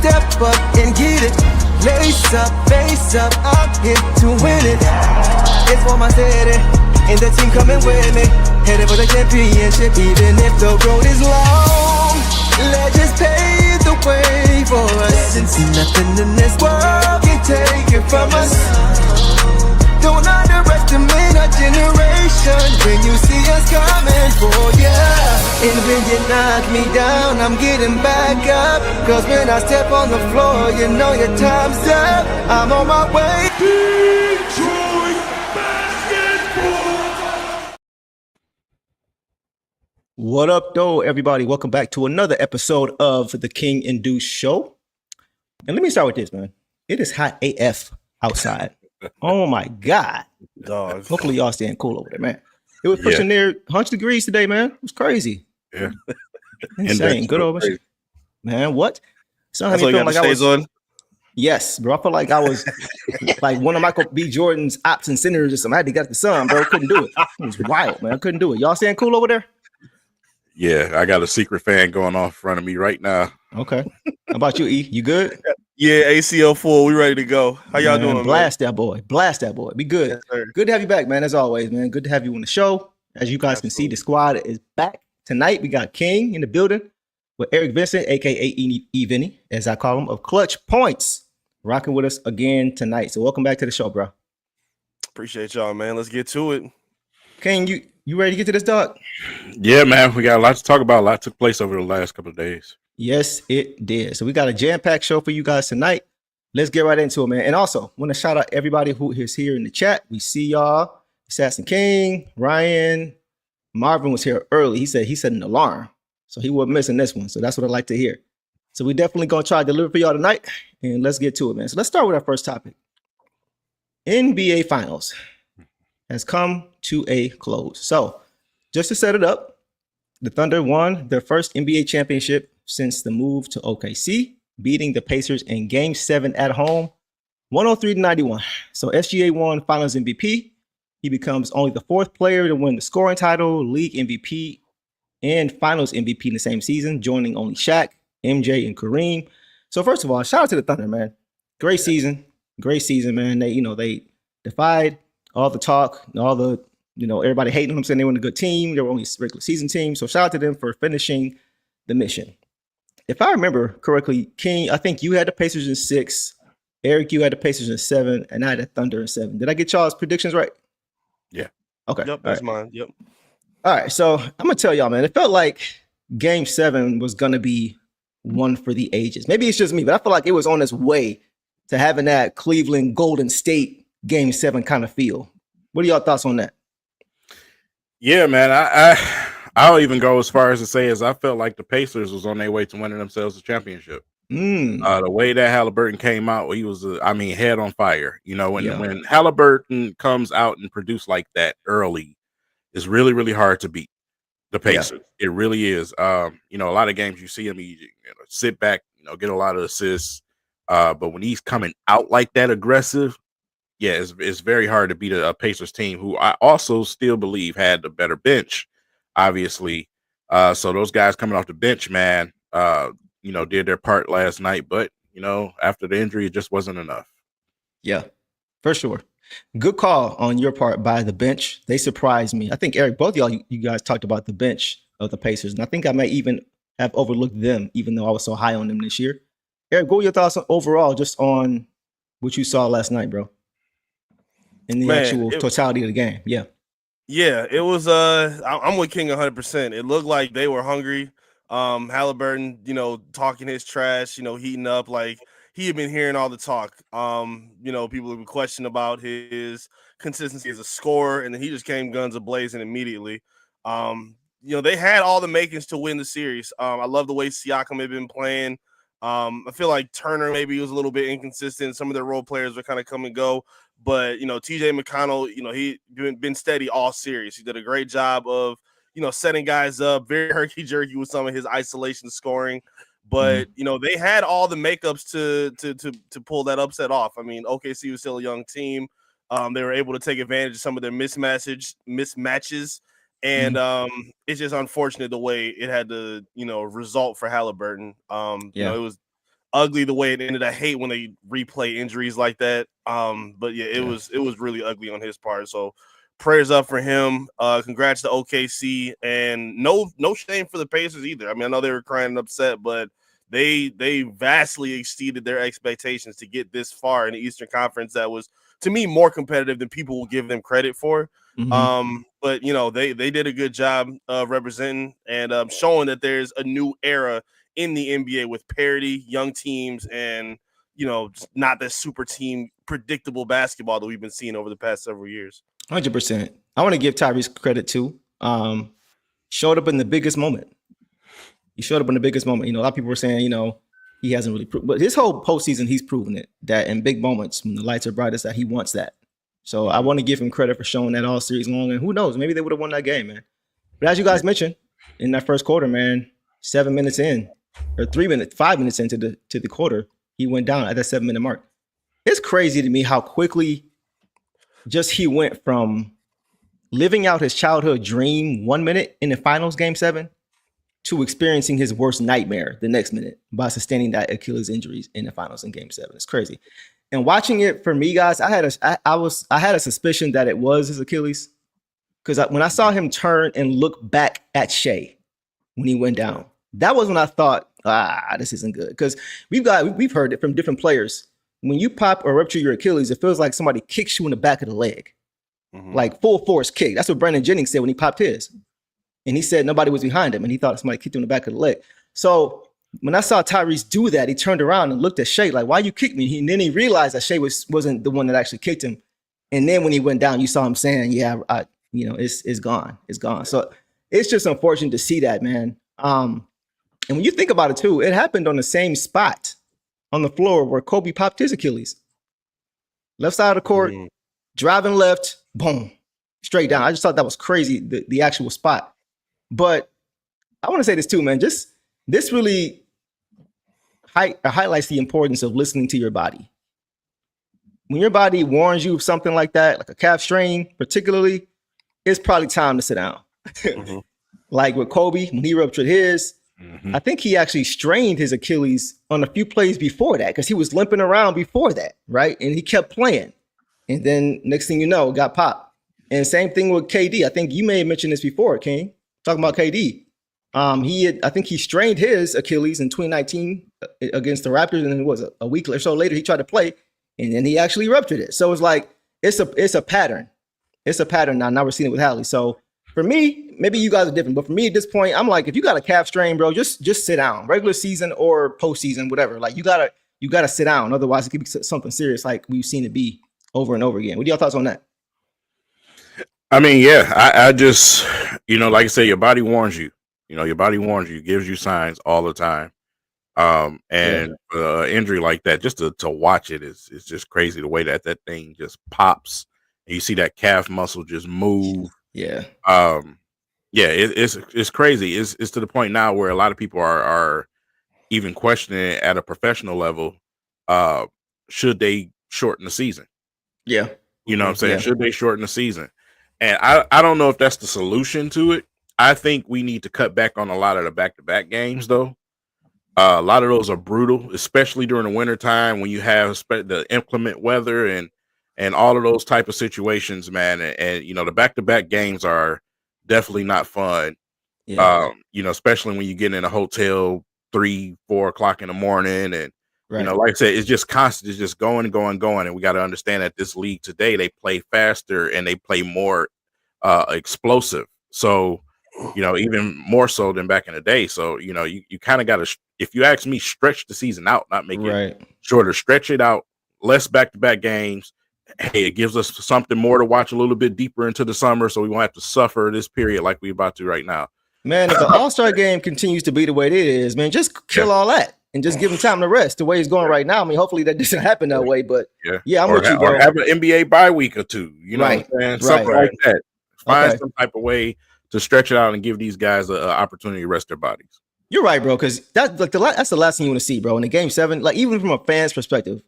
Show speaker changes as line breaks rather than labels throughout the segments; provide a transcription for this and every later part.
step up and get it. Lace up, face up, I'm here to win it. It's for my city, and the team coming with me. Headed for the championship, even if the road is long. Legends pave the way for us, since nothing in this world can take it from us. Don't underestimate our generation when you see us coming for ya. And when you knock me down, I'm getting back up. Cause when I step on the floor, you know your time's up. I'm on my way.
Detroit basketball.
What up, though, everybody? Welcome back to another episode of the King and Deuce show. And let me start with this, man. It is hot AF outside. Oh my God.
Dog.
Hopefully y'all staying cool over there, man. It was pushing near 100 degrees today, man. It was crazy.
Yeah.
Insane. Good over. Man, what?
That's what you got the shades on?
Yes, bro. I felt like I was like one of Michael B. Jordan's ops and centers or something. I had to get the sun, bro. Couldn't do it. It was wild, man. I couldn't do it. Y'all staying cool over there?
Yeah, I got a secret fan going off in front of me right now.
Okay. How about you, E? You good?
Yeah, ACL full. We ready to go. How y'all doing,
Blast that boy. Blast that boy. Be good.
Yes,
good to have you back, man, as always, man. Good to have you on the show. As you guys can see, the squad is back. Tonight, we got King in the building with Eric Vincent, a.k.a. E. Vinny, as I call him, of Clutch Points, rocking with us again tonight. So welcome back to the show, bro.
Appreciate y'all, man. Let's get to it.
King, you ready to get to this, dog?
Yeah, man. We got a lot to talk about. A lot took place over the last couple of days.
Yes, it did. So we got a jam-packed show for you guys tonight. Let's get right into it, man. And also, want to shout out everybody who is here in the chat. We see y'all. Assassin King, Ryan, Marvin was here early. He said an alarm. So he wasn't missing this one. So that's what I like to hear. So we definitely going to try to deliver for y'all tonight. And let's get to it, man. So let's start with our first topic. NBA Finals has come to a close. So just to set it up, the Thunder won their first NBA championship since the move to OKC, beating the Pacers in Game 7 at home, 103-91. So SGA won Finals MVP. He becomes only the fourth player to win the scoring title, league MVP, and Finals MVP in the same season, joining only Shaq, MJ, and Kareem. So first of all, shout out to the Thunder, man. Great season, man. They defied all the talk, all the everybody hating them, saying they were a good team. They were only a regular season team. So shout out to them for finishing the mission. If I remember correctly, King, I think you had the Pacers in 6. Eric, you had the Pacers in 7, and I had the Thunder in 7. Did I get y'all's predictions right?
Yeah.
Okay.
Yep, that's mine. Yep.
All right. So I'm gonna tell y'all, man. It felt like Game 7 was gonna be one for the ages. Maybe it's just me, but I feel like it was on its way to having that Cleveland Golden State Game 7 kind of feel. What are y'all thoughts on that?
Yeah, man. I'll even go as far as to say as I felt like the Pacers was on their way to winning themselves a championship. The way that Halliburton came out, he was, head on fire. When Halliburton comes out and produce like that early, it's really, really hard to beat the Pacers. Yeah. It really is. A lot of games you see him, sit back, get a lot of assists. But when he's coming out like that aggressive, yeah, it's very hard to beat a Pacers team who I also still believe had the better bench, obviously. So those guys coming off the bench, man, did their part last night. But, after the injury, it just wasn't enough.
Yeah, for sure. Good call on your part by the bench. They surprised me. I think, Eric, both of y'all, you guys talked about the bench of the Pacers. And I think I might even have overlooked them, even though I was so high on them this year. Eric, what were your thoughts overall just on what you saw last night, bro? In the actual totality of the game. Yeah.
Yeah, it was I'm with King 100%. It looked like they were hungry. Halliburton, talking his trash, heating up. Like he had been hearing all the talk. People have been questioning about his consistency as a scorer, and then he just came guns a-blazing immediately. They had all the makings to win the series. I love the way Siakam had been playing. I feel like Turner maybe was a little bit inconsistent. Some of their role players were kind of come and go. But, TJ McConnell, he been steady all series. He did a great job of, setting guys up, very herky-jerky with some of his isolation scoring. But, they had all the makeups to pull that upset off. I mean, OKC was still a young team. They were able to take advantage of some of their mismatches. And it's just unfortunate the way it had to, result for Halliburton. It was ugly the way it ended. I hate when they replay injuries like that. But yeah, it was really ugly on his part. So prayers up for him. Congrats to OKC, and no shame for the Pacers either. I mean, I know they were crying and upset, but they vastly exceeded their expectations to get this far in the Eastern Conference. That was, to me, more competitive than people will give them credit for. But you know, they did a good job representing and showing that there's a new era in the NBA with parity, young teams, and you know, not that super team predictable basketball that we've been seeing over the past several years.
100%. I want to give Tyrese credit too. Showed up in the biggest moment. He showed up in the biggest moment. You know, a lot of people were saying, you know, he hasn't really proved, but his whole postseason, he's proven it, that in big moments when the lights are brightest, that he wants that. So I want to give him credit for showing that all series long. And who knows, maybe they would have won that game, man. But as you guys mentioned, in that first quarter, man, 7 minutes in, or 5 minutes into the quarter, he went down at that 7 minute mark. It's crazy to me how quickly just he went from living out his childhood dream 1 minute in the finals, game 7, to experiencing his worst nightmare the next minute by sustaining that Achilles injuries in the finals in game 7. It's crazy. And watching it for me, guys, I had a suspicion that it was his Achilles, because when I saw him turn and look back at Shea when he went down, that was when I thought, this isn't good. Because we've heard it from different players. When you pop or rupture your Achilles, it feels like somebody kicks you in the back of the leg, like full force kick. That's what Brandon Jennings said when he popped his. And he said nobody was behind him, and he thought somebody kicked him in the back of the leg. So when I saw Tyrese do that, he turned around and looked at Shea like, why you kicked me? And then he realized that Shea wasn't the one that actually kicked him. And then when he went down, you saw him saying, it's gone. It's gone. So it's just unfortunate to see that, man. And when you think about it too, it happened on the same spot on the floor where Kobe popped his Achilles. Left side of the court, driving left, boom, straight down. I just thought that was crazy, the actual spot. But I want to say this too, man. Just this really highlights the importance of listening to your body. When your body warns you of something like that, like a calf strain particularly, it's probably time to sit down. Like with Kobe, when he ruptured his, I think he actually strained his Achilles on a few plays before that because he was limping around before that, right? And he kept playing. And then next thing you know, got popped. And same thing with KD. I think you may have mentioned this before, King, talking about KD. I think he strained his Achilles in 2019 against the Raptors, and then it was a week or so later he tried to play, and then he actually ruptured it. So it's like it's a pattern. It's a pattern now. Now we're seeing it with Hallie. So for me, maybe you guys are different, but for me at this point, I'm like, if you got a calf strain, bro, just sit down. Regular season or postseason, whatever. Like you gotta sit down. Otherwise, it could be something serious, like we've seen it be over and over again. What are your thoughts on that?
I mean, yeah, I just, like I said, your body warns you. Your body warns you, gives you signs all the time. And injury like that, just to watch it is just crazy. The way that thing just pops, and you see that calf muscle just move.
Yeah.
It's crazy. It's to the point now where a lot of people are even questioning it at a professional level. Should they shorten the season?
Yeah.
You know what I'm saying? Yeah. Should they shorten the season? And I don't know if that's the solution to it. I think we need to cut back on a lot of the back-to-back games, though. A lot of those are brutal, especially during the wintertime when you have the inclement weather and all of those type of situations, man. And the back-to-back games are definitely not fun.
Yeah.
Especially when you get in a hotel 3-4 o'clock in the morning, and
right.
Like I said, it's just constant. It's just going. And we got to understand that this league today, they play faster and they play more explosive. So, even more so than back in the day. So, you kind of got to, if you ask me, stretch the season out, not make it shorter, stretch it out, less back-to-back games. Hey, it gives us something more to watch a little bit deeper into the summer, so we won't have to suffer this period like we're about to right now.
Man, if the All-Star game continues to be the way it is, man, just kill all that and just give them time to rest the way it's going right now. I mean, hopefully that doesn't happen that way, but I'm with you, bro.
Or have an NBA bye week or two, what I'm saying? Something like that. Find some type of way to stretch it out and give these guys an opportunity to rest their bodies.
You're right, bro, because that's the last thing you want to see, bro. In the game 7, like even from a fan's perspective,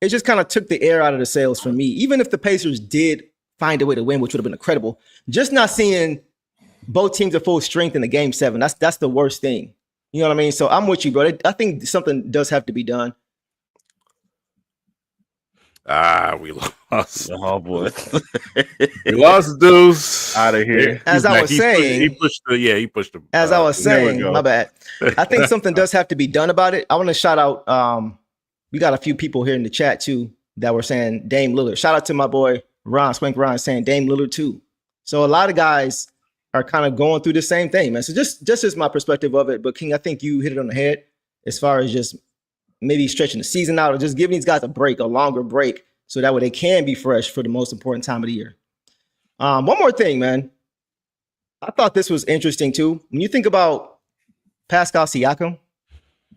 it just kind of took the air out of the sails for me. Even if the Pacers did find a way to win, which would have been incredible, just not seeing both teams at full strength in the game 7, that's the worst thing. You know what I mean? So I'm with you, bro. I think something does have to be done.
We lost.
Oh boy,
We lost Deuce
out of here.
As I was saying,
he pushed the.
As I was saying, my bad. I think something does have to be done about it. I want to shout out. We got a few people here in the chat too that were saying Dame Lillard. Shout out to my boy Ron Swank Ron saying Dame Lillard too. So a lot of guys are kind of going through the same thing, man. So just as my perspective of it. But King, I think you hit it on the head as far as just maybe stretching the season out or just giving these guys a longer break, so that way they can be fresh for the most important time of the year. One more thing, man. I thought this was interesting too. When you think about Pascal Siakam,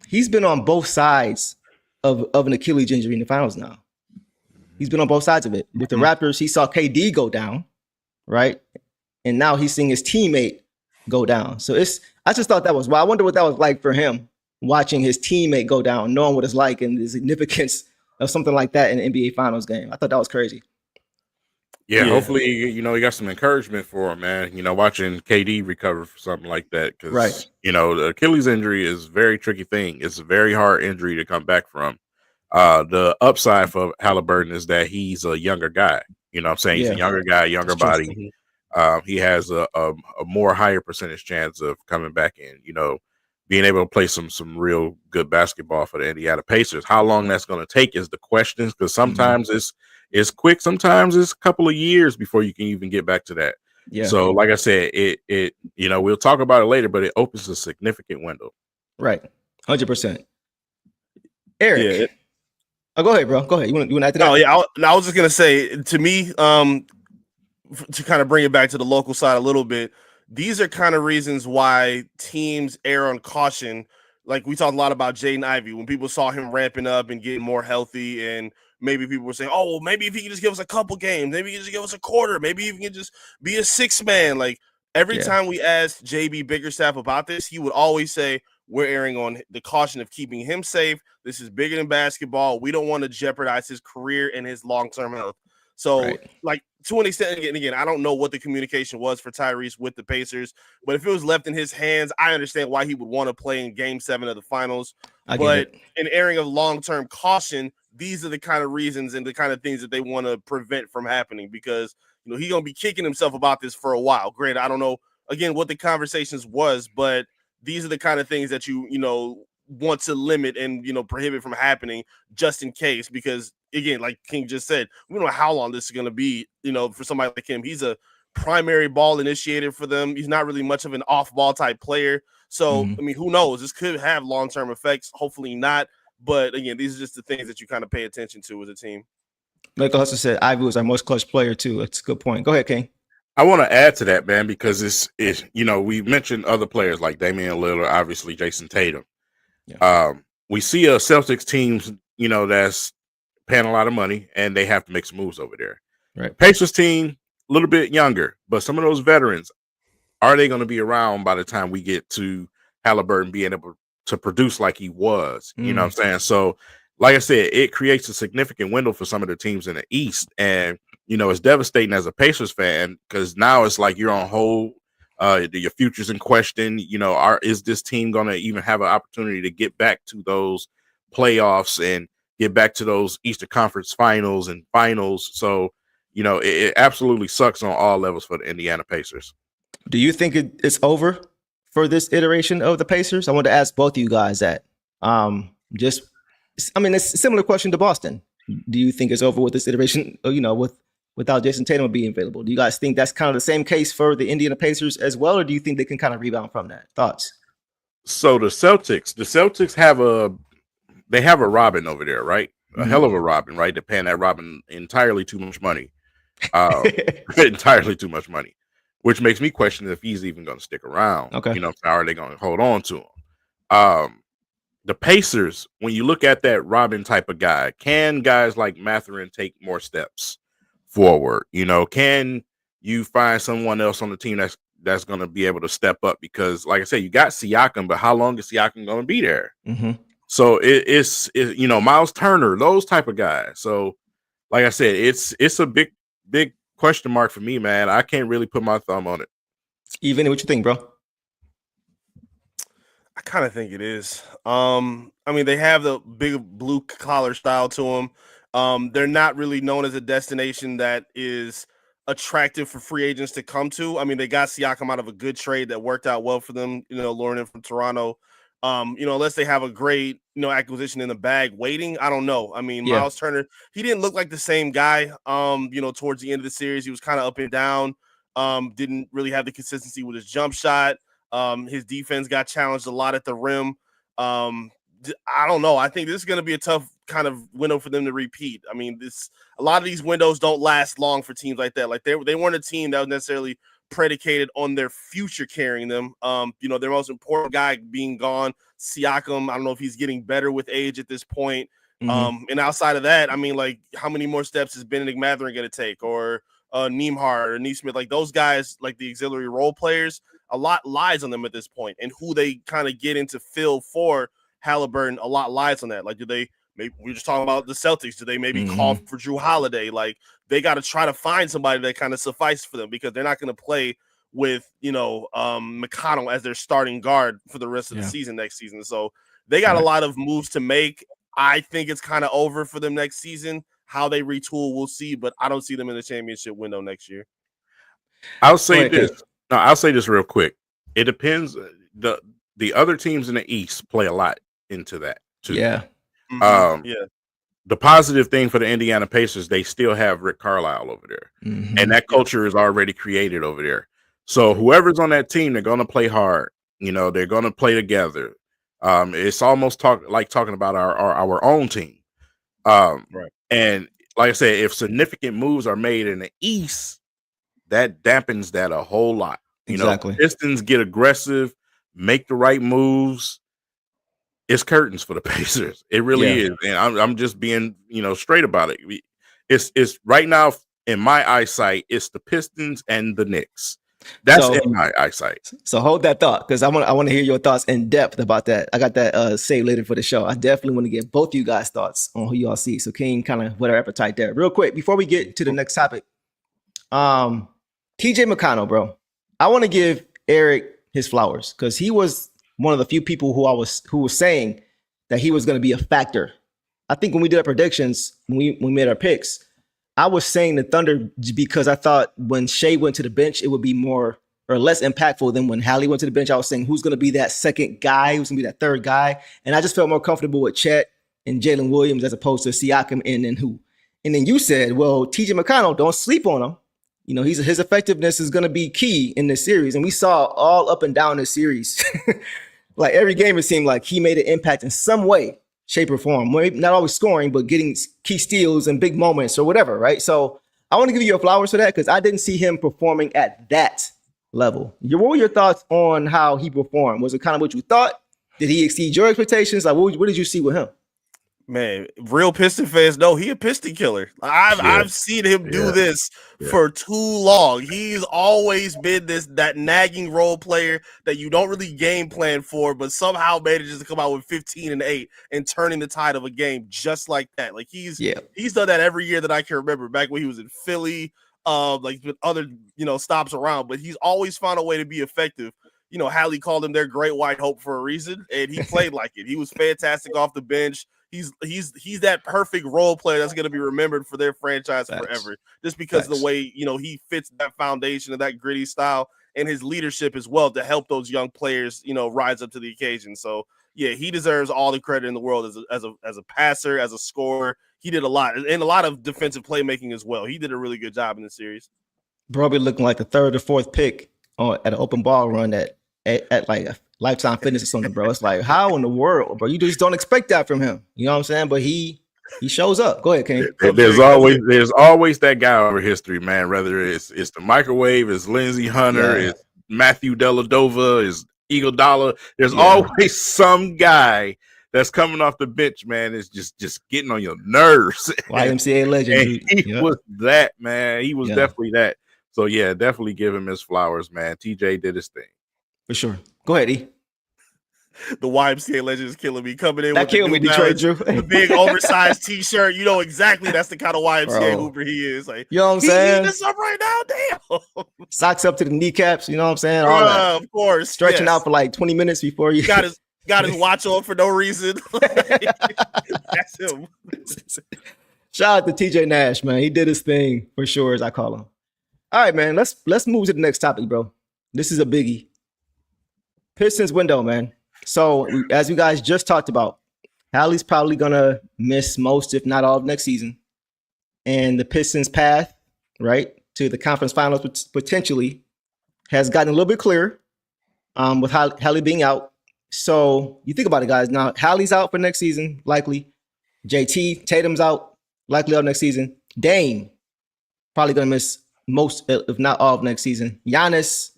he's been on both sides of an Achilles injury in the finals now. He's been on both sides of it. With the Raptors, he saw KD go down, right? And now he's seeing his teammate go down. So I just thought that was, well, I wonder what that was like for him, watching his teammate go down, knowing what it's like and the significance of something like that in an NBA Finals game. I thought that was crazy.
Yeah, hopefully, you got some encouragement for him, man. Watching KD recover for something like that. Because,
right.
The Achilles injury is a very tricky thing. It's a very hard injury to come back from. The upside for Halliburton is that he's a younger guy. You know what I'm saying? He's a younger guy, younger body. He has a more higher percentage chance of coming back in, being able to play some real good basketball for the Indiana Pacers. How long that's going to take is the question, because sometimes it's quick, sometimes it's a couple of years before you can even get back to that. Yeah. So, like I said, it we'll talk about it later, but it opens a significant window.
Right, 100%. Eric, go ahead, bro. Go ahead. You want to add to that?
Oh yeah, I was just gonna say, to me, to kind of bring it back to the local side a little bit, these are kind of reasons why teams err on caution. Like we talked a lot about Jaden Ivey when people saw him ramping up and getting more healthy, and maybe people were saying, "Oh, well, maybe if he can just give us a couple games, maybe he can just give us a quarter, maybe he can just be a six man." Like every time we asked JB Biggerstaff about this, he would always say, "We're erring on the caution of keeping him safe. This is bigger than basketball. We don't want to jeopardize his career and his long-term health." So, like, to an extent, again, I don't know what the communication was for Tyrese with the Pacers, but if it was left in his hands, I understand why he would want to play in Game 7 of the finals. But an airing of long-term caution, these are the kind of reasons and the kind of things that they want to prevent from happening, because, he's going to be kicking himself about this for a while. Granted, I don't know, again, what the conversations was, but these are the kind of things that you want to limit and prohibit from happening, just in case, because again, like King just said, we don't know how long this is going to be, for somebody like him. He's a primary ball initiator for them. He's not really much of an off-ball type player. So, I mean, who knows? This could have long-term effects. Hopefully not. But again, these are just the things that you kind of pay attention to as a team.
Michael Hustle said Ivy was our most clutch player too. That's a good point. Go ahead, King.
I want to add to that, man, because it's we mentioned other players like Damian Lillard, obviously Jason Tatum. Yeah. We see a Celtics teams, that's paying a lot of money and they have to make some moves over there.
Right.
Pacers team, a little bit younger, but some of those veterans, are they going to be around by the time we get to Halliburton being able to produce like he was? You know what I'm saying? So, like I said, it creates a significant window for some of the teams in the East. And, it's devastating as a Pacers fan, because now it's like you're on hold. Your future's in question. Is this team going to even have an opportunity to get back to those playoffs and get back to those Eastern Conference finals and finals? So, it absolutely sucks on all levels for the Indiana Pacers.
Do you think it's over for this iteration of the Pacers? I want to ask both of you guys that. It's a similar question to Boston. Do you think it's over with this iteration, without Jason Tatum being available? Do you guys think that's kind of the same case for the Indiana Pacers as well, or do you think they can kind of rebound from that? Thoughts?
So the Celtics have a Robin over there, right? A hell of a Robin, right? They're paying that Robin entirely too much money. Entirely too much money, which makes me question if he's even going to stick around.
Okay.
How are they going to hold on to him? The Pacers, when you look at that Robin type of guy, can guys like Mathurin take more steps forward? Can you find someone else on the team that's going to be able to step up? Because, like I said, you got Siakam, but how long is Siakam going to be there? So it's Miles Turner, those type of guys. So, like I said, it's a big question mark for me, man. I can't really put my thumb on it.
Even what you think, bro?
I kind of think it is. I mean, they have the big blue collar style to them. They're not really known as a destination that is attractive for free agents to come to. I mean, they got Siakam out of a good trade that worked out well for them, luring him from Toronto. Unless they have a great, acquisition in the bag waiting, I don't know. I mean,
Yeah.
Miles Turner, he didn't look like the same guy. Towards the end of the series, he was kind of up and down. Didn't really have the consistency with his jump shot. His defense got challenged a lot at the rim. I don't know. I think this is going to be a tough kind of window for them to repeat. I mean, a lot of these windows don't last long for teams like that. Like they weren't a team that was necessarily predicated on their future carrying them. Their most important guy being gone, Siakam. I don't know if he's getting better with age at this point. And outside of that, I mean, like, how many more steps is Benedict Mathurin going to take, or Nembhard or Neesmith? Like those guys, like the auxiliary role players, a lot lies on them at this point, and who they kind of get into fill for Halliburton, a lot lies on that. Like, do they? Maybe we're just talking about the Celtics. Do they maybe call for Drew Holiday? Like, they got to try to find somebody that kind of suffices for them, because they're not going to play with McConnell as their starting guard for the rest of the season next season. So they got a lot of moves to make. I think it's kind of over for them next season. How they retool, we'll see, but I don't see them in the championship window next year.
I'll say this. No, I'll say this real quick. It depends. The other teams in the East play a lot into that too.
Yeah.
The positive thing for the Indiana Pacers, they still have Rick Carlisle over there, and that culture is already created over there. So whoever's on that team, they're going to play hard. They're going to play together. It's almost talking about our own team.
Right.
And like I said, if significant moves are made in the East, that dampens that a whole lot.
Exactly.
Pistons get aggressive, make the right moves. It's curtains for the Pacers. It really is. And I'm just being, straight about it. It's right now in my eyesight, it's the Pistons and the Knicks. That's in my eyesight.
So hold that thought, because I want to hear your thoughts in depth about that. I got that saved later for the show. I definitely want to get both of you guys' thoughts on who y'all see. So King, kind of whatever appetite there. Real quick, before we get to the next topic, TJ McConnell, bro. I want to give Eric his flowers, because he was one of the few people who was saying that he was going to be a factor. I think when we did our predictions, when we made our picks, I was saying the Thunder because I thought when Shea went to the bench, it would be more or less impactful than when Hallie went to the bench. I was saying, who's going to be that second guy? Who's going to be that third guy? And I just felt more comfortable with Chet and Jalen Williams as opposed to Siakam and then who. And then you said, well, TJ McConnell, don't sleep on him. His effectiveness is going to be key in this series. And we saw all up and down this series. Like every game, it seemed like he made an impact in some way, shape, or form. Maybe not always scoring, but getting key steals and big moments or whatever, right? So I want to give you your flowers for that, because I didn't see him performing at that level. What were your thoughts on how he performed? Was it kind of what you thought? Did he exceed your expectations? Like, what did you see with him?
Man, real Piston fans know he a Piston killer. I've seen him do this for too long. He's always been that nagging role player that you don't really game plan for, but somehow manages to come out with 15 and 8 and turning the tide of a game just like that. Like he's done that every year that I can remember, back when he was in Philly, like with other stops around. But he's always found a way to be effective. Hallie called him their great white hope for a reason, and he played like it. He was fantastic off the bench. He's that perfect role player that's going to be remembered for their franchise forever, just because of the way he fits that foundation of that gritty style, and his leadership as well to help those young players rise up to the occasion. So yeah, he deserves all the credit in the world as a passer, as a scorer. He did a lot, and a lot of defensive playmaking as well. He did a really good job in the series.
Probably looking like the third or fourth pick at an open ball run at like a Lifetime Fitness or something, bro. It's like, how in the world, bro? You just don't expect that from him. You know what I'm saying? But he shows up. Go ahead, King.
There's always that guy over history, man. Whether it's the microwave, it's Lindsey Hunter, it's Matthew Dellavedova, it's Eagle Dollar. There's always some guy that's coming off the bench, man. It's just getting on your nerves.
YMCA legend.
And he was that, man. He was definitely that. So yeah, definitely give him his flowers, man. TJ did his thing.
For sure. Go ahead, E.
The YMCA legend is killing me. Coming in
That
with the
killed me,
New
Detroit
Balance,
Drew.
the big oversized T-shirt. You know exactly that's the kind of YMCA
Bro.
hooper he is. Like,
You know what I'm
he
saying?
eating this up right now. Damn.
Socks up to the kneecaps. You know what I'm saying? All that.
Of course.
Stretching out for like 20 minutes before you
got his watch on for no reason. That's him.
Shout out to TJ Nash, man. He did his thing for sure, as I call him. All right, man. Let's move to the next topic, bro. This is a biggie. Pistons window, man. So as you guys just talked about, Hallie's probably gonna miss most, if not all, of next season. And the Pistons' path, right, to the conference finals potentially has gotten a little bit clearer with Hallie being out. So you think about it, guys. Now Hallie's out for next season, likely. JT Tatum's out, likely out next season. Dame probably gonna miss most, if not all, of next season. Giannis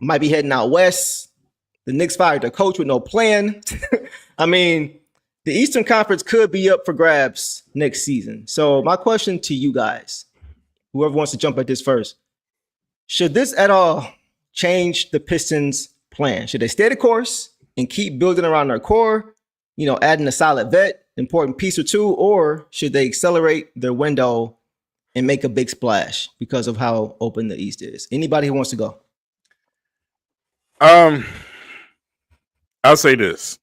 might be heading out west. The Knicks fired their coach with no plan. I mean, the Eastern Conference could be up for grabs next season. So my question to you guys, whoever wants to jump at this first, should this at all change the Pistons' plan? Should they stay the course and keep building around their core, adding a solid vet, important piece or two, or should they accelerate their window and make a big splash because of how open the East is? Anybody who wants to go?
I'll say this.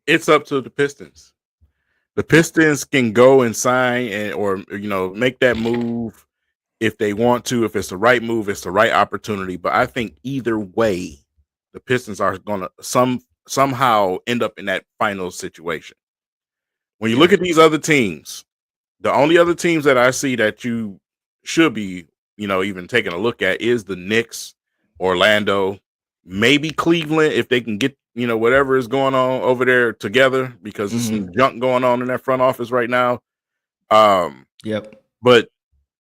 It's up to the Pistons. The Pistons can go and sign or make that move if they want to, if it's the right move, it's the right opportunity. But I think either way, the Pistons are going to somehow end up in that final situation. When you look at these other teams, the only other teams that I see that you should be, even taking a look at is the Knicks, Orlando, maybe Cleveland, if they can get, whatever is going on over there together, because there's some junk going on in that front office right now.
Yep.
But,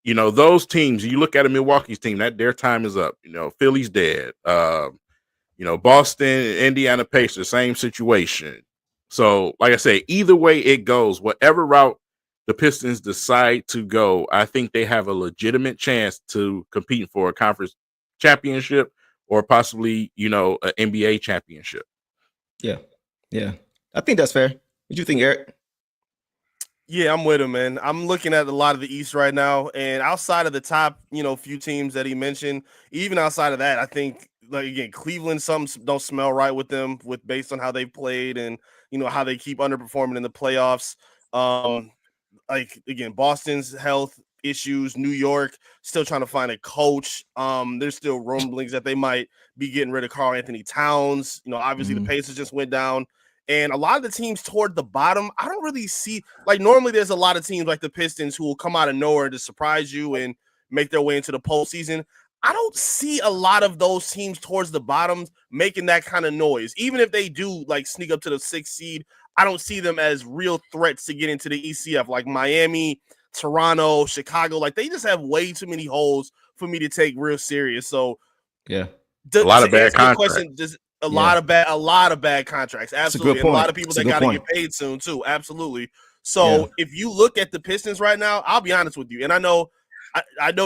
those teams, you look at a Milwaukee's team, that their time is up. Philly's dead. Boston, Indiana Pacers, same situation. So, like I say, either way it goes, whatever route the Pistons decide to go, I think they have a legitimate chance to compete for a conference championship or possibly, an NBA championship.
Yeah. I think that's fair. What do you think, Eric?
Yeah, I'm with him, man. I'm looking at a lot of the East right now, and outside of the top, few teams that he mentioned, even outside of that, I think, again, Cleveland, some don't smell right with them, based on how they've played and how they keep underperforming in the playoffs. Again, Boston's health issues, New York still trying to find a coach. There's still rumblings that they might be getting rid of Karl Anthony Towns. Obviously the Pacers just went down. And a lot of the teams toward the bottom, I don't really see, normally there's a lot of teams like the Pistons who will come out of nowhere to surprise you and make their way into the postseason. I don't see a lot of those teams towards the bottom making that kind of noise. Even if they do sneak up to the 6th seed, I don't see them as real threats to get into the ECF, like Miami, Toronto, Chicago. They just have way too many holes for me to take real serious. So
yeah,
a lot of bad contracts.
A lot of bad contracts. Absolutely. And a lot of people that got to get paid soon too. Absolutely. So if you look at the Pistons right now, I'll be honest with you. And I know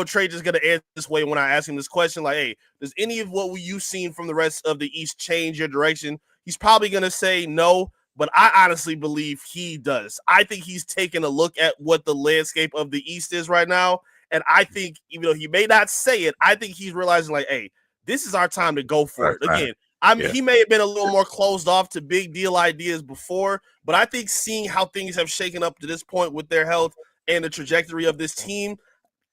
Trey just going to answer this way when I ask him this question. Hey, does any of what you've seen from the rest of the East change your direction? He's probably going to say no, but I honestly believe he does. I think he's taking a look at what the landscape of the East is right now. And I think, even though he may not say it, I think he's realizing hey, this is our time to go for it. Again, he may have been a little more closed off to big deal ideas before, but I think seeing how things have shaken up to this point with their health and the trajectory of this team,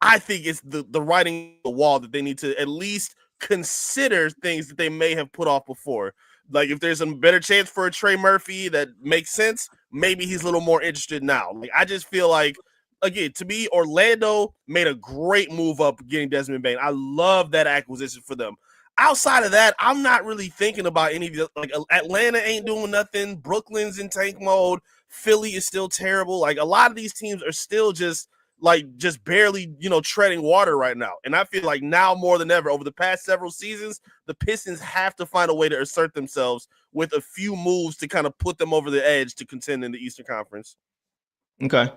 I think it's the writing on the wall that they need to at least consider things that they may have put off before. If there's a better chance for a Trey Murphy that makes sense, maybe he's a little more interested now. I just feel again, to me, Orlando made a great move up getting Desmond Bane. I love that acquisition for them. Outside of that, I'm not really thinking about any of the, Atlanta ain't doing nothing. Brooklyn's in tank mode. Philly is still terrible. A lot of these teams are still just barely, treading water right now. And I feel now more than ever, over the past several seasons, the Pistons have to find a way to assert themselves with a few moves to kind of put them over the edge to contend in the Eastern Conference.
Okay.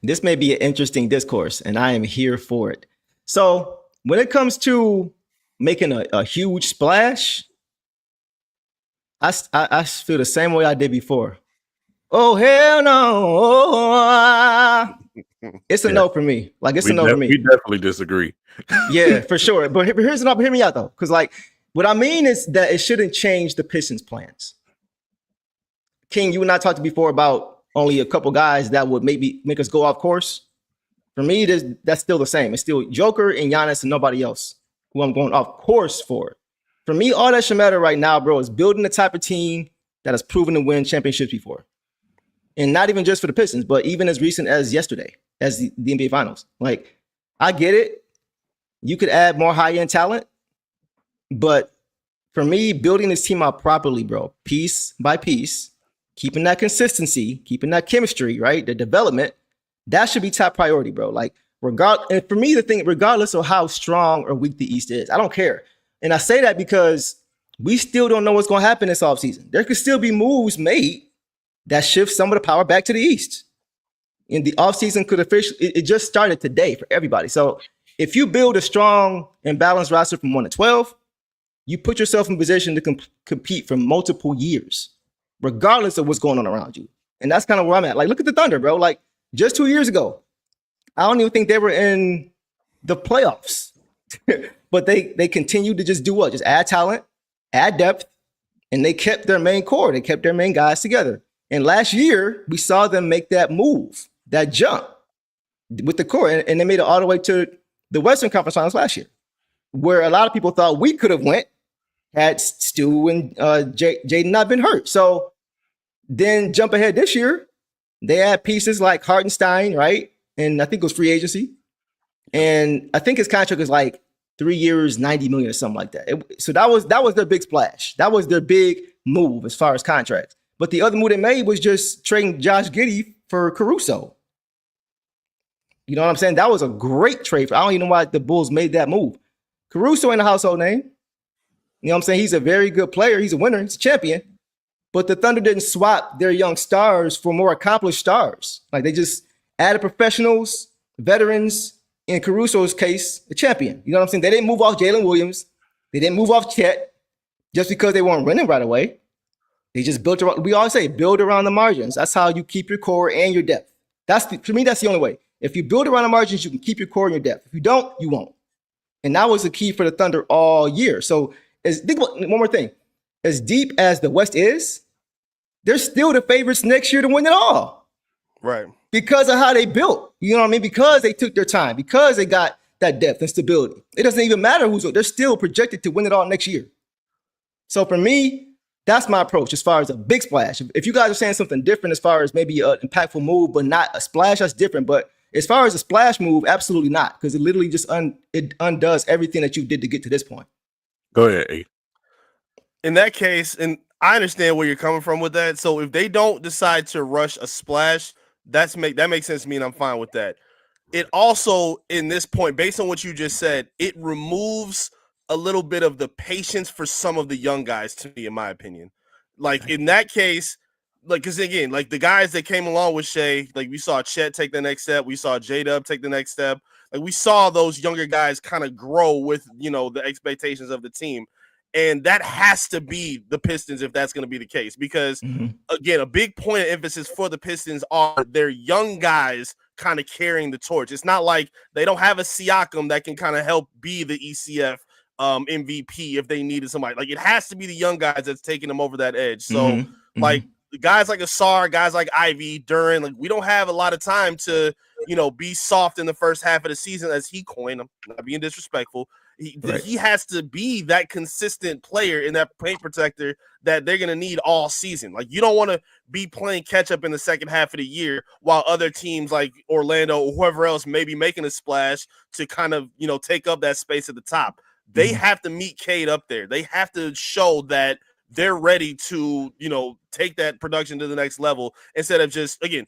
This may be an interesting discourse, and I am here for it. So when it comes to making a huge splash, I feel the same way I did before. Oh hell no! It's a no for me. Like it's a no for me.
We definitely disagree.
Yeah, for sure. But here's an hear me out though, because like what I mean is that it shouldn't change the Pistons' plans. King, you and I talked before about only a couple guys that would maybe make us go off course. For me, that's still the same. It's still Joker and Giannis and nobody else who I'm going off course for. For me, all that should matter right now, bro, is building the type of team that has proven to win championships before. And not even just for the Pistons, but even as recent as yesterday, as the NBA Finals. Like, I get it. You could add more high-end talent. But for me, building this team out properly, bro, piece by piece, keeping that consistency, keeping that chemistry, right, the development, that should be top priority, bro. Like, and for me, the thing, regardless of how strong or weak the East is, I don't care. And I say that because we still don't know what's going to happen this offseason. There could still be moves made that shift some of the power back to the East. And the offseason could officially, it just started today for everybody. So if you build a strong and balanced roster from 1 to 12, you put yourself in position to compete for multiple years, regardless of what's going on around you. And that's kind of where I'm at. Like, look at the Thunder, bro. Like, just 2 years ago, I don't even think they were in the playoffs. But they continued to just do what? Just add talent, add depth, and they kept their main core. They kept their main guys together. And last year, we saw them make that move, that jump with the core. And they made it all the way to the Western Conference Finals last year, where a lot of people thought we could have went had Stu and Jaden not been hurt. So then jump ahead this year, they had pieces like Hartenstein, right? And I think it was free agency. And I think his contract is like 3 years, 90 million or something like that. So that was their big splash. That was their big move as far as contracts. But the other move they made was just trading Josh Giddey for Caruso. You know what I'm saying? That was a great trade. I don't even know why the Bulls made that move. Caruso ain't a household name. You know what I'm saying? He's a very good player. He's a winner. He's a champion. But the Thunder didn't swap their young stars for more accomplished stars. Like, they just added professionals, veterans, in Caruso's case, a champion. You know what I'm saying? They didn't move off Jalen Williams. They didn't move off Chet just because they weren't winning right away. They just built around, we always say, build around the margins. That's how you keep your core and your depth. To me, that's the only way. If you build around the margins, you can keep your core and your depth. If you don't, you won't. And that was the key for the Thunder all year. So think about one more thing. As deep as the West is, they're still the favorites next year to win it all.
Right.
Because of how they built. You know what I mean? Because they took their time. Because they got that depth and stability. It doesn't even matter they're still projected to win it all next year. So for me, that's my approach as far as a big splash. If you guys are saying something different as far as maybe an impactful move, but not a splash, that's different. But as far as a splash move, absolutely not. Because it literally just it undoes everything that you did to get to this point.
Go ahead.
In that case, and I understand where you're coming from with that. So if they don't decide to rush a splash, that makes sense to me, and I'm fine with that. It also, in this point, based on what you just said, it removes a little bit of the patience for some of the young guys, to me, in my opinion. Like, in that case, like, because again, like the guys that came along with Shea, like we saw Chet take the next step, we saw J-Dub take the next step. Like, we saw those younger guys kind of grow with, the expectations of the team. And that has to be the Pistons if that's going to be the case. Because, again, a big point of emphasis for the Pistons are their young guys kind of carrying the torch. It's not like they don't have a Siakam that can kind of help be the ECF MVP if they needed somebody. Like, it has to be the young guys that's taking them over that edge. So, like, guys like Assar, guys like Ivey, Durant, like, we don't have a lot of time to, be soft in the first half of the season, as he coined. I'm not being disrespectful. He has to be that consistent player in that paint protector that they're going to need all season. Like, you don't want to be playing catch up in the second half of the year while other teams like Orlando or whoever else may be making a splash to kind of, take up that space at the top. They have to meet Cade up there. They have to show that they're ready to, take that production to the next level instead of just, again,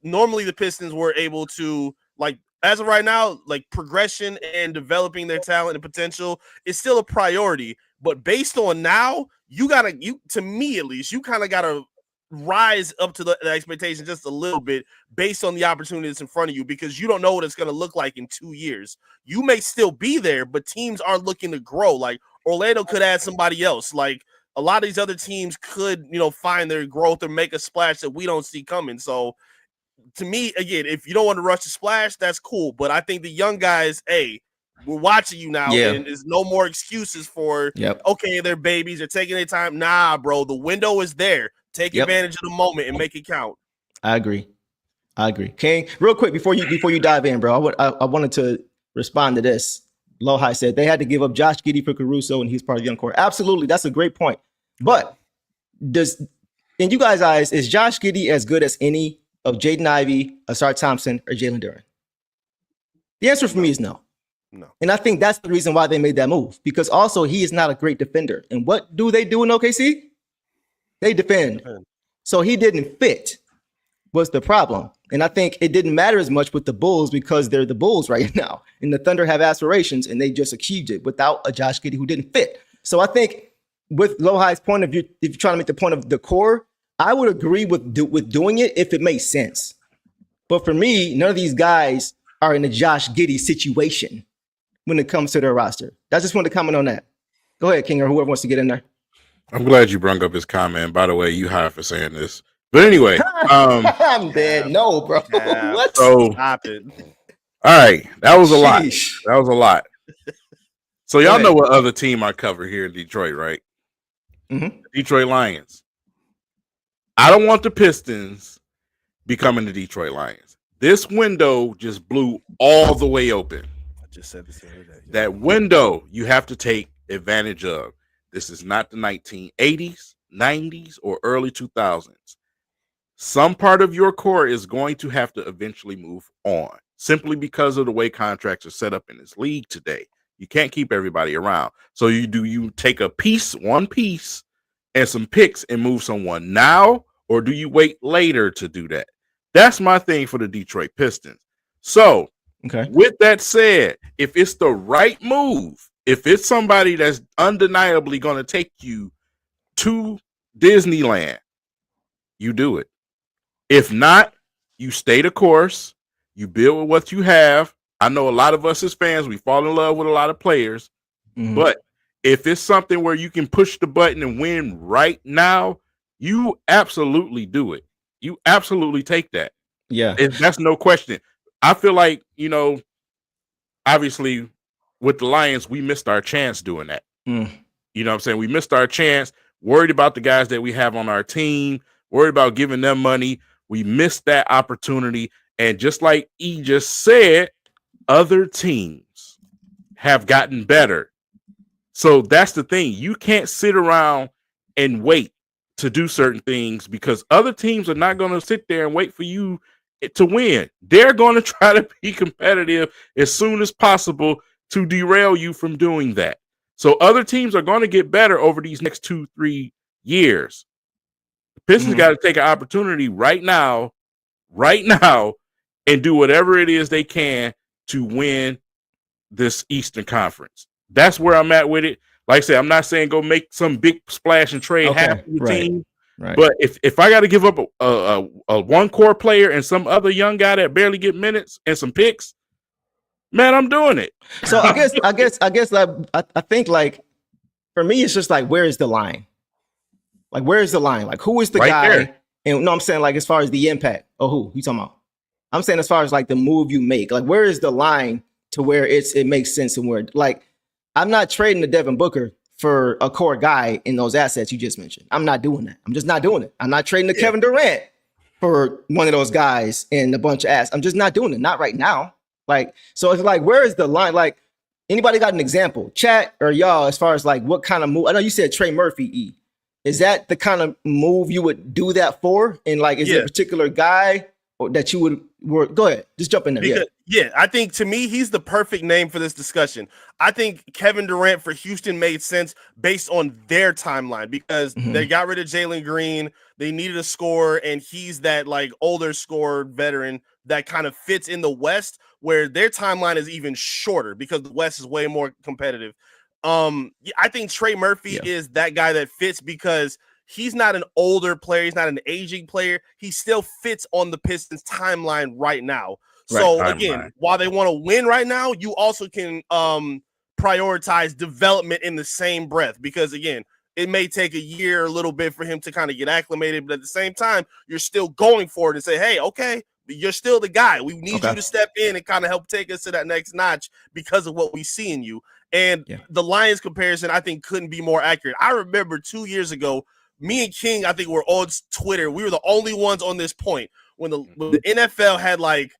normally the Pistons were able to, like, as of right now, like, progression and developing their talent and potential is still a priority. But based on now, to me at least, you kind of got to rise up to the expectation just a little bit based on the opportunity that's in front of you, because you don't know what it's going to look like in 2 years. You may still be there, but teams are looking to grow. Like, Orlando could add somebody else. Like, a lot of these other teams could, find their growth or make a splash that we don't see coming. So to me, again, if you don't want to rush the splash, that's cool. But I think the young guys, hey, we're watching you now, and there's no more excuses for, okay, they're babies, they're taking their time. Nah, bro, the window is there. Take advantage of the moment and make it count.
I agree. King, real quick before you dive in, bro, I wanted to respond to this. Lohi said they had to give up Josh Giddey for Caruso, and he's part of the young core. Absolutely, that's a great point. But in you guys' eyes, is Josh Giddey as good as any of Jaden Ivey, Assar Thompson, or Jalen Durant? The answer for me is no.
No.
And I think that's the reason why they made that move, because also he is not a great defender. And what do they do in OKC? They defend. So he didn't fit was the problem. And I think it didn't matter as much with the Bulls because they're the Bulls right now. And the Thunder have aspirations, and they just achieved it without a Josh Giddey who didn't fit. So I think with Lohi's point of view, if you're trying to make the point of the core, I would agree with doing it if it makes sense. But for me, none of these guys are in a Josh Giddey situation when it comes to their roster. I just wanted to comment on that. Go ahead, King, or whoever wants to get in there.
I'm glad you brought up his comment. By the way, you high for saying this. But anyway,
I'm dead. No, bro. What?
So,
stop it.
All right. That was a lot.
Sheesh.
That was a lot. So y'all know what other team I cover here in Detroit, right?
Mm-hmm.
Detroit Lions. I don't want the Pistons becoming the Detroit Lions. This window just blew all the way open.
I just said this the other day.
That window you have to take advantage of. This is not the 1980s, 90s, or early 2000s. Some part of your core is going to have to eventually move on simply because of the way contracts are set up in this league today. You can't keep everybody around. So you take one piece and some picks and move someone now, or do you wait later to do that? That's my thing for the Detroit Pistons. So with that said, if it's the right move, if it's somebody that's undeniably going to take you to Disneyland, you do it. If not, you stay the course. You build with what you have. I know a lot of us as fans, we fall in love with a lot of players. Mm-hmm. But if it's something where you can push the button and win right now, you absolutely do it. You absolutely take that.
Yeah.
That's no question. I feel like, obviously with the Lions, we missed our chance doing that. You know what I'm saying? We missed our chance, worried about the guys that we have on our team, worried about giving them money. We missed that opportunity. And just like E just said, other teams have gotten better. So that's the thing. You can't sit around and wait to do certain things because other teams are not going to sit there and wait for you to win. They're going to try to be competitive as soon as possible to derail you from doing that. So other teams are going to get better over these next 2-3 years. The Pistons got to take an opportunity right now, and do whatever it is they can to win this Eastern Conference. That's where I'm at with it. Like I said, I'm not saying go make some big splash and trade half of the team. Right. But if I got to give up a one core player and some other young guy that barely get minutes and some picks, man, I'm doing it.
So I guess I think like for me, it's just like, where is the line? Like, where is the line? Like, who is the guy? There. And no, I'm saying like as far as the impact. Oh, who you talking about? I'm saying as far as like the move you make. Like, where is the line to where it makes sense and where like I'm not trading the Devin Booker for a core guy in those assets you just mentioned. I'm not doing that. I'm just not doing it. I'm not trading the Kevin Durant for one of those guys and a bunch of ass. I'm just not doing it. Not right now. Like, so it's like, where is the line? Like, anybody got an example? Chat or y'all, as far as like what kind of move? I know you said Trey Murphy, E. Is that the kind of move you would do that for? And like, is there a particular guy that you would go ahead, just jump in there.
I think to me, he's the perfect name for this discussion. I think Kevin Durant for Houston made sense based on their timeline because they got rid of Jalen Green. They needed a scorer, and he's that like older scorer veteran that kind of fits in the West where their timeline is even shorter because the West is way more competitive. I think Trey Murphy is that guy that fits because he's not an older player. He's not an aging player. He still fits on the Pistons timeline right now. So again, while they want to win right now, you also can prioritize development in the same breath because again, it may take a year or a little bit for him to kind of get acclimated, but at the same time, you're still going for it and say, hey, okay, you're still the guy. We need you to step in and kind of help take us to that next notch because of what we see in you. And the Lions comparison, I think, couldn't be more accurate. I remember 2 years ago, me and King, I think, were on Twitter. We were the only ones on this point when the NFL had like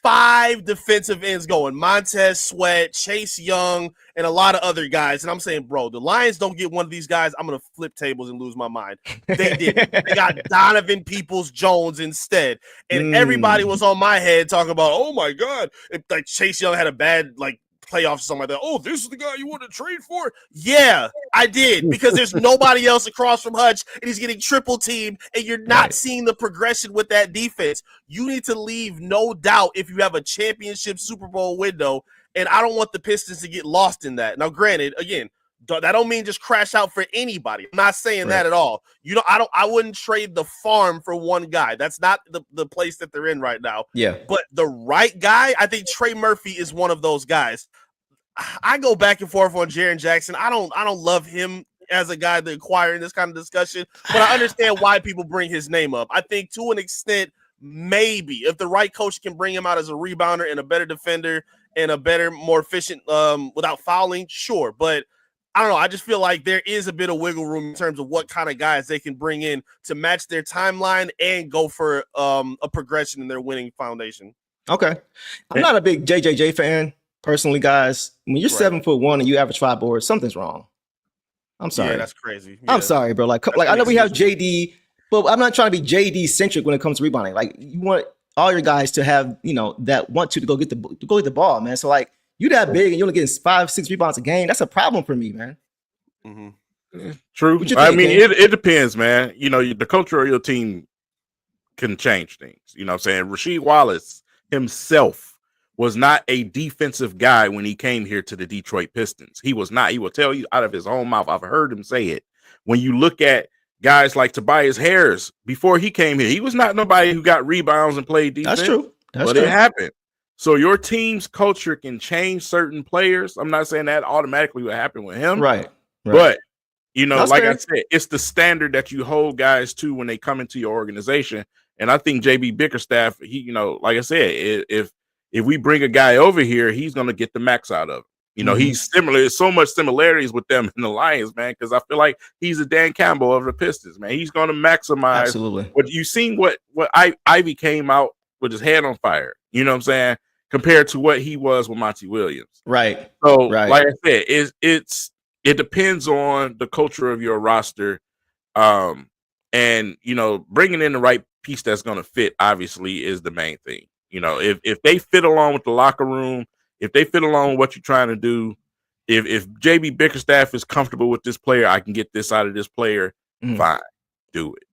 5 defensive ends going: Montez Sweat, Chase Young, and a lot of other guys. And I'm saying, bro, the Lions don't get one of these guys, I'm going to flip tables and lose my mind. They didn't. They got Donovan Peoples-Jones instead. And everybody was on my head talking about, oh, my God, if, like, Chase Young had a bad, like, playoffs or something like that. Oh, this is the guy you want to trade for? Yeah, I did, because there's nobody else across from Hutch, and he's getting triple teamed, and you're not seeing the progression with that defense. You need to leave no doubt if you have a championship Super Bowl window, and I don't want the Pistons to get lost in that. Now, granted, again, that don't mean just crash out for anybody. I'm not saying that at all. I wouldn't trade the farm for one guy. That's not the place that they're in right now.
Yeah.
But the right guy, I think Trey Murphy is one of those guys. I go back and forth on Jaren Jackson. I don't love him as a guy to acquire in this kind of discussion, but I understand why people bring his name up. I think to an extent, maybe if the right coach can bring him out as a rebounder and a better defender and a better, more efficient without fouling, sure. But I don't know. I just feel like there is a bit of wiggle room in terms of what kind of guys they can bring in to match their timeline and go for a progression in their winning foundation.
Okay. I'm not a big JJJ fan. Personally, guys, when you're 7'1" and you average 5 boards, something's wrong. I'm sorry.
Yeah, that's crazy. Yeah.
I'm sorry, bro. Like I know we have JD, but I'm not trying to be JD centric when it comes to rebounding. Like, you want all your guys to have, that want to go get the ball, man. So like, you that big and you're only getting 5-6 rebounds a game. That's a problem for me, man.
Mm-hmm. True. I mean, it depends, man. The culture of your team can change things. You know what I'm saying? Rasheed Wallace himself was not a defensive guy when he came here to the Detroit Pistons. He was not. He will tell you out of his own mouth. I've heard him say it. When you look at guys like Tobias Harris, before he came here, he was not nobody who got rebounds and played defense.
That's true.
But it happened. So your team's culture can change certain players. I'm not saying that automatically will happen with him.
Right.
But, like I said, it's the standard that you hold guys to when they come into your organization. And I think JB Bickerstaff, he, like I said, if we bring a guy over here, he's going to get the max out of it. He's similar. There's so much similarities with them in the Lions, man, because I feel like he's a Dan Campbell of the Pistons, man. He's going to maximize.
Absolutely.
What you seen what Ivy came out with his head on fire, you know what I'm saying, compared to what he was with Monty Williams.
Right.
So, like I said, it depends on the culture of your roster. And, bringing in the right piece that's going to fit, obviously, is the main thing. If they fit along with the locker room, if they fit along with what you're trying to do, if JB Bickerstaff is comfortable with this player, I can get this out of this player, fine, do it.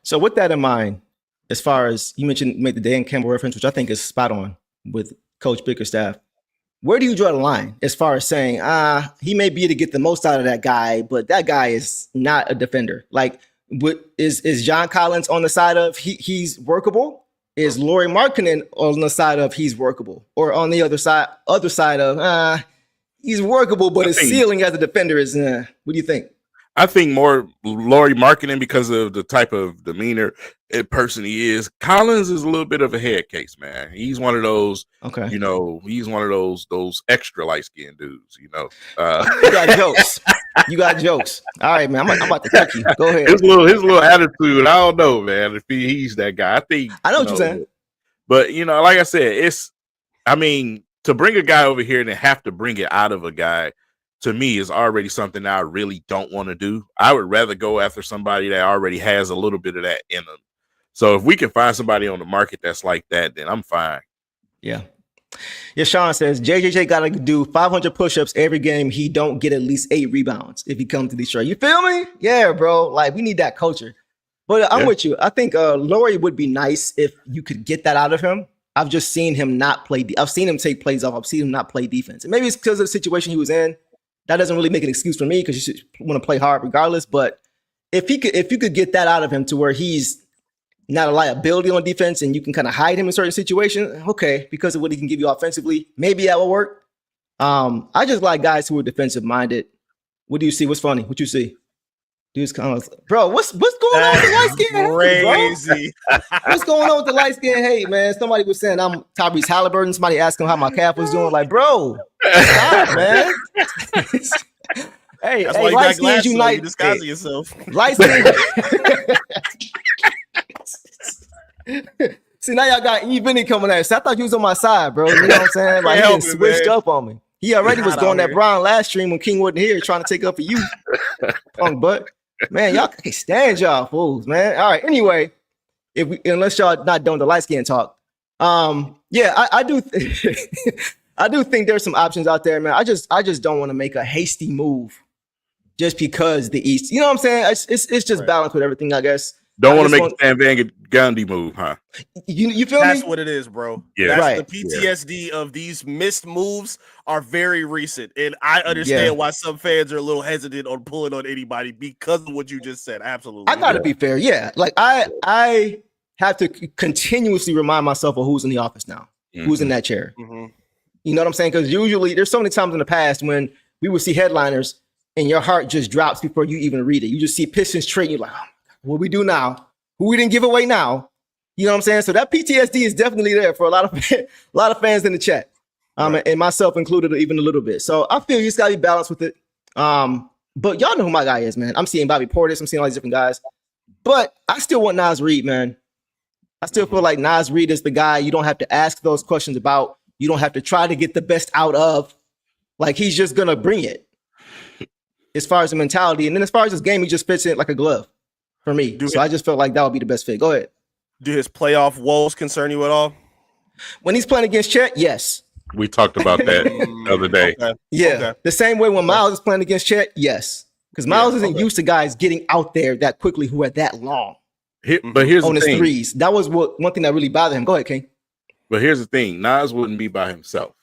So with that in mind, as far as you made the Dan Campbell reference, which I think is spot on with Coach Bickerstaff, where do you draw the line as far as saying, he may be able to get the most out of that guy, but that guy is not a defender? Like, is John Collins on the side of he's workable? Is Lauri Markkanen on the side of he's workable, or on the other side of he's workable, but his ceiling as a defender is what do you think?
I think more Lauri Markkanen because of the type of demeanor person he is. Collins is a little bit of a head case, man. He's one of those, he's one of those extra light skinned dudes,
You got jokes. You got jokes. All right, man. I'm about to cook you. Go ahead.
His little attitude. I don't know, man. If he's that guy, I
know what you're saying.
But like I said, to bring a guy over here and then have to bring it out of a guy, to me, is already something that I really don't want to do. I would rather go after somebody that already has a little bit of that in them. So if we can find somebody on the market that's like that, then I'm fine.
Yeah. Yeah, Sean says JJJ got to do 500 push-ups every game. He don't get at least 8 rebounds if he comes to Detroit. You feel me? Yeah, bro. Like, we need that culture. But I'm with you. I think Lauri would be nice if you could get that out of him. I've just seen him not play. I've seen him take plays off. I've seen him not play defense. And maybe it's because of the situation he was in. That doesn't really make an excuse for me, because you should want to play hard regardless. But if you could get that out of him to where he's not a liability on defense and you can kind of hide him in certain situations, okay, because of what he can give you offensively, maybe that will work. I just like guys who are defensive minded What do you see? What's funny? What you see? Dude's kind of, bro. What's going on with the light skin?
Crazy.
What's going on with the light skin hate, man? Somebody was saying I'm Tyrese Halliburton. Somebody asked him how my calf was doing. Like, bro, stop, man. Hey, light skins unite.
You disguising yourself.
Light skin. See, now y'all got Vinny coming at us. I thought you was on my side, bro. You know what I'm saying? Like, he switched up on me. He already was going that Brown last stream when King wasn't here, trying to take up for you. But man, y'all can't stand y'all fools, man. All right. Anyway, unless y'all not doing the light skin talk, yeah, I do. I do think there's some options out there, man. I just don't want to make a hasty move just because the East. You know what I'm saying? It's just balanced with everything, I guess.
Don't want to make a Stan Van Gundy move, huh?
You feel me?
That's what it is, bro.
Yeah,
that's the PTSD of these missed moves are very recent, and I understand why some fans are a little hesitant on pulling on anybody because of what you just said. Absolutely,
I gotta be fair. Yeah, like I have to continuously remind myself of who's in the office now, who's in that chair. Mm-hmm. You know what I'm saying? Because usually there's so many times in the past when we would see headliners and your heart just drops before you even read it. You just see Pistons trade, and you're like, oh, what we do now? Who we didn't give away now? You know what I'm saying? So that PTSD is definitely there for a lot of fans in the chat, and myself included, even a little bit. So I feel you just gotta be balanced with it. But y'all know who my guy is, man. I'm seeing Bobby Portis. I'm seeing all these different guys, but I still want Naz Reid, man. I still feel like Naz Reid is the guy you don't have to ask those questions about. You don't have to try to get the best out of. Like, he's just gonna bring it. As far as the mentality, and then as far as his game, he just fits in like a glove. For me. I just felt like that would be the best fit. Go ahead.
Do his playoff woes concern you at all?
When he's playing against Chet, yes.
We talked about that the other day.
Okay. Yeah. Okay. The same way when Miles is playing against Chet, yes. Because Miles isn't used to guys getting out there that quickly who are that long.
But here's
on
the
his
thing.
Threes. That was one thing that really bothered him. Go ahead, King.
But here's the thing. Nas wouldn't be by himself.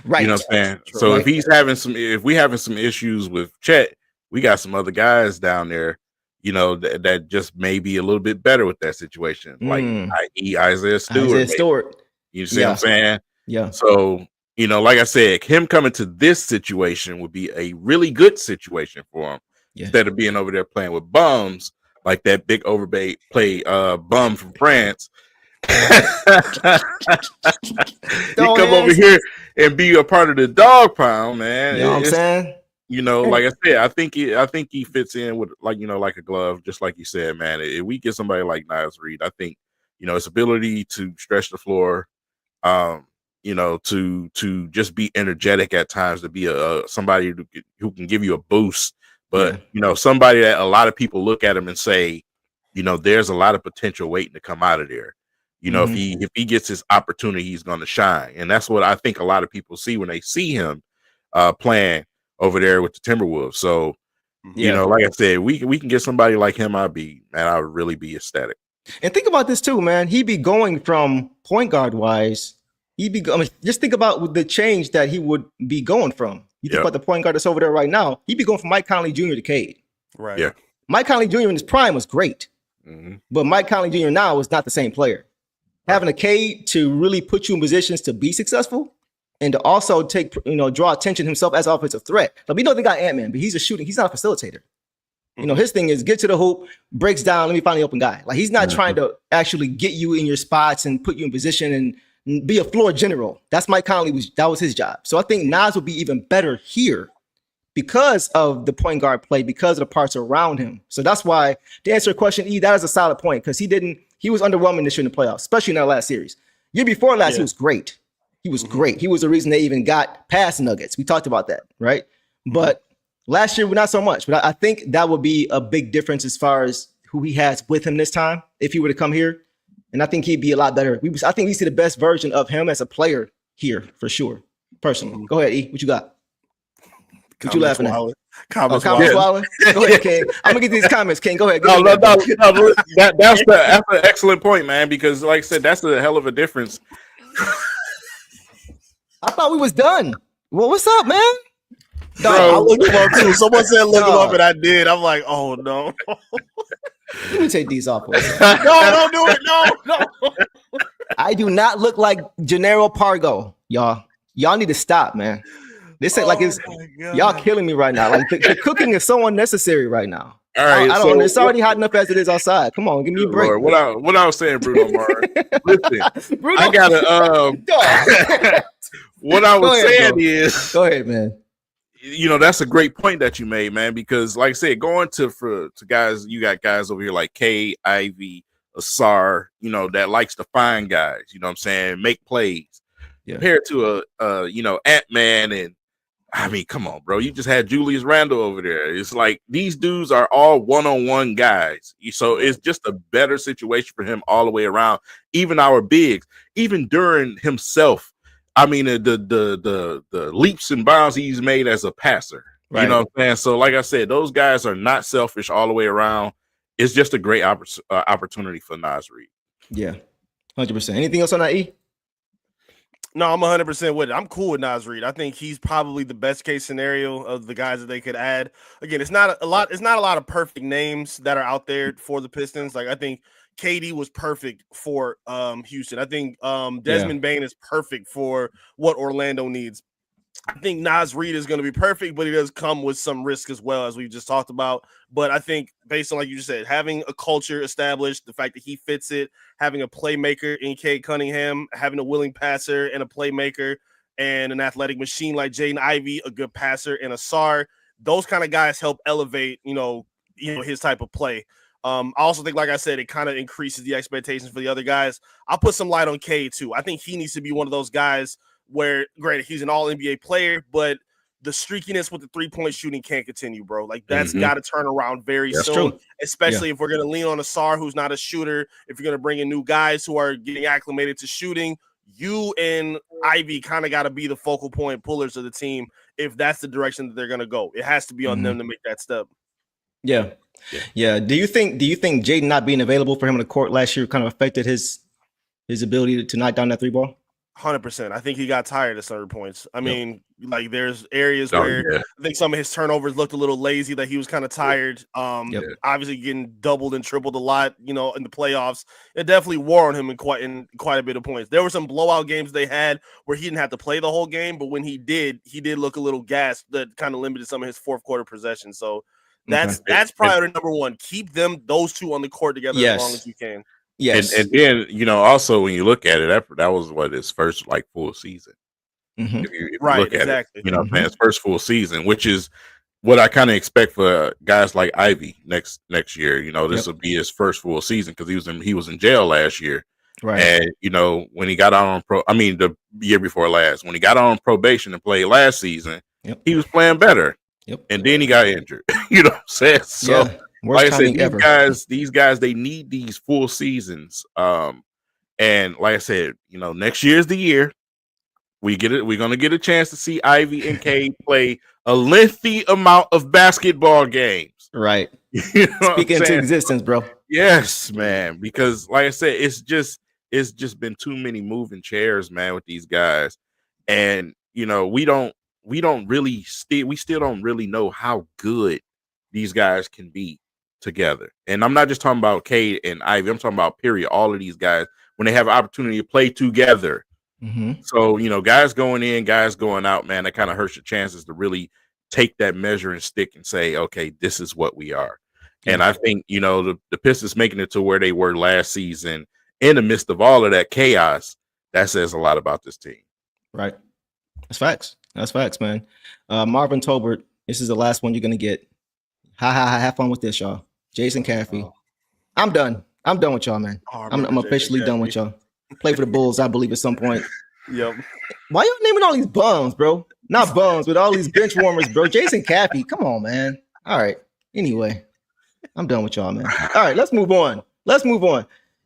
Right.
You know what I'm saying? So if we having some issues with Chet, we got some other guys down there, you know, that just may be a little bit better with that situation, like i.e. Isaiah Stewart. You see what I'm saying? Yeah. So, you know, like I said, him coming to this situation would be a really good situation for him instead of being over there playing with bums like that big play bum from France. He come over here and be a part of the dog pound, man.
You know what I'm saying?
You know, like I said, I think he fits in with like a glove, just like you said, man. If we get somebody like Naz Reid, I think, you know, his ability to stretch the floor, you know, to just be energetic at times, to be somebody who can give you a boost, but you know, somebody that a lot of people look at him and say, you know, there's a lot of potential waiting to come out of there. You know, if he gets his opportunity, he's going to shine, and that's what I think a lot of people see when they see him playing over there with the Timberwolves. So, you know, like I said, we can get somebody like him. I would really be ecstatic.
And think about this too, man. He'd be going from point guard wise. Just think about the change that he would be going from. You think about the point guard that's over there right now. He'd be going from Mike Conley Jr. to Cade.
Right.
Yeah.
Mike Conley Jr. in his prime was great, but Mike Conley Jr. now is not the same player. Having a Cade to really put you in positions to be successful and to also draw attention himself as an offensive threat. Like, we know they got Ant-Man, but he's a shooting. He's not a facilitator. You know, his thing is get to the hoop, breaks down, let me find the open guy. Like, he's not trying to actually get you in your spots and put you in position and be a floor general. That's Mike Conley. That was his job. So I think Nas will be even better here because of the point guard play, because of the parts around him. So that's why, to answer your question, E, that is a solid point, because he was underwhelming this year in the playoffs, especially in that last series. Year before last, he was great. He was great. He was the reason they even got past Nuggets. We talked about that, right? But last year, not so much. But I think that would be a big difference as far as who he has with him this time, if he were to come here. And I think he'd be a lot better. I think we see the best version of him as a player here, for sure, personally. Go ahead, E. What you got? What you laughing at? Comments swallowing? Go ahead, King. I'm going to get these comments, King. Go ahead.
That's an excellent point, man, because like I said, that's a hell of a difference.
I thought we was done. Well, what's up, man?
No, I looked him up too. Someone said look him up, and I did. I'm like, oh no.
Let me take these off.
No, don't do it. No.
I do not look like Gennaro Pargo, y'all. Y'all need to stop, man. This ain't like it's y'all killing me right now. Like the cooking is so unnecessary right now.
All right,
I don't. It's already hot enough as it is outside. Come on, give me a break.
Lord, what I was saying, Bruno Mars. Listen,
Bruno,
I gotta. What I was saying is,
go ahead, man.
That's a great point that you made, man. Because, like I said, going to guys, you got guys over here like K, Ivy, Assar, that likes to find guys. You know what I'm saying? Make plays. Yeah. Compared to Ant-Man and. I mean, come on, bro. You just had Julius Randle over there. It's like these dudes are all one-on-one guys. So it's just a better situation for him all the way around. Even our bigs, even during himself. I mean, the leaps and bounds he's made as a passer. Right. You know what I'm saying? So, like I said, those guys are not selfish all the way around. It's just a great opportunity for Naz Reid.
Yeah, 100%. Anything else on that, E?
No, I'm 100% with it. I'm cool with Naz Reid. I think he's probably the best case scenario of the guys that they could add. Again, it's not a lot of perfect names that are out there for the Pistons. Like I think KD was perfect for Houston. I think Desmond Bane is perfect for what Orlando needs. I think Naz Reid is going to be perfect, but he does come with some risk as well, as we just talked about. But I think based on, like you just said, having a culture established, the fact that he fits it, having a playmaker in Cade Cunningham, having a willing passer and a playmaker and an athletic machine like Jaden Ivey, a good passer, and Assar, those kind of guys help elevate, his type of play. I also think, like I said, it kind of increases the expectations for the other guys. I'll put some light on Cade too. I think he needs to be one of those guys where, granted, he's an all-NBA player, but the streakiness with the three-point shooting can't continue, bro. Like, that's got to turn around very soon, especially if we're going to lean on Assar, who's not a shooter. If you're going to bring in new guys who are getting acclimated to shooting, you and Ivy kind of got to be the focal point pullers of the team if that's the direction that they're going to go. It has to be on them to make that step.
Yeah. Do you think Jaden not being available for him on the court last year kind of affected his ability to knock down that three ball?
100%. I think he got tired at certain points. I mean, like there's areas where I think some of his turnovers looked a little lazy, that he was kind of tired. Obviously getting doubled and tripled a lot, in the playoffs. It definitely wore on him in quite a bit of points. There were some blowout games they had where he didn't have to play the whole game, but when he did look a little gassed. That kind of limited some of his fourth quarter possession. So that's priority number one. Keep those two on the court together as long as you can.
Yes. And then, also when you look at it, that was his first full season. If you look at it, his first full season, which is what I kind of expect for guys like Ivy next year. This will be his first full season because he was in jail last year. Right. And, when he got out on the year before last, when he got on probation and played last season, he was playing better. And then he got injured. You know what I'm saying? So like I said, these guys, they need these full seasons. And like I said, next year's the year. We're gonna get a chance to see Ivy and Cade play a lengthy amount of basketball games.
Right. Speak into existence, bro.
Yes, man. Because like I said, it's just been too many moving chairs, man, with these guys. And we still don't really know how good these guys can be together. And I'm not just talking about Cade and Ivy. I'm talking about period. All of these guys, when they have an opportunity to play together. So, guys going in, guys going out, man, that kind of hurts your chances to really take that measuring stick and say, okay, this is what we are. And I think, the Pistons making it to where they were last season in the midst of all of that chaos, that says a lot about this team.
Right. That's facts, man. Marvin Tolbert, this is the last one you're going to get. Have fun with this, y'all. Jason Caffey. I'm done with y'all, man. I'm officially done with y'all. Play for the Bulls, I believe, at some point.
Yep.
Why y'all naming all these bums, bro? Not bums, but all these bench warmers, bro. Jason Caffey, come on, man. All right. Anyway, I'm done with y'all, man. All right, let's move on.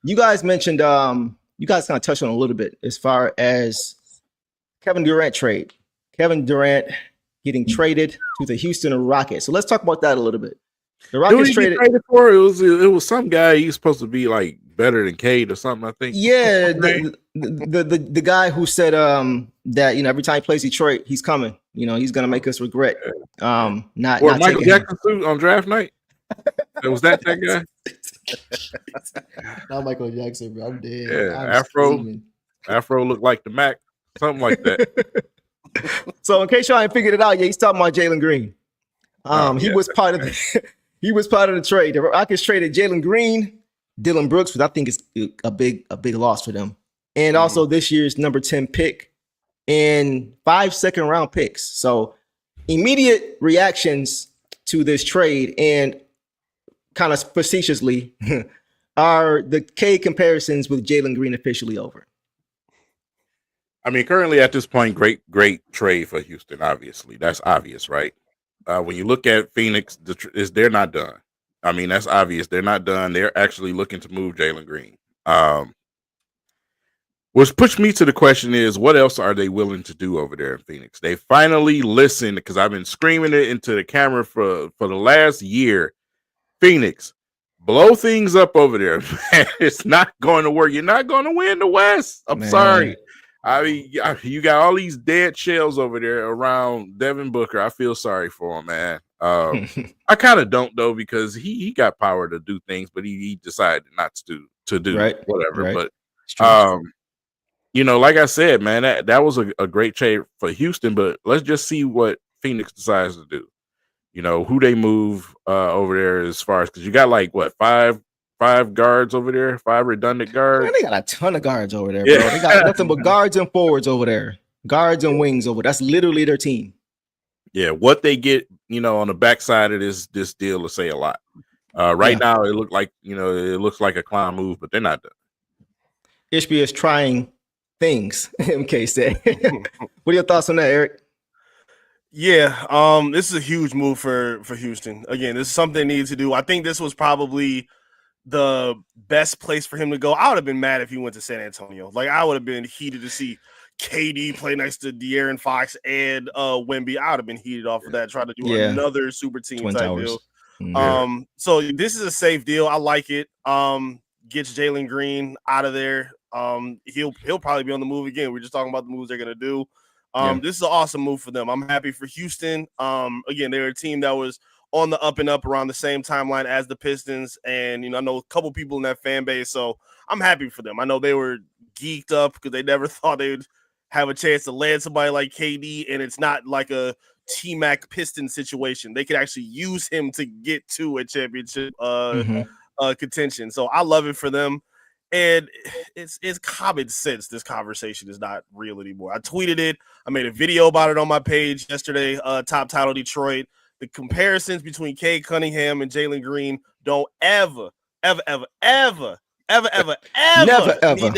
You guys mentioned, you guys kind of touched on a little bit as far as Kevin Durant trade. Kevin Durant getting traded to the Houston Rockets. So let's talk about that a little bit. The Rockets traded
for it was some guy he's supposed to be like better than Cade or something, I think.
Yeah, the guy who said that every time he plays Detroit, he's coming. He's gonna make us regret not
Michael Jackson suit on draft night. Was that guy?
Not Michael Jackson, bro. I'm dead.
Yeah, Afro looked like the Mac, something like that.
So in case y'all ain't figured it out, he's talking about Jalen Green. He was part of the trade. The Rockets traded Jalen Green, Dylan Brooks, which I think is a big loss for them. And also this year's number 10 pick and 5 second-round picks. So immediate reactions to this trade and kind of facetiously are the K comparisons with Jalen Green officially over?
I mean, currently at this point, great trade for Houston. Obviously, that's obvious, right? When you look at Phoenix, they're not done. I mean, that's obvious. They're not done. They're actually looking to move Jalen Green. Which pushed me to the question is, what else are they willing to do over there in Phoenix? They finally listened, because I've been screaming it into the camera for the last year. Phoenix, blow things up over there. Man, it's not going to work. You're not going to win the West. I'm sorry. I mean, you got all these dead shells over there around Devin Booker. I feel sorry for him, man. I kind of don't, though, because he got power to do things, but he decided not to do whatever. Right. But you know, like I said, man, that was a great trade for Houston. But let's just see what Phoenix decides to do. You know, who they move over there as far as, because you got like what, five guards over there, 5 redundant guards.
Man, they got a ton of guards over there, bro. They got nothing but guards and forwards over there, guards and wings over. That's literally their team.
Yeah, what they get, you know, on the backside of this deal will say a lot. Right now, it looks like a clown move, but they're not done.
Ishbia is trying things. MK said. What are your thoughts on that, Eric?
Yeah, this is a huge move for Houston. Again, this is something they need to do. I think this was probably the best place for him to go. I would have been mad if he went to San Antonio. Like, I would have been heated to see KD play next to De'Aaron Fox and Wemby. I would have been heated off of that, trying to do another super team Twin type Towers. Deal. So this is a safe deal. I like it. Gets Jalen Green out of there. He'll probably be on the move again. We're just talking about the moves they're gonna do. This is an awesome move for them. I'm happy for Houston. Again, they're a team that was on the up and up around the same timeline as the Pistons. And, you know, I know a couple people in that fan base, so I'm happy for them. I know they were geeked up because they never thought they'd have a chance to land somebody like KD, and it's not like a T-Mac Piston situation. They could actually use him to get to a championship contention. So I love it for them. And it's common sense. This conversation is not real anymore. I tweeted it. I made a video about it on my page yesterday. Top Title Detroit. The comparisons between Cade Cunningham and Jalen Green don't ever need to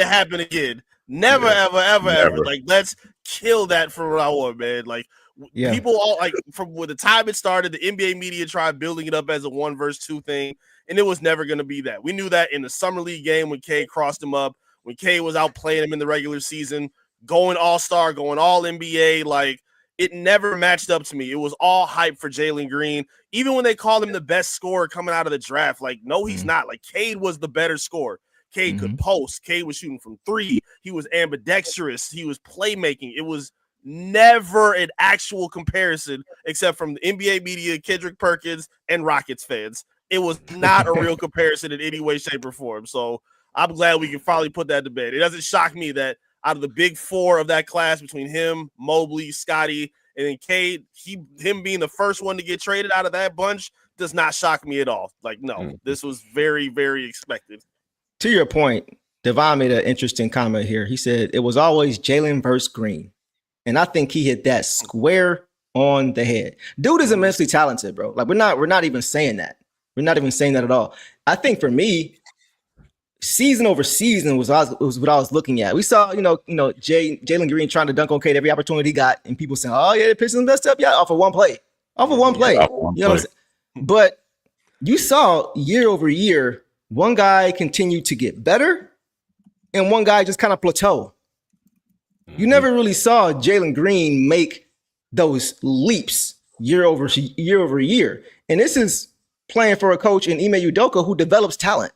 happen again. Never, ever. Like, let's kill that from now on, man. Like, people all, like, from when the time it started, the NBA media tried building it up as a 1 versus 2 thing, and it was never going to be that. We knew that in the summer league game when Cade crossed him up, when Cade was out playing him in the regular season, going all-star, going all-NBA, like, it never matched up to me. It was all hype for Jalen Green. Even when they called him the best scorer coming out of the draft, like, no, he's not. Like, Cade was the better scorer. Cade could post. Cade was shooting from 3. He was ambidextrous. He was playmaking. It was never an actual comparison except from the NBA media, Kendrick Perkins, and Rockets fans. It was not a real comparison in any way, shape, or form. So I'm glad we can finally put that to bed. It doesn't shock me that out of the big 4 of that class, between him, Mobley, Scotty, and then Cade, him being the first one to get traded out of that bunch does not shock me at all. Like, no, this was very, very expected.
To your point, Devon made an interesting comment here. He said it was always Jalen versus Green. And I think he hit that square on the head. Dude is immensely talented, bro. Like, we're not even saying that. We're not even saying that at all. I think for me, season over season was what I was looking at. We saw, Jalen Green trying to dunk on Cade every opportunity he got, and people saying, "Oh yeah, the Pistons messed up." Yeah, off of one play. You know what I'm saying? But you saw year over year, one guy continued to get better, and one guy just kind of plateau. You never really saw Jalen Green make those leaps year over year, and this is playing for a coach in Ime Udoka who develops talent.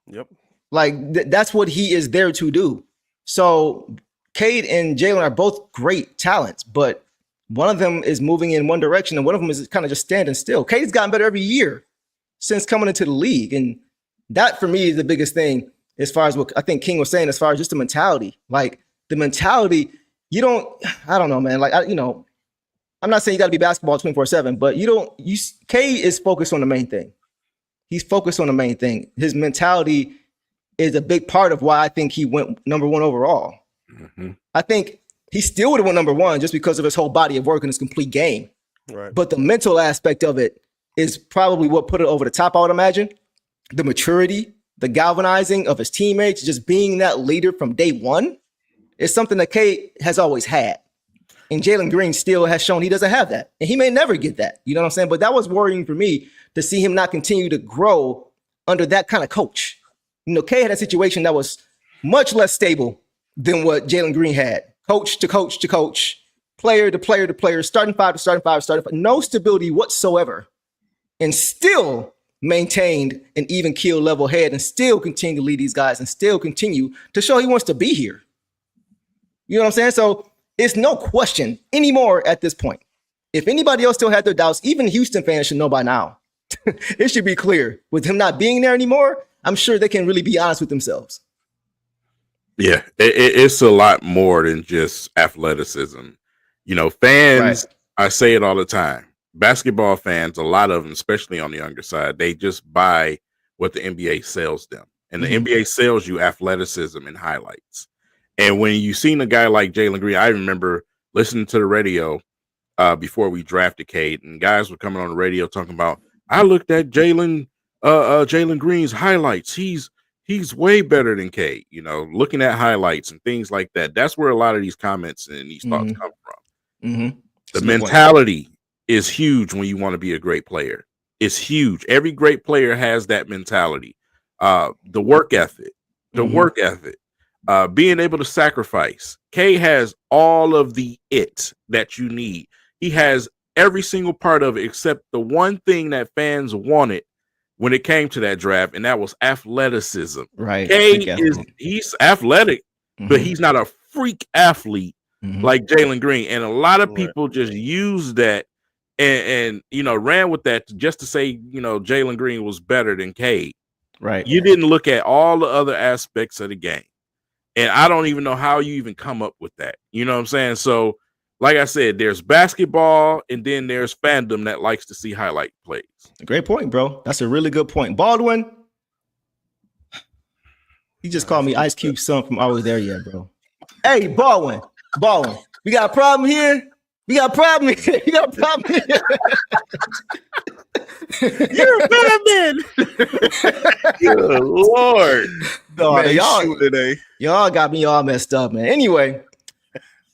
Yep.
Like, that's what he is there to do. So Cade and Jalen are both great talents, but one of them is moving in one direction and one of them is kind of just standing still. Cade's gotten better every year since coming into the league. And that, for me, is the biggest thing as far as what I think King was saying, as far as just the mentality. Like, the mentality you don't. I don't know, man. Like I'm not saying you got to be basketball 24/7, but K is focused on the main thing. He's focused on the main thing. His mentality is a big part of why I think he went number 1 overall. Mm-hmm. I think he still would have went number 1 just because of his whole body of work and his complete game.
Right.
But the mental aspect of it is probably what put it over the top, I would imagine. The maturity, the galvanizing of his teammates, just being that leader from day one is something that K has always had. And Jalen Green still has shown he doesn't have that. And he may never get that. You know what I'm saying? But that was worrying for me to see him not continue to grow under that kind of coach. K had a situation that was much less stable than what Jalen Green had. Coach to coach to coach, player to player to player, starting five to starting five, no stability whatsoever. And still maintained an even keel level head and still continue to lead these guys and still continue to show he wants to be here. You know what I'm saying? So it's no question anymore at this point. If anybody else still had their doubts, even Houston fans should know by now. It should be clear. With him not being there anymore, I'm sure they can really be honest with themselves.
Yeah, it's a lot more than just athleticism. Fans, right. I say it all the time. Basketball fans, a lot of them, especially on the younger side, they just buy what the NBA sells them. And the NBA sells you athleticism and highlights. And when you seen a guy like Jalen Green, I remember listening to the radio before we drafted Cade, and guys were coming on the radio talking about, I looked at Jalen Green's highlights. He's way better than Cade, looking at highlights and things like that. That's where a lot of these comments and these thoughts come from. Mm-hmm. The mentality is huge when you want to be a great player. It's huge. Every great player has that mentality. The work ethic, being able to sacrifice. K has all of the it that you need. He has every single part of it except the one thing that fans wanted when it came to that draft, and that was athleticism.
Right.
He's athletic, but he's not a freak athlete like Jalen Green. And a lot of people just use that and ran with that just to say, Jalen Green was better than Cade.
Right.
You didn't look at all the other aspects of the game. And I don't even know how you even come up with that. You know what I'm saying? So, like I said, there's basketball and then there's fandom that likes to see highlight plays.
Great point, bro. That's a really good point. Baldwin, he just called me Ice Cube's son from I Was There Yet, bro. Hey, Baldwin, we got a problem here. You're a bad man.
Good Lord.
Man, y'all got me all messed up, man. Anyway,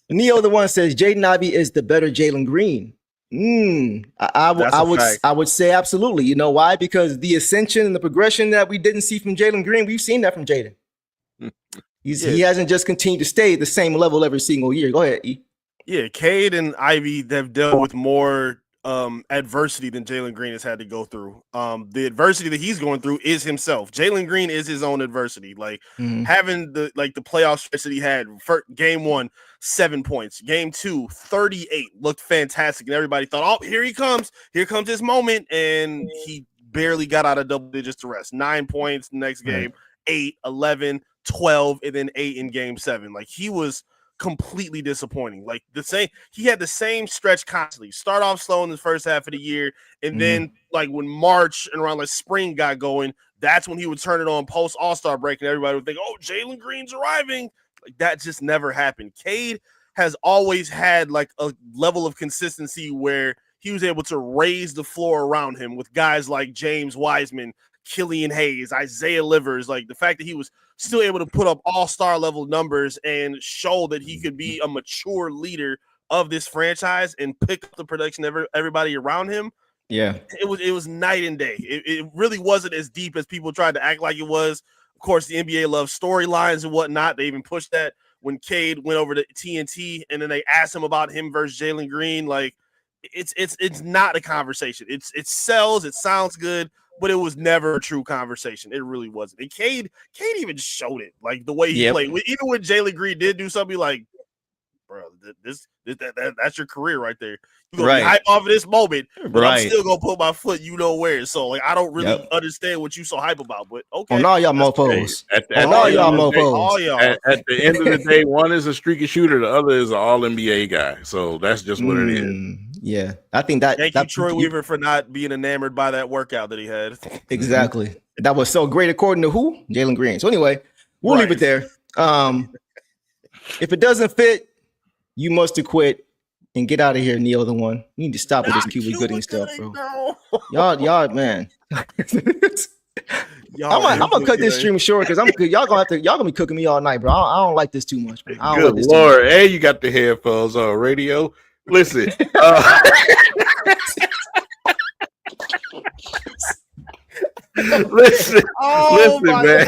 Neo the one says Jaden Ivey is the better Jalen Green. I would say absolutely. You know why? Because the ascension and the progression that we didn't see from Jalen Green, we've seen that from Jaden. He hasn't just continued to stay at the same level every single year. Go ahead, E.
Yeah, Cade and Ivy have dealt with more adversity than Jalen Green has had to go through. The adversity that he's going through is himself. Jalen Green is his own adversity. Like having the playoff stretch that he had. For game 1, 7 points. Game 2, 38. Looked fantastic. And everybody thought, oh, here he comes. Here comes his moment. And he barely got out of double digits to rest. 9 points the next game. 8, 11, 12, and then 8 in game 7. Like he was completely disappointing. Like he had the same stretch constantly. Start off slow in the first half of the year, and then like when March and around like spring got going, that's when he would turn it on post All-Star break, and everybody would think, "Oh, Jalen Green's arriving." Like that just never happened. Cade has always had like a level of consistency where he was able to raise the floor around him with guys like James Wiseman, Killian Hayes, Isaiah Livers. Like the fact that he was still able to put up all-star level numbers and show that he could be a mature leader of this franchise and pick up the production of everybody around him.
Yeah,
it was night and day. It really wasn't as deep as people tried to act like it was. Of course, the NBA loves storylines and whatnot. They even pushed that when Cade went over to TNT, and then they asked him about him versus Jalen Green. Like it's not a conversation. It sells. It sounds good. But it was never a true conversation. It really wasn't. And Cade even showed it, like the way he played. Even when Jalen Green did do something, like, bro, that's your career right there. You're gonna
Right.
be hype off of this moment, but I'm
Right.
still gonna put my foot where. So like I don't really understand what you so hype about, but okay.
On all y'all mofos. On all y'all mofos.
All y'all.
At the end of the day, one is a streaky shooter, the other is an all NBA guy. So that's just what it is.
Yeah, I think that.
Thank you, Troy Weaver, for not being enamored by that workout that he had.
Exactly. That was so great, according to who? Jalen Green. So anyway, we'll leave it there. If it doesn't fit, you must have quit and get out of here, Neil the one. You need to stop with this Cuba Gooding stuff, bro. Y'all, man. I'm gonna cut this stream short because y'all gonna be cooking me all night, bro. I don't like this too much, man. I don't
Good
like this
Lord, hey, you got the headphones on radio. Listen, listen, man.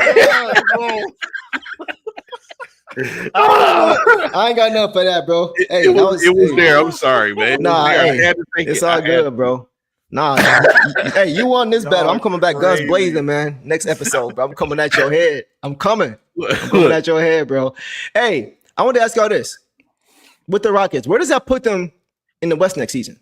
God,
I ain't got enough for that, bro. Hey,
it was there. I'm sorry, man.
Nah,
hey,
it's all good, bro. Nah, hey, you won this battle. I'm coming back guns blazing, man. Next episode, bro. I'm coming at your head. I'm coming at your head, bro. Hey, I want to ask y'all this. With the Rockets, where does that put them in the West next season?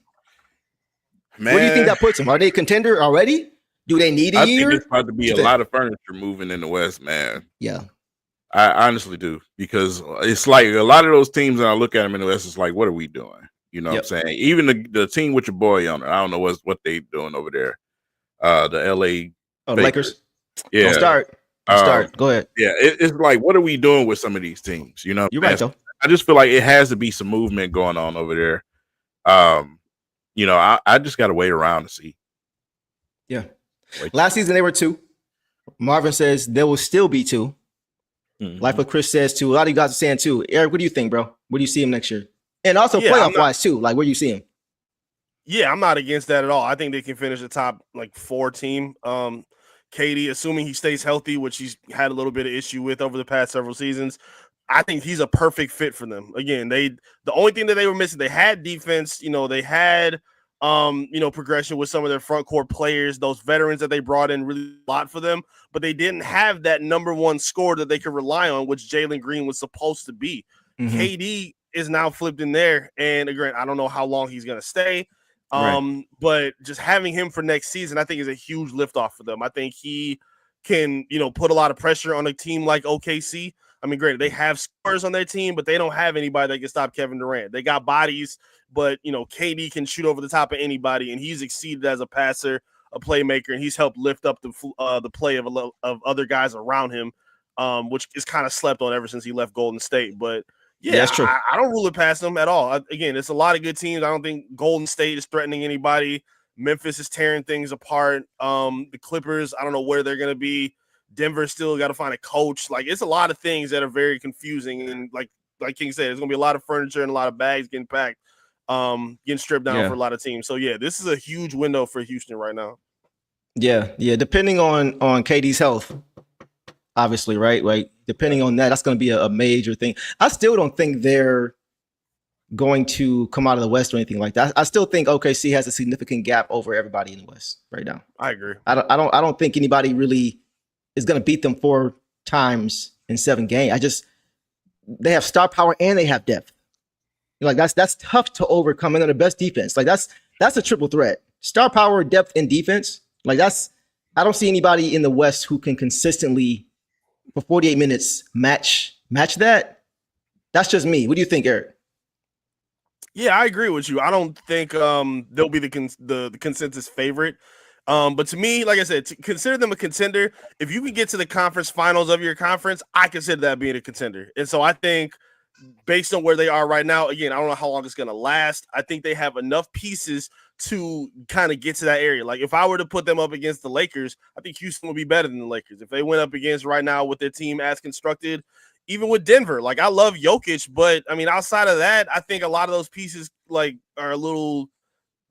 Man,
where do you think that puts them? Are they a contender already? Do they need a year?
I think it's about to be a lot of furniture moving in the West, man.
Yeah.
I honestly do, because it's like a lot of those teams, and I look at them in the West, it's like, what are we doing? You know what I'm saying? Even the team with your boy on it, I don't know what they doing over there. The LA
Lakers.
Yeah.
Don't start. Go ahead.
Yeah, it's like, what are we doing with some of these teams? You know,
you're right, though.
I just feel like it has to be some movement going on over there. You know, I just got to wait around to see.
Yeah. Last season they were 2. Marvin says there will still be 2. Like what Chris says too. A lot of you guys are saying too. Eric, what do you think, bro? Where do you see him next year? And also playoff wise too. Like, where do you see him?
Yeah, I'm not against that at all. I think they can finish the top 4 team. KD, assuming he stays healthy, which he's had a little bit of issue with over the past several seasons, I think he's a perfect fit for them. Again, the only thing that they were missing, they had defense. You know, they had progression with some of their front court players. Those veterans that they brought in really a lot for them, but they didn't have that number one scorer that they could rely on, which Jalen Green was supposed to be. KD is now flipped in there, and again, I don't know how long he's going to stay. But just having him for next season, I think is a huge liftoff for them. I think he can, put a lot of pressure on a team like OKC. I mean, granted, they have scorers on their team, but they don't have anybody that can stop Kevin Durant. They got bodies, but KD can shoot over the top of anybody, and he's exceeded as a passer, a playmaker, and he's helped lift up the play of other guys around him, which is kind of slept on ever since he left Golden State. But yeah, that's true. I don't rule it past them at all. Again, it's a lot of good teams. I don't think Golden State is threatening anybody. Memphis is tearing things apart. The Clippers, I don't know where they're going to be. Denver still got to find a coach. Like, it's a lot of things that are very confusing. And like King said, there's going to be a lot of furniture and a lot of bags getting packed, getting stripped down for a lot of teams. So, yeah, this is a huge window for Houston right now.
Yeah. Depending on KD's health, obviously, right? Depending on that, that's going to be a major thing. I still don't think they're going to come out of the West or anything like that. I still think OKC has a significant gap over everybody in the West right now.
I agree.
I don't think anybody really is going to beat them 4 times in 7 games. They have star power and they have depth. Like that's tough to overcome. And they're the best defense. Like that's a triple threat: star power, depth, and defense. Like I don't see anybody in the West who can consistently for 48 minutes match that. That's just me. What do you think, Eric?
Yeah, I agree with you. I don't think they'll be the consensus favorite. But to me, like I said, to consider them a contender. If you can get to the conference finals of your conference, I consider that being a contender. And so I think based on where they are right now, again, I don't know how long it's going to last. I think they have enough pieces to kind of get to that area. Like if I were to put them up against the Lakers, I think Houston would be better than the Lakers. If they went up against right now with their team as constructed, even with Denver, like I love Jokic, but I mean, outside of that, I think a lot of those pieces are a little,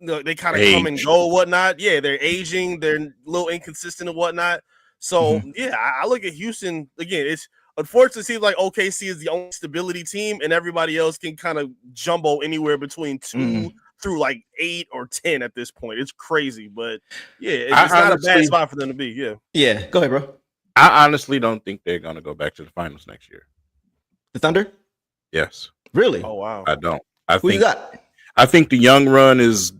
they kind of come and go, whatnot. Yeah, they're aging, they're a little inconsistent and whatnot. So yeah, I look at Houston again. It's unfortunately seems like OKC is the only stability team, and everybody else can kind of jumbo anywhere between 2 through 8 or 10 at this point. It's crazy, but yeah, it's not a bad spot for them to be.
Yeah. Go ahead, bro.
I honestly don't think they're going to go back to the finals next year.
The Thunder?
Yes.
Really?
Oh wow.
I don't.
Who you got?
I think the young run is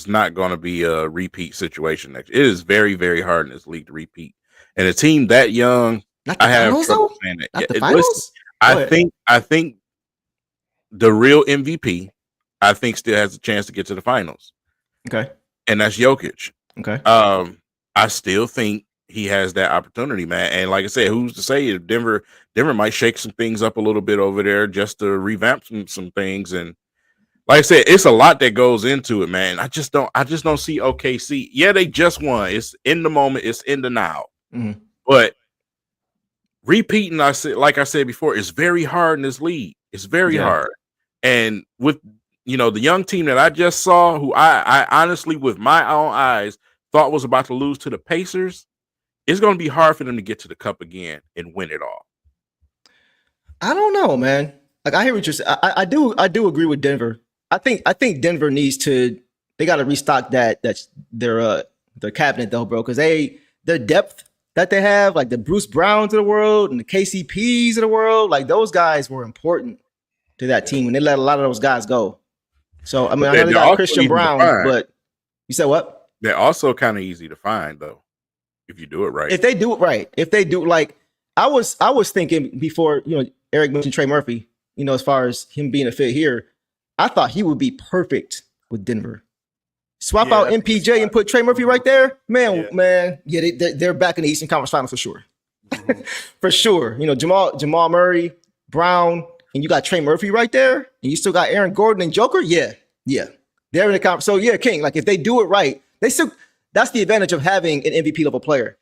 not going to be a repeat situation next. It is very, very hard in this league to repeat. And a team that young,
Not the
I have
finals,
trouble
though?
saying that.
Not the
Listen,
finals?
I think the real MVP, I think, still has a chance to get to the finals.
Okay.
And that's Jokic.
Okay.
I still think he has that opportunity, man. And like I said, who's to say if Denver might shake some things up a little bit over there just to revamp some things. And like I said, it's a lot that goes into it, man. I just don't see OKC. Yeah, they just won. It's in the moment. It's in the now.
Mm-hmm.
But repeating, like I said before, it's very hard in this league. It's very hard. And with the young team that I just saw, who I honestly, with my own eyes, thought was about to lose to the Pacers, it's going to be hard for them to get to the cup again and win it all.
I don't know, man. Like, I hear what you're saying. I do agree with Denver. I think Denver needs to. They got to restock that's their cabinet though, bro. Because the depth that they have, like the Bruce Browns of the world and the KCPs of the world, like those guys were important to that team, and they let a lot of those guys go. So I mean, I know they got Christian Brown, but you said what?
They're also kind of easy to find though, if you do it right.
If they do it right, like I was thinking before, Eric mentioned Trey Murphy, as far as him being a fit here, I thought he would be perfect with Denver. Swap out MPJ and put Trey Murphy right there, man. They're back in the Eastern Conference Finals for sure, for sure. Jamal Murray, Brown, and you got Trey Murphy right there, and you still got Aaron Gordon and Joker. Yeah, they're in the conference. So King, like if they do it right, that's the advantage of having an MVP level player,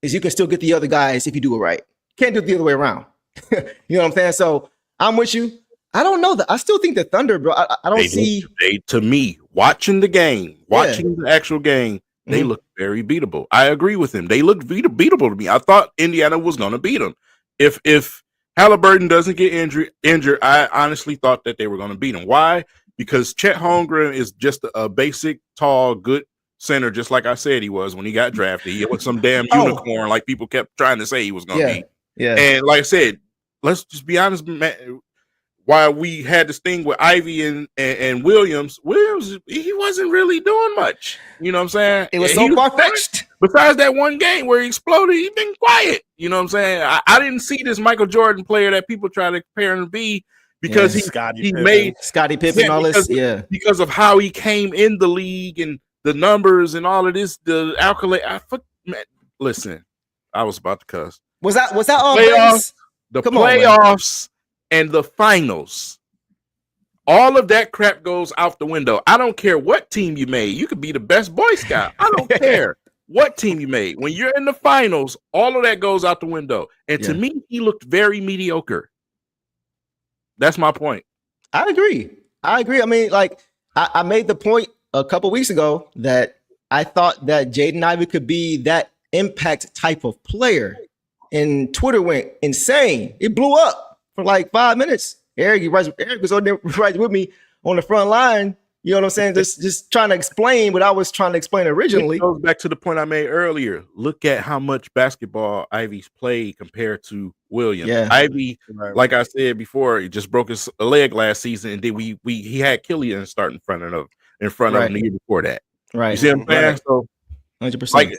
is you can still get the other guys if you do it right. Can't do it the other way around. You know what I'm saying? So I'm with you. I don't know that. I still think the Thunder, bro. I don't see.
To me, watching the game, the actual game, they look very beatable. I agree with him. They look beatable to me. I thought Indiana was going to beat them. If Halliburton doesn't get injured, I honestly thought that they were going to beat him. Why? Because Chet Holmgren is just a basic, tall, good center, just like I said he was when he got drafted. He was some damn unicorn, like people kept trying to say he was going to be.
Yeah.
And like I said, let's just be honest, man. While we had this thing with Ivy and Williams, he wasn't really doing much. You know what I'm saying?
It was so far-fetched.
Besides that one game where he exploded, he's been quiet. You know what I'm saying? I didn't see this Michael Jordan player that people try to compare him to be because he made
Scottie Pippen, all this.
Because of how he came in the league and the numbers and all of this, the accolade. Listen, I was about to cuss.
Was that all
playoffs? The playoffs. And the finals, all of that crap goes out the window. I don't care what team you made. You could be the best Boy Scout. I don't care what team you made. When you're in the finals, all of that goes out the window. And to me, he looked very mediocre. That's my point.
I agree. I mean, like I made the point a couple weeks ago that I thought that Jaden Ivey could be that impact type of player. And Twitter went insane. It blew up. For like 5 minutes, Eric was on there right with me on the front line. You know what I'm saying? Just trying to explain what I was trying to explain originally.
It goes back to the point I made earlier. Look at how much basketball Ivy's played compared to Williams.
Yeah.
Ivy, like I said before, he just broke his leg last season, and then he had Achilles start in front of him the year before that.
Right.
You see what I'm saying? So
100%.
Like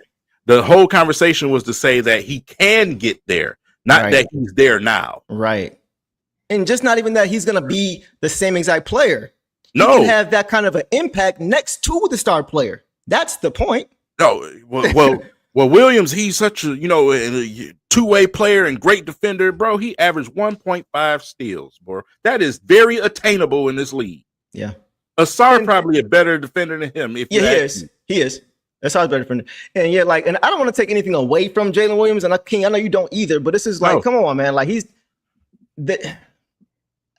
the whole conversation was to say that he can get there, not that he's there now.
Right. And just not even that he's going to be the same exact player. He
can
have that kind of an impact next to the star player. That's the point.
No, well, Williams, he's such a two-way player and great defender, bro. He averaged 1.5 steals, bro. That is very attainable in this league.
Yeah,
Assar probably a better defender than him.
He is. Assar's better defender. And and I don't want to take anything away from Jalen Williams, and I know you don't either. But this is come on, man. Like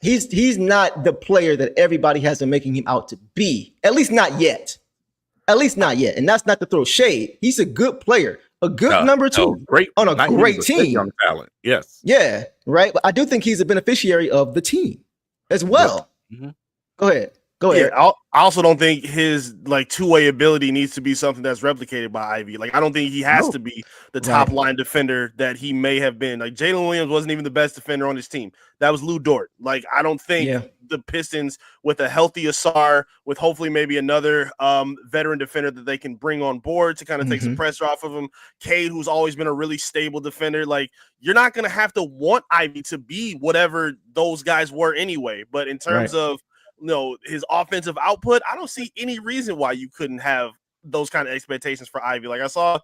He's not the player that everybody has been making him out to be. At least not yet. And that's not to throw shade. He's a good player, a good number two on a great team.
Young talent. Yes.
Yeah, right. But I do think he's a beneficiary of the team as well.
Mm-hmm.
Go ahead. Go ahead.
Yeah, I also don't think his like two-way ability needs to be something that's replicated by Ivy. Like, I don't think he has to be the top line defender that he may have been. Like, Jalen Williams wasn't even the best defender on his team. That was Lou Dort. Like, I don't think the Pistons, with a healthy Assar, with hopefully maybe another veteran defender that they can bring on board to kind of take some pressure off of him. Cade, who's always been a really stable defender. Like, you're not going to have to want Ivy to be whatever those guys were anyway. But in terms of his offensive output, I don't see any reason why you couldn't have those kind of expectations for Ivy. Like, I saw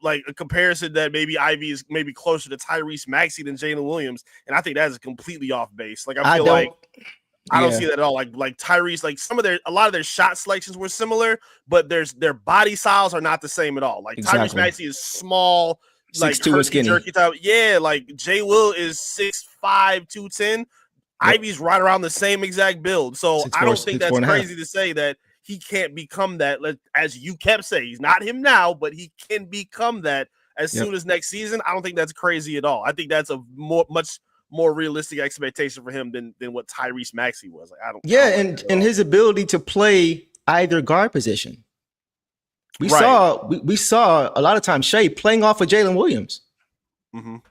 like a comparison that maybe Ivy is maybe closer to Tyrese Maxey than Jalen Williams, and I think that is completely off base. Like, I don't see that at all. Like Tyrese, like a lot of their shot selections were similar, but their body styles are not the same at all. Like Tyrese Maxey is small, like
6'2" and skinny.
Jerky type. Yeah, like Jay Will is 6'5", 210. Ivy's right around the same exact build. So I don't think that's crazy to say that he can't become that. As you kept saying, he's not him now, but he can become that as soon as next season. I don't think that's crazy at all. I think that's a much more realistic expectation for him than what Tyrese Maxey was. Like, I don't.
And his ability to play either guard position. We saw a lot of times Shea playing off of Jalen Williams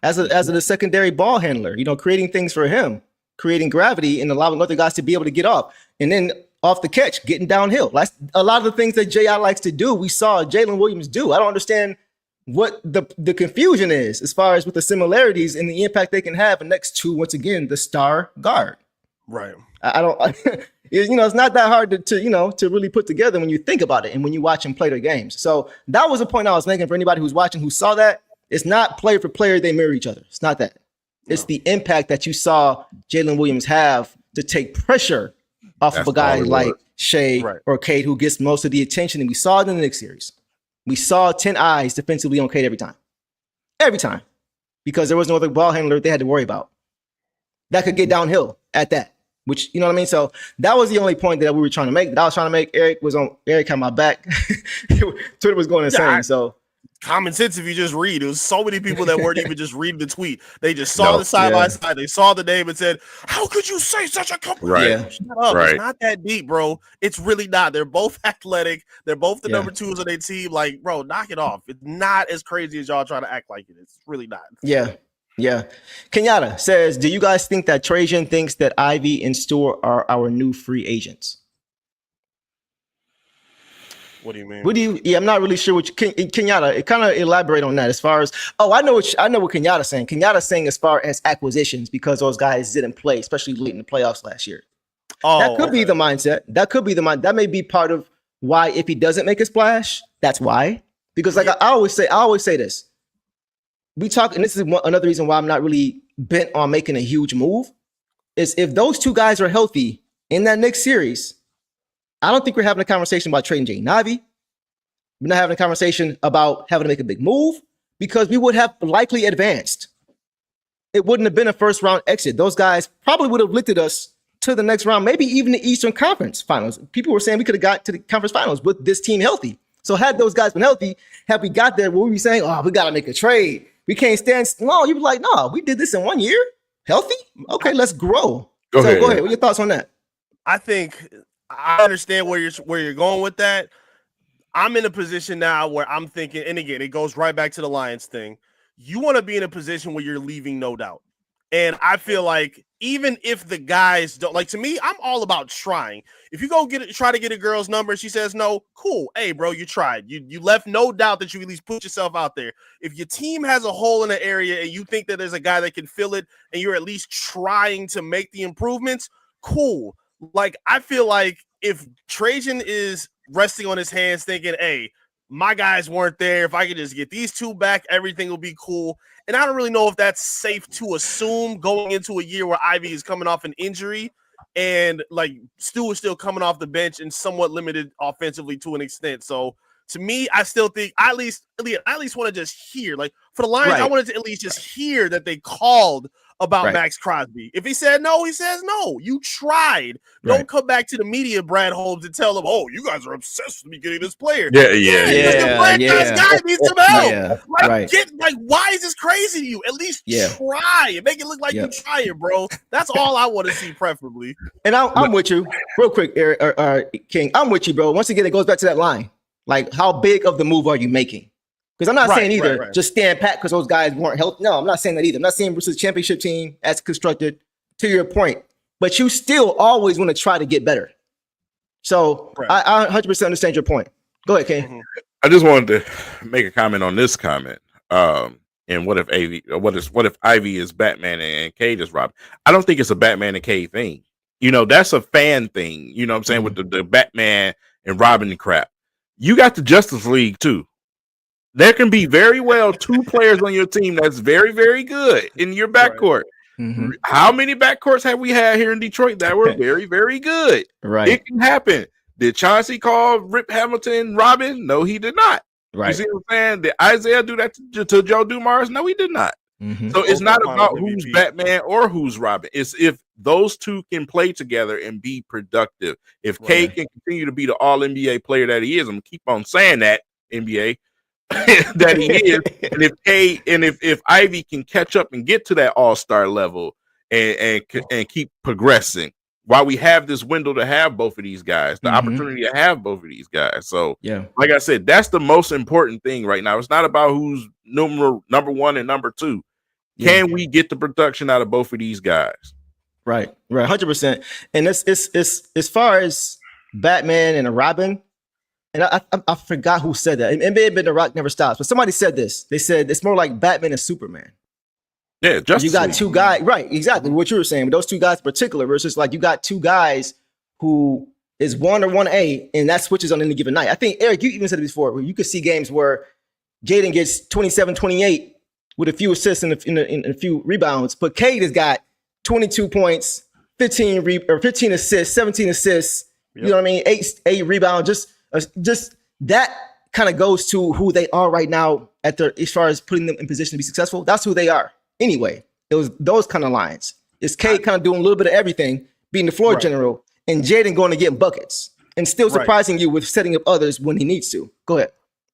as a secondary ball handler, creating things for him, creating gravity and allowing other guys to be able to get up, and then off the catch, getting downhill. That's a lot of the things that J.I. likes to do. We saw Jalen Williams do. I don't understand what the confusion is as far as with the similarities and the impact they can have next to, once again, the star guard.
Right.
I don't, it's not that hard to really put together when you think about it and when you watch him play their games. So that was a point I was making for anybody who's watching who saw that. It's not player for player, they mirror each other. It's not that. It's the impact that you saw Jalen Williams have to take pressure off of a guy like Shea or Cade, who gets most of the attention. And we saw it in the Knicks series. We saw 10 eyes defensively on Cade every time. Every time. Because there was no other ball handler they had to worry about. That could get downhill at that. Which, you know what I mean? So that was the only point that we were trying to make. That I was trying to make. Eric had my back. Twitter was going insane. So
common sense, if you just read, there was so many people that weren't even just reading the tweet. They just saw the side by side. They saw the name and said, "How could you say such a compliment?" Shut up. It's not that deep, bro. It's really not. They're both athletic. They're both the number twos on their team. Like, bro, knock it off. It's not as crazy as y'all trying to act like it is. It's really not.
Yeah. Kenyatta says, do you guys think that Trajan thinks that Ivy and Stewart are our new free agents?
What do you mean?
I'm not really sure what Kenyatta, kind of elaborate on that as far as, I know what Kenyatta's saying. Kenyatta's saying as far as acquisitions, because those guys didn't play, especially late in the playoffs last year. That could be the mindset. That may be part of why, if he doesn't make a splash, that's why. Because like I always say this. We talk, and this is another reason why I'm not really bent on making a huge move, is if those two guys are healthy in that next series, I don't think we're having a conversation about trading Jaden Ivey. We're not having a conversation about having to make a big move, because we would have likely advanced. It wouldn't have been a first round exit. Those guys probably would have lifted us to the next round, maybe even the Eastern Conference Finals. People were saying we could have got to the conference finals with this team healthy. So had those guys been healthy, had we got there, would we be saying, we got to make a trade? We can't stand. No, you were like, no, we did this in 1 year. Healthy? Okay, let's grow. Go ahead. What are your thoughts on that?
I think I understand where you're going with that. I'm in a position now where I'm thinking, and again, it goes right back to the Lions thing. You want to be in a position where you're leaving no doubt. And I feel like even if the guys don't, like, to me, I'm all about trying. If you go try to get a girl's number, she says no, cool. Hey, bro, you tried. You left no doubt that you at least put yourself out there. If your team has a hole in an area and you think that there's a guy that can fill it and you're at least trying to make the improvements, cool. Like, I feel like if Trajan is resting on his hands thinking, hey, my guys weren't there, if I could just get these two back, everything will be cool. And I don't really know if that's safe to assume going into a year where Ivy is coming off an injury and like Stu is still coming off the bench and somewhat limited offensively to an extent. So to me, I still think I at least want to just hear, like, for the Lions, I wanted to at least just hear that they called about Max Crosby. If he said no, he says no. You tried. Don't come back to the media, Brad Holmes, and tell them, oh, you guys are obsessed with me getting this player. The franchise guy needs some help. Why is this crazy to you? At least try and make it look like you trying, bro. That's all I want to see, preferably.
And I'm with you. Real quick, Eric, King, I'm with you, bro. Once again, it goes back to that line. Like, how big of the move are you making? Because I'm not saying either just stand pat because those guys weren't healthy. No, I'm not saying that either. I'm not saying versus championship team as constructed, to your point. But you still always want to try to get better. So I 100% understand your point. Go ahead, King.
I just wanted to make a comment on this comment. And what if Ivy is Batman and Cade is Robin? I don't think it's a Batman and Cade thing. You know, that's a fan thing. You know what I'm saying? With the Batman and Robin crap. You got the Justice League too. There can be very well 2 players on your team that's very, very good in your backcourt. How many backcourts have we had here in Detroit that were very, very good? It can happen. Did Chauncey call Rip Hamilton Robin? No, he did not. You see what I'm saying? Did Isaiah do that to Joe Dumars? No, he did not. So it's not about who's Batman or who's Robin. It's if those two can play together and be productive. If Cade can continue to be the all-NBA player that he is, I'm going to keep on saying that, NBA, that he is. And if Cade and if Ivy can catch up and get to that all-star level and keep progressing, while we have this window to have both of these guys, the opportunity to have both of these guys. So, like I said, that's the most important thing right now. It's not about who's number 1 and number 2. Can we get the production out of both of these guys?
Right, 100%. And it's as far as Batman and a Robin, and I forgot who said that. It may have been The Rock Never Stops, but somebody said this. They said it's more like Batman and Superman.
Yeah,
you got 2 guys, right? Exactly what you were saying. But those 2 guys in particular, versus like you got 2 guys who is 1 or 1A, and that switches on any given night. I think Eric, you even said it before, where you could see games where Jaden gets 27, 28 with a few assists and a few rebounds, but Cade has got 22 points, 15 assists, 17 assists. You know what I mean? 8 rebounds. Just that kind of goes to who they are right now as far as putting them in position to be successful. That's who they are. Anyway, it was those kind of lines. It's Cade kind of doing a little bit of everything, being the floor general, and Jaden going to get buckets and still surprising you with setting up others when he needs to. Go ahead.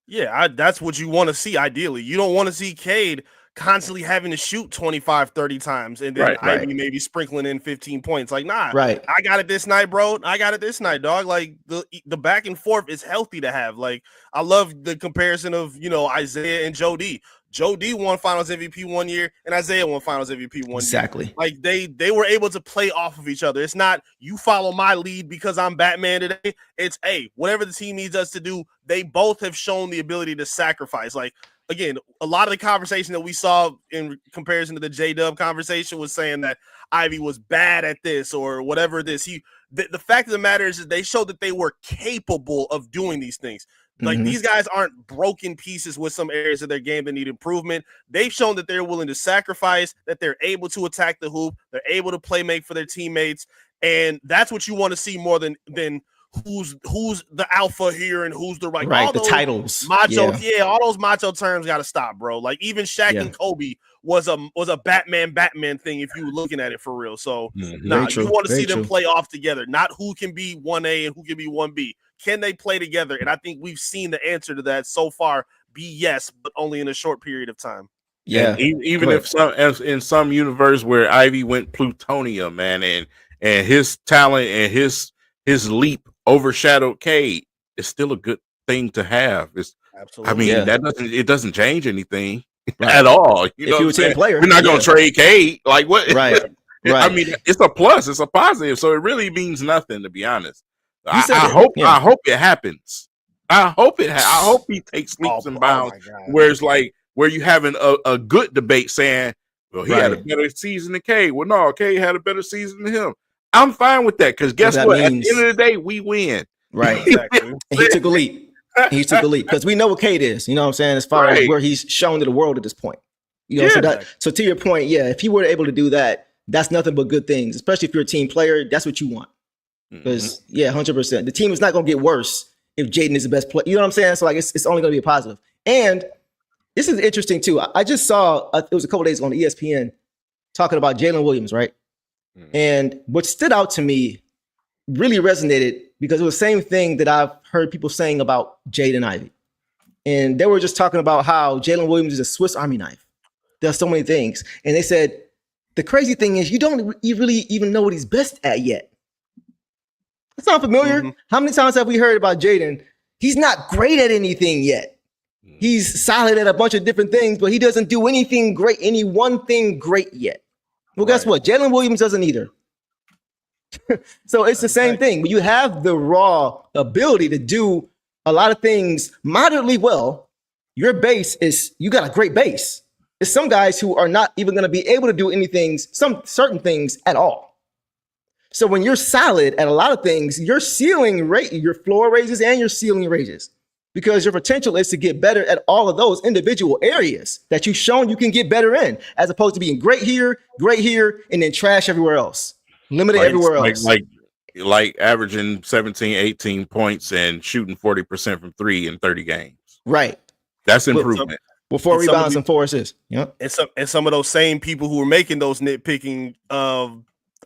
Yeah, that's what you want to see ideally. You don't want to see Cade constantly having to shoot 25, 30 times and then Ivy maybe sprinkling in 15 points. Like, nah, I got it this night, bro. I got it this night, dog. Like, the back and forth is healthy to have. Like, I love the comparison of, Isaiah and Joe D. Joe D won Finals MVP one year, and Isaiah won Finals MVP one year.
Exactly.
Like, they were able to play off of each other. It's not, you follow my lead because I'm Batman today. It's, hey, whatever the team needs us to do, they both have shown the ability to sacrifice. Like, again, a lot of the conversation that we saw in comparison to the J-Dub conversation was saying that Ivy was bad at this or whatever it is. The fact of the matter is they showed that they were capable of doing these things. Like, these guys aren't broken pieces with some areas of their game that need improvement. They've shown that they're willing to sacrifice, that they're able to attack the hoop, they're able to play make for their teammates, and that's what you want to see more than who's the alpha here and who's the right.
All the titles,
macho, all those macho terms got to stop, bro. Like, even Shaq and Kobe was a Batman thing if you were looking at it for real. So you want to see them play off together, not who can be 1A and who can be 1B. Can they play together? And I think we've seen the answer to that so far be yes, but only in a short period of time.
Yeah, and even if in some universe where Ivy went plutonium, man, and his talent and his leap overshadowed Cade, it's still a good thing to have. It's absolutely. I mean, it doesn't change anything at all. You know, if you're a team player, you're not going to trade Cade. Like what?
Right.
I mean, it's a plus. It's a positive. So it really means nothing, to be honest. I hope it happens. I hope he takes leaps and bounds. Where it's like where you having a good debate saying, well, he had a better season than Cade. Well, no, Cade had a better season than him. I'm fine with that because guess what? At the end of the day, we win.
Right. Exactly. And he took a leap. Because we know what Cade is. You know what I'm saying? As far as where he's shown to the world at this point. You know, so to your point, if he were able to do that, that's nothing but good things. Especially if you're a team player, that's what you want. Because 100%, the team is not going to get worse if Jaden is the best player. You know what I'm saying? So like, it's only going to be a positive. And this is interesting too. I just saw it was a couple days ago on ESPN talking about Jalen Williams, right? And what stood out to me really resonated because it was the same thing that I've heard people saying about Jaden Ivey. And they were just talking about how Jalen Williams is a Swiss Army knife. There's so many things. And they said, the crazy thing is you don't really even know what he's best at yet. That sound familiar? Mm-hmm. How many times have we heard about Jaden? He's not great at anything yet. He's solid at a bunch of different things, but he doesn't do anything great, any one thing great yet. Well, guess what? Jalen Williams doesn't either. So it's the same thing. When you have the raw ability to do a lot of things moderately well, your base is, you got a great base. There's some guys who are not even going to be able to do anything, some certain things at all. So when you're solid at a lot of things, your ceiling rate, your floor raises and your ceiling raises because your potential is to get better at all of those individual areas that you've shown you can get better in, as opposed to being great here, and then trash everywhere else, limited everywhere else.
Like averaging 17, 18 points and shooting 40% from 3 in 30 games.
Right.
That's improvement.
Well, 4 rebounds and 4 assists. Yep.
And some of those same people who are making those nitpicking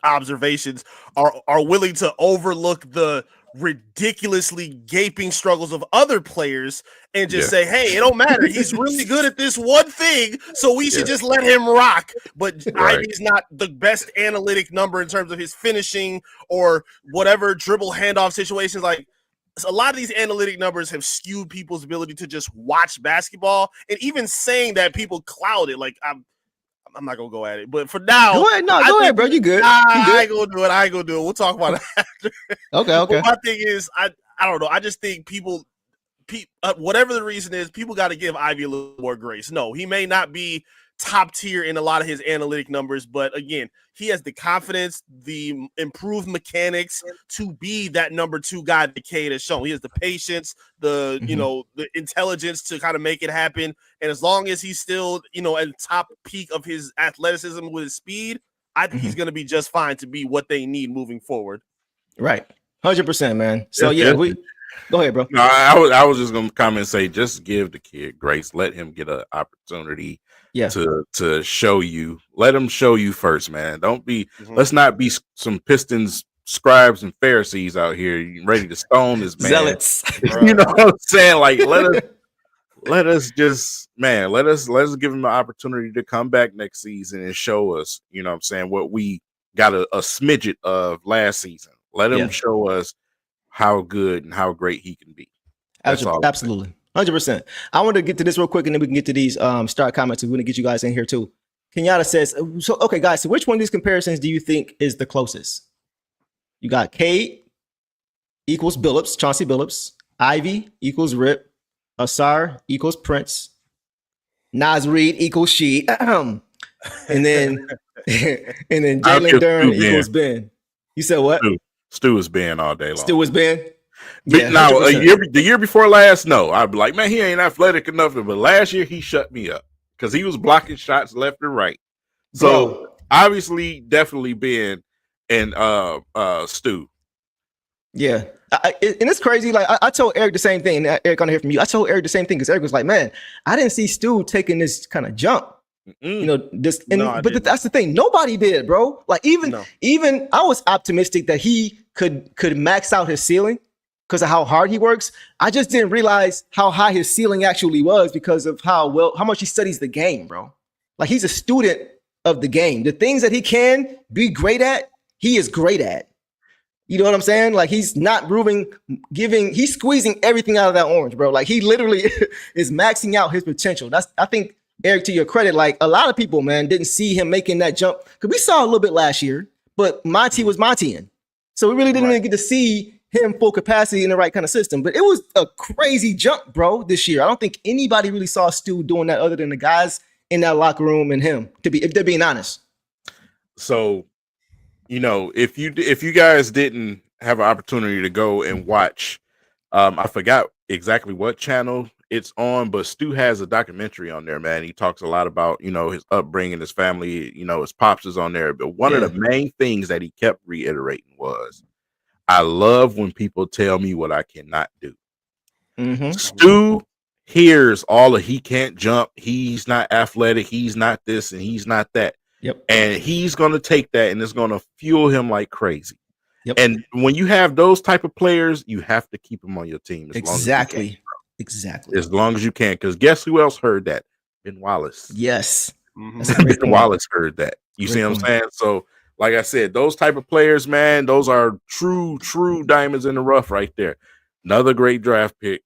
observations are willing to overlook the ridiculously gaping struggles of other players and just say, hey, it don't matter. He's really good at this one thing, so we should just let him rock. But Ivy's not the best analytic number in terms of his finishing or whatever dribble handoff situations. Like, a lot of these analytic numbers have skewed people's ability to just watch basketball, and even saying that, people cloud it. Like, I'm not gonna go at it, but for now,
go ahead, bro. You good?
I ain't gonna do it. We'll talk about it after.
Okay.
But my thing is, I don't know. I just think people, whatever the reason is, people got to give Ivy a little more grace. No, he may not be top tier in a lot of his analytic numbers, but again, he has the confidence, the improved mechanics to be that number 2 guy that Cade has shown. He has the patience, the the intelligence to kind of make it happen. And as long as he's still, at the top peak of his athleticism with his speed, I think he's going to be just fine to be what they need moving forward.
Right. 100%, man. So go ahead, bro.
No, I was just going to comment and say, just give the kid grace. Let him get an opportunity to show you. Let him show you first, man. Don't be, let's not be some Pistons scribes and Pharisees out here ready to stone this man.
Zealots.
You know what I'm saying? Like, let us give him the opportunity to come back next season and show us, you know what I'm saying, what we got a smidget of last season. Let him show us how good and how great he can be.
Absolutely. 100%. I want to get to this real quick, and then we can get to these start comments. We're going to get you guys in here too. Kenyatta says, okay, guys, so which one of these comparisons do you think is the closest? You got Cade equals Billups, Chauncey Billups. Ivy equals Rip. Assar equals Prince. Nas Reed equals Sheed. And then Jalen Duren equals Ben. You said what?
Stu is Ben all day long.
Stu was Ben?
Yeah, now, the year before last, no. I'd be like, man, he ain't athletic enough. But last year, he shut me up because he was blocking shots left and right. So, obviously, definitely Ben and Stu.
Yeah. And it's crazy. Like, I told Eric the same thing. And Eric, I want to hear from you. I told Eric the same thing because Eric was like, man, I didn't see Stu taking this kind of jump. But that's the thing. Nobody did, bro. Like, even I was optimistic that he could max out his ceiling because of how hard he works. I just didn't realize how high his ceiling actually was because of how much he studies the game, bro. Like, he's a student of the game. The things that he can be great at, he is great at. You know what I'm saying? Like, he's not he's squeezing everything out of that orange, bro. Like, he literally is maxing out his potential. I think, Eric, to your credit, like, a lot of people, man, didn't see him making that jump because we saw a little bit last year, but Monty was Monty-ing. So we really didn't even get to see him full capacity in the right kind of system. But it was a crazy jump, bro, this year. I don't think anybody really saw Stu doing that other than the guys in that locker room and him, if they're being honest.
So, if you guys didn't have an opportunity to go and watch, I forgot exactly what channel it's on, but Stu has a documentary on there, man. He talks a lot about, his upbringing, his family, his pops is on there. But one of the main things that he kept reiterating was, I love when people tell me what I cannot do. Mm-hmm. Stu hears all of he can't jump, he's not athletic, he's not this, and he's not that.
Yep.
And he's going to take that and it's going to fuel him like crazy.
Yep.
And when you have those type of players, you have to keep them on your team.
Exactly.
As long as you can. Because guess who else heard that? Ben Wallace.
Yes.
Ben Wallace heard that. You see what I'm saying? So, like I said, those type of players, man, those are true diamonds in the rough right there. Another great draft pick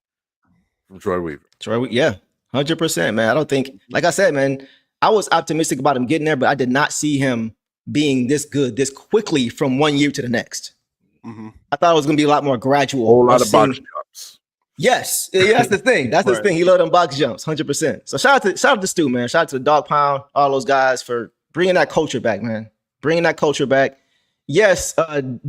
from Troy Weaver.
100%, man. I don't think, like I said, man, I was optimistic about him getting there, but I did not see him being this good this quickly from 1 year to the next. I thought it was going to be a lot more gradual.
A whole lot of box jumps.
Yes, that's the thing. That's the thing. He loved them box jumps, 100%. So shout out to Stu, man. Shout out to the Dog Pound, all those guys for bringing that culture back, man. Bringing that culture back. Yes,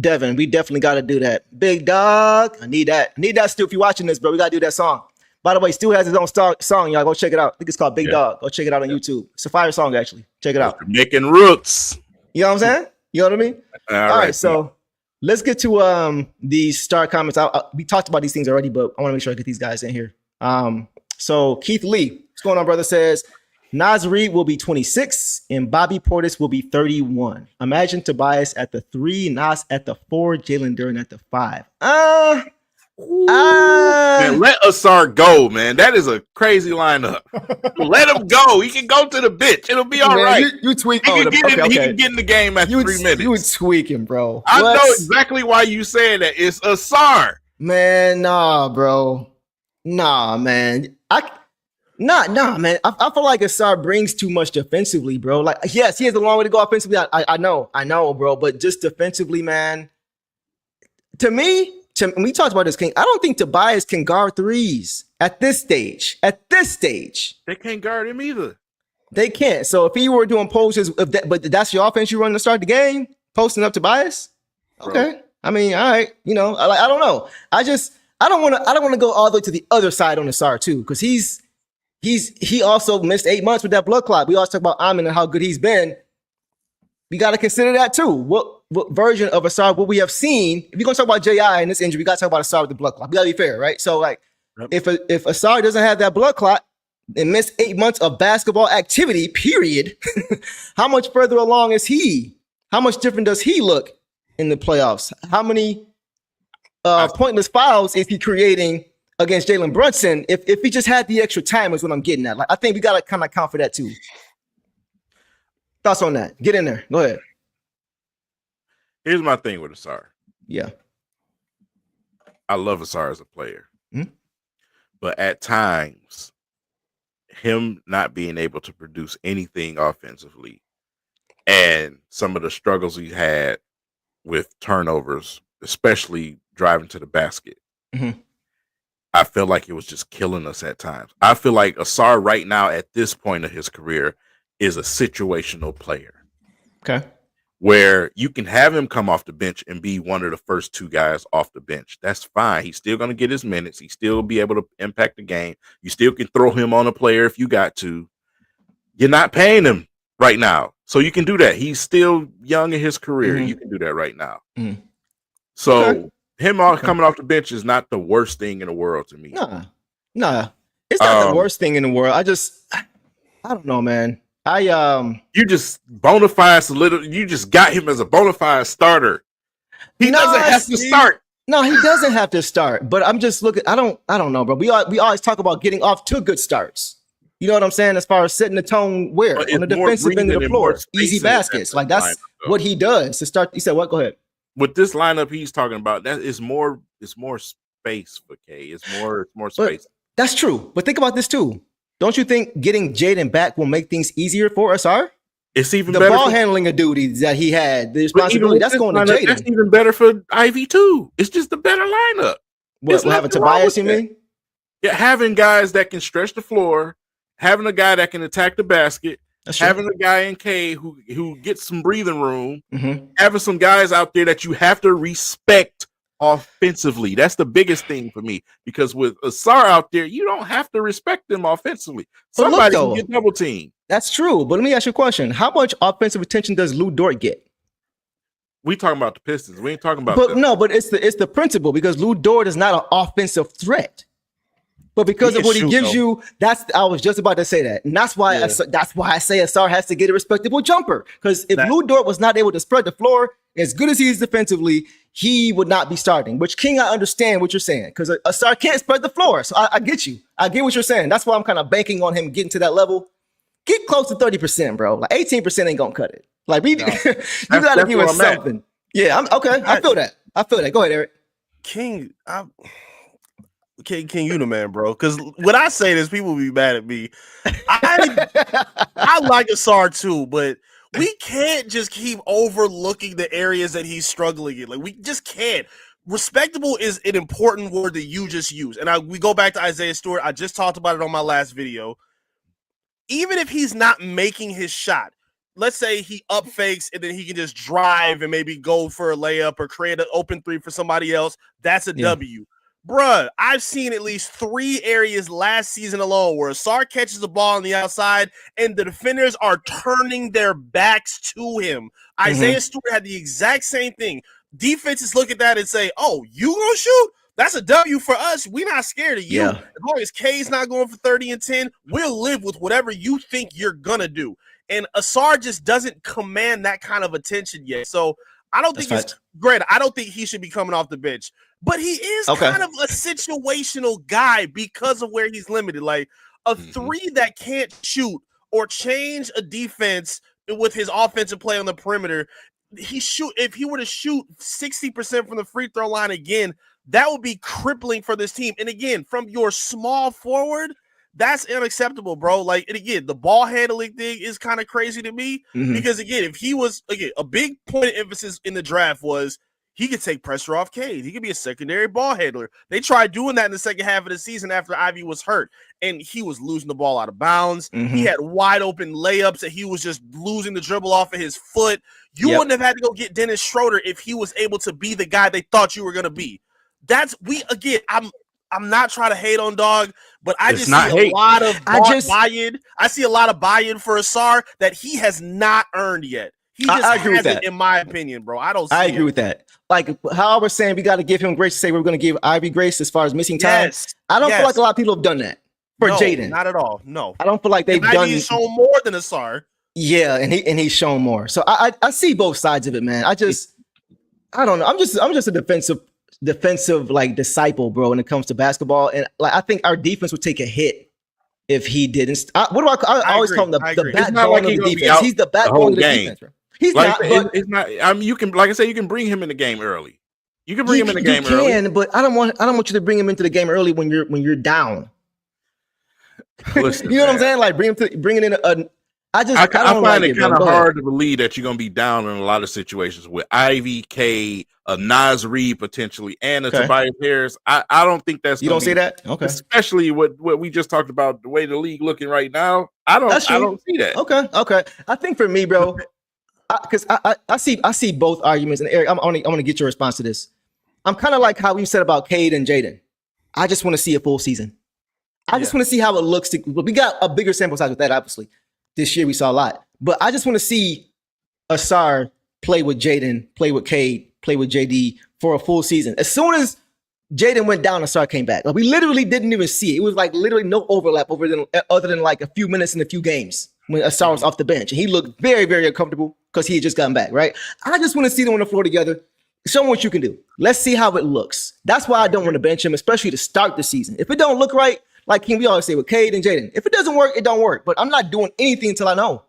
Devin, we definitely got to do that. Big dog, I need that. Stu. If you're watching this, bro, we got to do that song. By the way, Stu has his own song, y'all. Go check it out. I think it's called Big Dog. Go check it out on YouTube. It's a fire song, actually. Check it out.
Making roots.
You know what I'm saying? You know what I mean? All right, so let's get to the star comments. We talked about these things already, but I want to make sure I get these guys in here. So Keith Lee, what's going on, brother, says, Naz Reid will be 26 and Bobby Portis will be 31. Imagine Tobias at the 3, Nas at the 4, Jalen Duren at the 5.
Man, let Assar go, man. That is a crazy lineup. Let him go. He can go to the bench. It'll be all right.
You tweak.
He can get in the game after 3 minutes.
You tweaking, bro.
I know exactly why you saying that. It's Assar.
Man, nah, bro. Nah, man. Nah, man. I feel like Assar brings too much defensively, bro. Like, yes, he has a long way to go offensively. I know, bro. But just defensively, man. To me, we talked about this, King. I don't think Tobias can guard threes at this stage.
They can't guard him either.
They can't. So if he were doing posters, but that's your offense you run to start the game, posting up Tobias. Okay. Bro. I mean, all right. You know, I don't know. I don't want to go all the way to the other side on Assar too, because he also missed 8 months with that blood clot. We always talk about Amin and how good he's been. We got to consider that too. What version of Assar what we have seen? If you're gonna talk about J.I. and this injury, we got to talk about Assar with the blood clot. We got to be fair, right? So, like, if Assar doesn't have that blood clot and missed 8 months of basketball activity, period, how much further along is he? How much different does he look in the playoffs? How many pointless fouls is he creating against Jalen Brunson? If he just had the extra time, is what I'm getting at. Like, I think we got to kind of account for that too. Thoughts on that? Get in there. Go ahead.
Here's my thing with Assar.
Yeah.
I love Assar as a player.
Mm-hmm.
But at times, him not being able to produce anything offensively and some of the struggles he had with turnovers, especially driving to the basket, I feel like it was just killing us at times. I feel like Assar right now at this point of his career is a situational player.
Okay.
Where you can have him come off the bench and be one of the first 2 guys off the bench. That's fine. He's still going to get his minutes. He still be able to impact the game. You still can throw him on a player if you got to. You're not paying him right now. So you can do that. He's still young in his career. You can do that right now. So him coming off the bench is not the worst thing in the world to me.
Nah. It's not the worst thing in the world. I don't know, man.
You just bona fide you just got him as a bona fide starter. He doesn't have to start.
No, he doesn't have to start. But I'm just looking. I don't know, bro. We always talk about getting off to good starts. You know what I'm saying? As far as setting the tone where on the defensive end of the floor, easy baskets. Like that's what he does to start. He said, "What? Go ahead."
With this lineup he's talking about, that is more. It's more space for K. It's more space.
That's true. But think about this too. Don't you think getting Jaden back will make things easier for Assar?
It's even
the
better
ball handling duties that he had, the responsibility that's going to Jaden.
That's even better for Ivy too. It's just a better lineup.
What, we'll have a Tobias, you mean?
Yeah, having guys that can stretch the floor, having a guy that can attack the basket, having a guy in K who gets some breathing room, having some guys out there that you have to respect offensively. That's the biggest thing for me, because with Assar out there, you don't have to respect them offensively. Somebody can get double teamed. That's
true. But let me ask you a question. How much offensive attention does Lou Dort get?
We talking about the Pistons. We ain't talking about
but it's the principle, because Lou Dort is not an offensive threat. But because
He
of
can
what he
shoot,
gives
though.
you, I was just about to say that. And that's why I say Assar has to get a respectable jumper. Because if Lou Dort was not able to spread the floor as good as he is defensively, he would not be starting. Which, King, I understand what you're saying. Because Assar can't spread the floor. So I get you. I get what you're saying. That's why I'm kind of banking on him getting to that level. Get close to 30%, bro. Like 18% ain't gonna cut it. Like you gotta give us something. Yeah, I'm okay. I feel that. Go ahead, Eric.
King, King, you the man, bro. Because when I say this, people will be mad at me. I like Assar too, but we can't just keep overlooking the areas that he's struggling in. Like, we just can't. Respectable is an important word that you just used. And we go back to Isaiah Stewart. I just talked about it on my last video. Even if he's not making his shot, let's say he up fakes and then he can just drive and maybe go for a layup or create an open three for somebody else. That's a W. Bruh, I've seen at least 3 areas last season alone where Assar catches the ball on the outside and the defenders are turning their backs to him. Isaiah Stewart had the exact same thing. Defenses look at that and say, oh, you gonna shoot? That's a W for us. We're not scared of you.
Yeah.
As long as K's not going for 30 and 10, we'll live with whatever you think you're gonna do. And Assar just doesn't command that kind of attention yet. So I don't think it's great. I don't think he should be coming off the bench. But he is kind of a situational guy because of where he's limited. Like a 3 that can't shoot or change a defense with his offensive play on the perimeter. If he were to shoot 60% from the free throw line again, that would be crippling for this team. And again, from your small forward, that's unacceptable, bro. Like, and again, the ball handling thing is kind of crazy to me because again, if he was a big point of emphasis in the draft was he could take pressure off Cade. He could be a secondary ball handler. They tried doing that in the second half of the season after Ivey was hurt, and he was losing the ball out of bounds. He had wide open layups that he was just losing the dribble off of his foot. You wouldn't have had to go get Dennis Schroeder if he was able to be the guy they thought you were going to be. I'm not trying to hate on Dog, but I just see a lot of buy-in. I see a lot of buy-in for Assar that he has not earned yet. He just hasn't, in my opinion, bro. I agree
with that. Like how I was saying, we got to give him grace to say we're going to give Ivey grace as far as missing time. I don't feel like a lot of people have done that for Jaden.
Not at all. No,
I don't feel like they've done.
He's shown more than Assar.
Yeah, and he's shown more. So I see both sides of it, man. I don't know. I'm just a defensive like disciple, bro, when it comes to basketball. And like I think our defense would take a hit if he didn't. I always call him the backbone of the defense. He's the backbone of the defense, bro. He's like, not. But,
it's not. I mean, you can, like I said, you can bring him in the game early. You can bring him in the game early.
You can, but I don't want you to bring him into the game early when you're down.
Listen,
you know what I'm saying? Like bring it in a. I
find it kind of hard to believe that you're going to be down in a lot of situations with Ivey, K, a Naz Reid potentially, and a Tobias Harris. I don't think that's.
You don't see that? Okay.
Especially what we just talked about, the way the league looking right now. I don't see that.
Okay. I think for me, bro, because I see both arguments, and Eric, I'm going to get your response to this. I'm kind of like how we said about Cade and Jaden. I just want to see a full season. I just want to see how it looks. We got a bigger sample size with that, obviously. This year we saw a lot, but I just want to see Assar play with Jaden, play with Cade, play with JD for a full season. As soon as Jaden went down, Assar came back. Like we literally didn't even see it. It was like literally no overlap other than like a few minutes in a few games when Assar was off the bench, and he looked very, very uncomfortable because he had just gotten back. Right? I just want to see them on the floor together. Show them what you can do. Let's see how it looks. That's why I don't want to bench him, especially to start the season. If it don't look right. Like King, we always say with Cade and Jaden, if it doesn't work, it don't work. But I'm not doing anything until I know.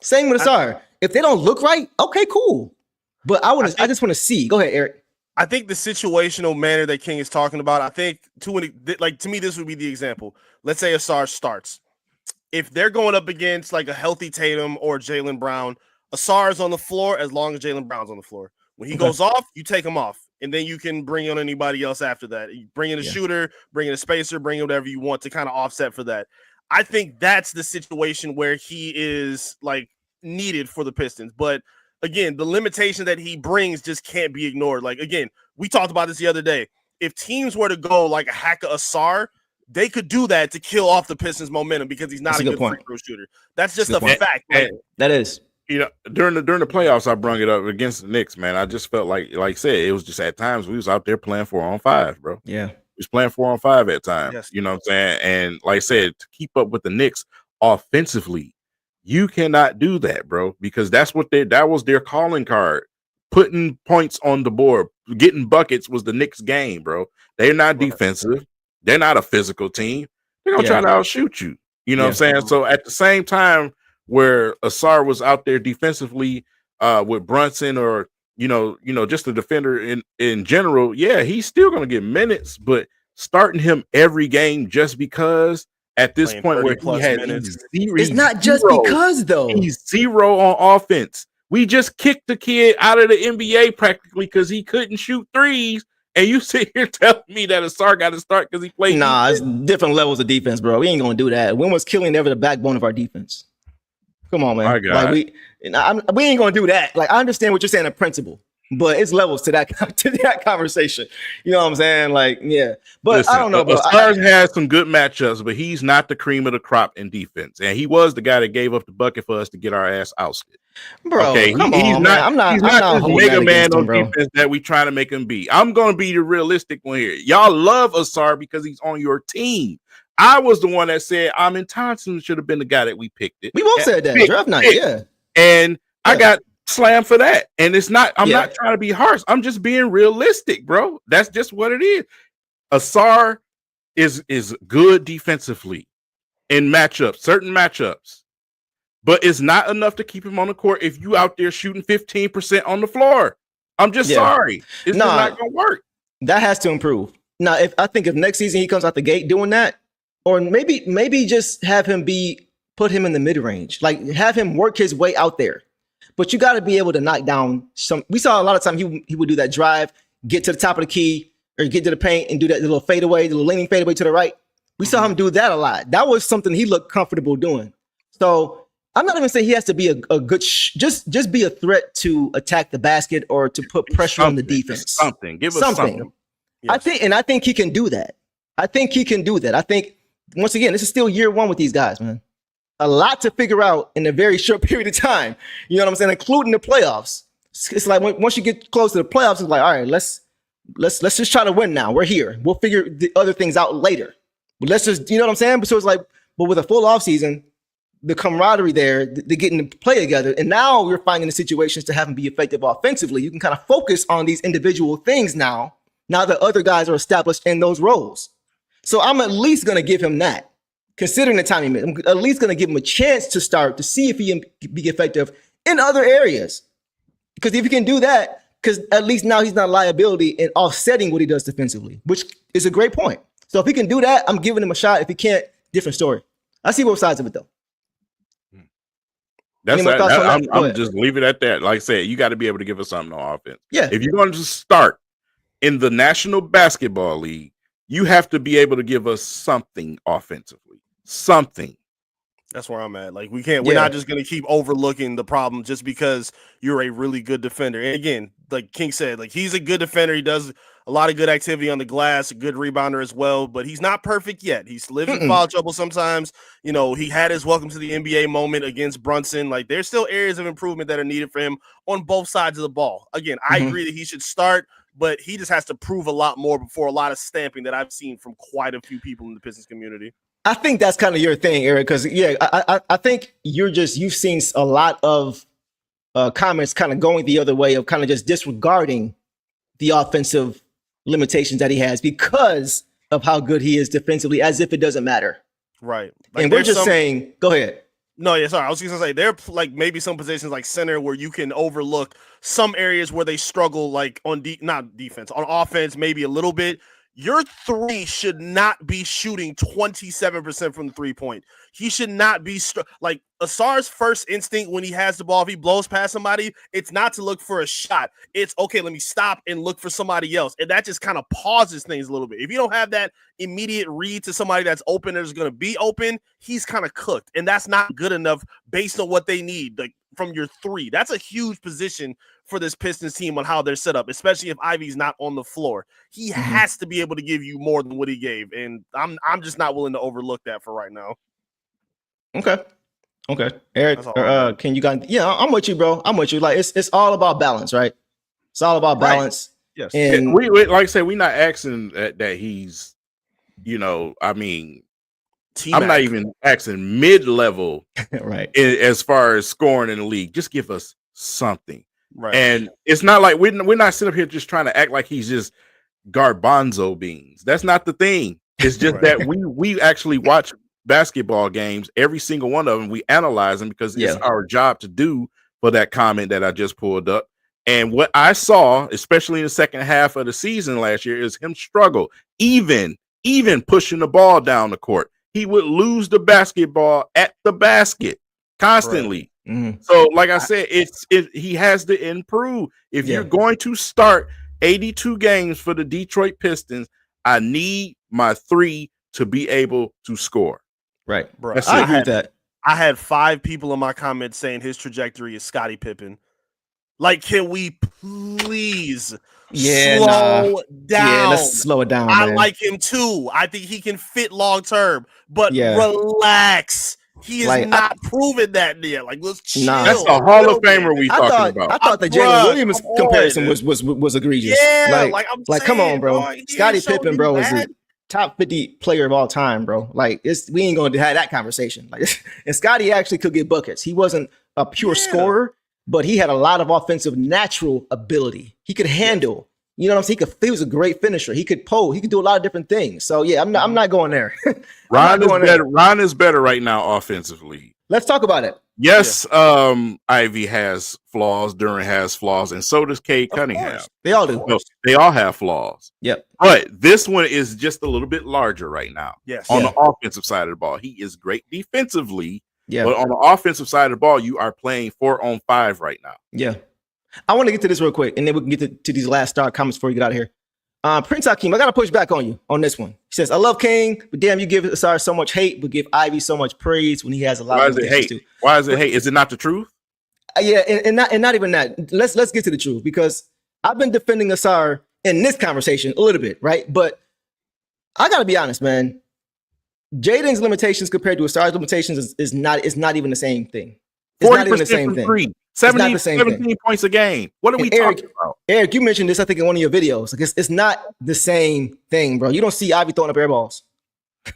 Same with Assar. If they don't look right, okay, cool. But I just want to see. Go ahead, Eric.
I think the situational manner that King is talking about, I think to me, this would be the example. Let's say Assar starts. If they're going up against like a healthy Tatum or Jaylen Brown, Assar is on the floor as long as Jaylen Brown's on the floor. When he goes off, you take him off. And then you can bring on anybody else after that. You bring in a shooter, bring in a spacer, bring in whatever you want to kind of offset for that. I think that's the situation where he is like needed for the Pistons. But again, the limitation that he brings just can't be ignored. Like, again, we talked about this the other day. If teams were to go like a hack of Assar, they could do that to kill off the Pistons' momentum because he's not a good free throw shooter. That's just a fact.
That is.
You know, during the playoffs, I brung it up against the Knicks, man. I just felt like I said, it was just at times we was out there playing 4-on-5, bro.
Yeah.
He's playing 4-on-5 at times.
Yes.
You know what I'm saying? And like I said, to keep up with the Knicks offensively, you cannot do that, bro, because that was their calling card. Putting points on the board, getting buckets was the Knicks' game, bro. They're not defensive. They're not a physical team. They're gonna try to outshoot you. You know what I'm saying? So at the same time where Assar was out there defensively with Brunson or just a defender in general, he's still gonna get minutes, but starting him every game just because at this point where he has
it's not just because though.
He's 0 on offense. We just kicked the kid out of the NBA practically because he couldn't shoot threes. And you sit here telling me that Assar got to start because he played.
Nah, it's different levels of defense, bro. We ain't gonna do that. When was Killing ever the backbone of our defense? Come on, man. Like we ain't gonna do that. Like I understand what you're saying in principle, but it's levels to that conversation. You know what I'm saying? Like, but listen, I don't know, bro.
Assar has some good matchups, but he's not the cream of the crop in defense, and he was the guy that gave up the bucket for us to get our ass ousted.
Bro,
okay,
come on,
he's
man.
not this mega man on defense that we trying to make him be. I'm gonna be the realistic one here. Y'all love Assar because he's on your team. I was the one that said Amin Thompson should have been the guy that we picked it.
We both said that draft night,
and I got slammed for that. And it's not. I'm not trying to be harsh. I'm just being realistic, bro. That's just what it is. Assar is good defensively in certain matchups. But it's not enough to keep him on the court if you out there shooting 15% on the floor. I'm just sorry. It's just not going to work.
That has to improve. Now, if next season he comes out the gate doing that, or maybe just have him put him in the mid-range, like have him work his way out there. But you got to be able to knock down some. We saw a lot of time he would do that drive, get to the top of the key, or get to the paint and do that little fadeaway, the little leaning fadeaway to the right. We saw him do that a lot. That was something he looked comfortable doing. So I'm not even saying he has to be a good just be a threat to attack the basket or to put pressure on the defense.
Give us something.
Yes. I think he can do that. I think once again, this is still year one with these guys, man. A lot to figure out in a very short period of time. You know what I'm saying? Including the playoffs. It's like once you get close to the playoffs, it's like, all right, let's just try to win now. We're here. We'll figure the other things out later. But let's just, you know what I'm saying? So it's like, but with a full off season, the camaraderie there, they're getting to play together. And now we're finding the situations to have them be effective offensively. You can kind of focus on these individual things now that other guys are established in those roles. So I'm at least going to give him that. Considering the time he missed, I'm at least going to give him a chance to start to see if he can be effective in other areas. Because if he can do that, because at least now he's not a liability in offsetting what he does defensively, which is a great point. So if he can do that, I'm giving him a shot. If he can't, different story. I see both sides of it, though.
I'm just leave it at that. Like I said, you got to be able to give us something on offense.
Yeah.
If you're going to start in the National Basketball League, you have to be able to give us something offensively. Something.
That's where I'm at. Like we're not just going to keep overlooking the problem just because you're a really good defender. And again, like King said, like he's a good defender. He does a lot of good activity on the glass, a good rebounder as well, but he's not perfect yet. He's living in foul trouble sometimes. You know, he had his welcome to the NBA moment against Brunson. Like there's still areas of improvement that are needed for him on both sides of the ball. Again, I agree that he should start, but he just has to prove a lot more before a lot of stamping that I've seen from quite a few people in the Pistons community.
I think that's kind of your thing, Eric, because I think you've seen a lot of comments kind of going the other way of kind of just disregarding the offensive limitations that he has because of how good he is defensively, as if it doesn't matter.
Right.
Like, and we're just saying, go ahead.
No, yeah, sorry. I was just gonna say there are like maybe some positions like center where you can overlook some areas where they struggle, like on not defense, on offense, maybe a little bit. Your three should not be shooting 27% from the 3-point. He should not be like Assar's first instinct when he has the ball. If he blows past somebody, it's not to look for a shot. It's okay, let me stop and look for somebody else. And that just kind of pauses things a little bit. If you don't have that immediate read to somebody that's open, that's going to be open, he's kind of cooked. And that's not good enough based on what they need. Like from your three, that's a huge position for this Pistons team on how they're set up, especially if Ivey's not on the floor. He has to be able to give you more than what he gave, and I'm just not willing to overlook that for right now.
Okay. Eric, can you guys? Yeah, I'm with you, bro. I'm with you. Like it's all about balance, right? It's all about balance.
Yes.
And
we like I said, we're not asking that he's, I mean, I'm not even asking mid-level
right.
as far as scoring in the league. Just give us something.
Right.
And it's not like we're not sitting up here just trying to act like he's just garbanzo beans. That's not the thing. It's just that we actually watch basketball games, every single one of them. We analyze them because it's our job to do for that comment that I just pulled up. And what I saw, especially in the second half of the season last year, is him struggle, even pushing the ball down the court. He would lose the basketball at the basket constantly.
Right. Mm-hmm.
So, like I said, he has to improve. If you're going to start 82 games for the Detroit Pistons, I need my 3 to be able to score.
Right.
Bro,
I agree with that.
I had 5 people in my comments saying his trajectory is Scottie Pippen. Like, can we please slow down?
Yeah, let's slow it down.
I
man.
like him too. I think he can fit long term, but relax. He is not proven that yet. Like, let's chill.
That's a Hall of Famer we talking about.
I thought the Jalen Williams comparison was egregious.
Yeah,
like come on, bro. Scottie Pippen, bro, is a top 50 player of all time, bro. Like, we ain't gonna have that conversation. Like, and Scottie actually could get buckets. He wasn't a pure scorer, but he had a lot of offensive natural ability. He could handle. You know what I'm saying? He was a great finisher. He could pole. He could do a lot of different things. So yeah, I'm not going there.
Ron is better right now offensively.
Let's talk about it.
Yes, Ivy has flaws, Durant has flaws, and so does Cade Cunningham.
They all do.
No, they all have flaws.
Yep.
But this one is just a little bit larger right now.
Yes.
On the offensive side of the ball. He is great defensively.
Yeah.
But on the offensive side of the ball, you are playing 4-on-5 right now.
Yeah. I want to get to this real quick, and then we can get to these last star comments before you get out of here. Prince Hakeem, I got to push back on you on this one. He says, I love King, but damn, you give Assar so much hate, but give Ivy so much praise when he has a lot of hate.
Too. Why is it hate? Is it not the truth?
Yeah, and not even that. Let's get to the truth, because I've been defending Assar in this conversation a little bit, right? But I got to be honest, man. Jaden's limitations compared to Assar's limitations is not even the same thing. It's not even the same thing.
17 points a game. What are we talking about?
Eric, you mentioned this, I think, in one of your videos. Like, it's not the same thing, bro. You don't see Ivy throwing up air balls.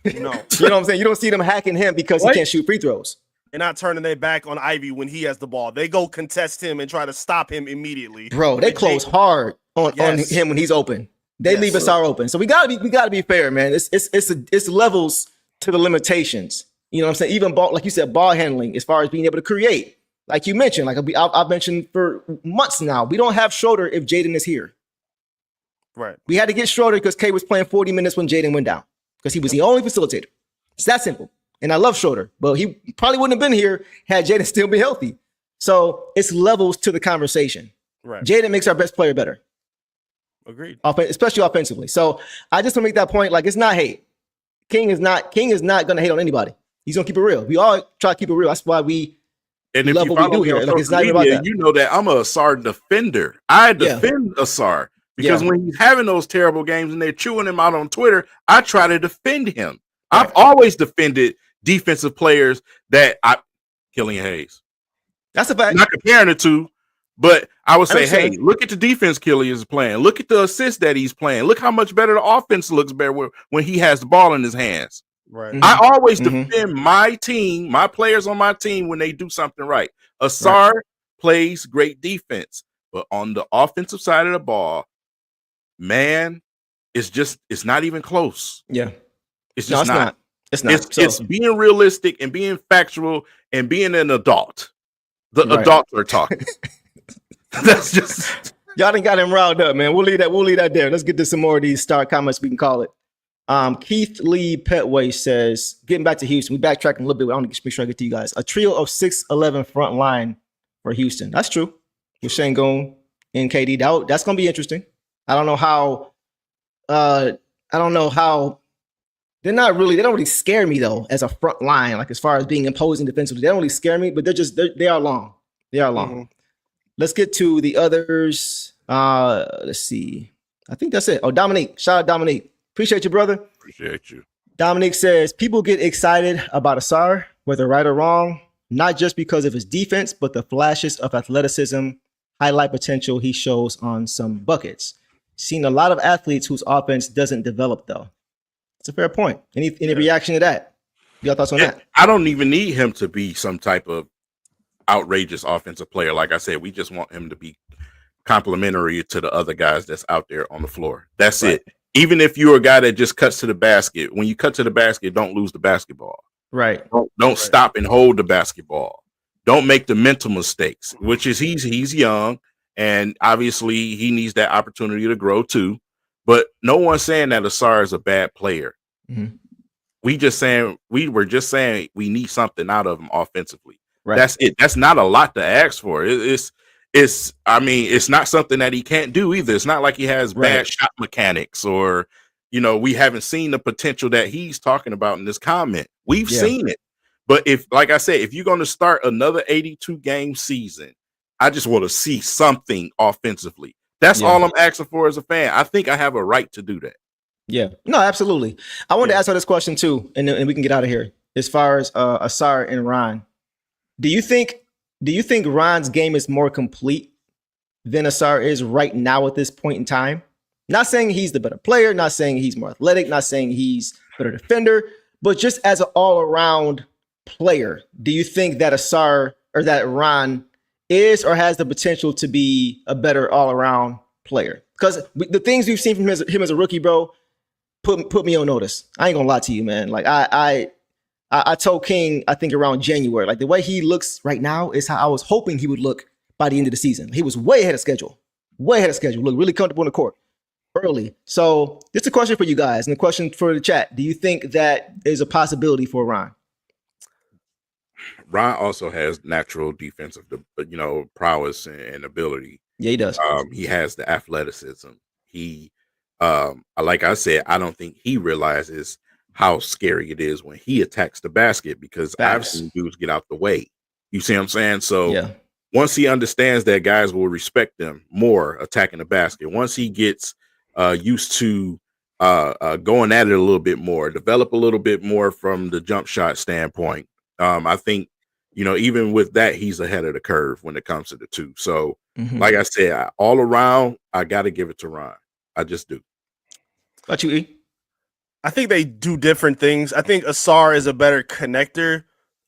No.
You know what I'm saying? You don't see them hacking him because he can't shoot free throws.
They're not turning their back on Ivy when he has the ball. They go contest him and try to stop him immediately.
Bro, they close hard on him when he's open. They leave Assar open. So we gotta be fair, man. It's levels to the limitations. You know what I'm saying? Even ball, like you said, ball handling as far as being able to create. Like you mentioned, like I've mentioned for months now, we don't have Schroeder if Jaden is here.
Right.
We had to get Schroeder because K was playing 40 minutes when Jaden went down because he was the only facilitator. It's that simple. And I love Schroeder, but he probably wouldn't have been here had Jaden still been healthy. So it's levels to the conversation.
Right.
Jaden makes our best player better.
Agreed.
Especially offensively. So I just want to make that point. Like, it's not hate. King is not going to hate on anybody. He's going to keep it real. We all try to keep it real. That's why we love what we do here. Like, it's not even about that.
You know that I'm a Assar defender. I defend Assar because when he's having those terrible games and they're chewing him out on Twitter, I try to defend him. Right. I've always defended defensive players Killian Hayes.
That's a fact.
I'm not comparing the two, but I would say, hey, look at the defense Killian is playing. Look at the assists that he's playing. Look how much better the offense looks better when he has the ball in his hands.
Right.
Mm-hmm.
I always defend my team, my players on my team when they do something right. Assar plays great defense, but on the offensive side of the ball, man, it's not even close.
Yeah.
It's just not.
It's not.
It's being realistic and being factual and being an adult. The adults are talking. That's just
y'all done got him riled up, man. We'll leave that there. Let's get to some more of these star comments, we can call it. Keith Lee Petway says, getting back to Houston, we backtracking a little bit. I want to make sure I get to you guys. A trio of 6'11" front line for Houston. That's true. With Şengün and KD. That's gonna be interesting. I don't know how they don't really scare me though as a front line, like as far as being imposing defensively. They don't really scare me, but they are long. They are long. Mm-hmm. Let's get to the others. Let's see. I think that's it. Oh, Dominique. Shout out Dominique. Appreciate you, brother.
Appreciate you.
Dominique says, people get excited about Assar, whether right or wrong, not just because of his defense, but the flashes of athleticism, highlight potential he shows on some buckets. seen a lot of athletes whose offense doesn't develop, though. It's a fair point. Any reaction to that? Your thoughts on that?
I don't even need him to be some type of outrageous offensive player. Like I said, we just want him to be complementary to the other guys that's out there on the floor. That's it. Even if you're a guy that just cuts to the basket, when you cut to the basket, don't lose the basketball.
Right.
Don't stop and hold the basketball. Don't make the mental mistakes, which is he's young, and obviously he needs that opportunity to grow too. But no one's saying that Assar is a bad player.
Mm-hmm.
We were just saying we need something out of him offensively.
Right.
That's it. That's not a lot to ask for. It's not something that he can't do either. It's not like he has bad shot mechanics, or we haven't seen the potential that he's talking about in this comment. We've seen it. But if you're going to start another 82 game season, I just want to see something offensively. That's all I'm asking for as a fan. I think I have a right to do that.
Yeah, no, absolutely. I wanted to ask her this question too, and we can get out of here. As far as Assar and Ron, do you think Ron's game is more complete than Assar is right now at this point in time? Not saying he's the better player, not saying he's more athletic, not saying he's a better defender, but just as an all-around player, do you think that Assar or that Ron is or has the potential to be a better all-around player? Because the things we've seen from him as a rookie, bro, put me on notice. I ain't gonna lie to you, man. Like I told King, I think around January, like the way he looks right now is how I was hoping he would look by the end of the season. He was way ahead of schedule. Look really comfortable in the court early. So this is a question for you guys and a question for the chat. Do you think that is a possibility for Ron?
Ron also has natural defensive, prowess and ability.
Yeah, he does.
He has the athleticism. He, like I said, I don't think he realizes how scary it is when he attacks the basket, because I've seen dudes get out the way. You see what I'm saying? So once he understands that guys will respect him more attacking the basket, once he gets used to going at it a little bit more, develop a little bit more from the jump shot standpoint, I think, even with that, he's ahead of the curve when it comes to the two. So like I said, all around, I got to give it to Ron. I just do.
What you, E?
I think they do different things. I think Assar is a better connector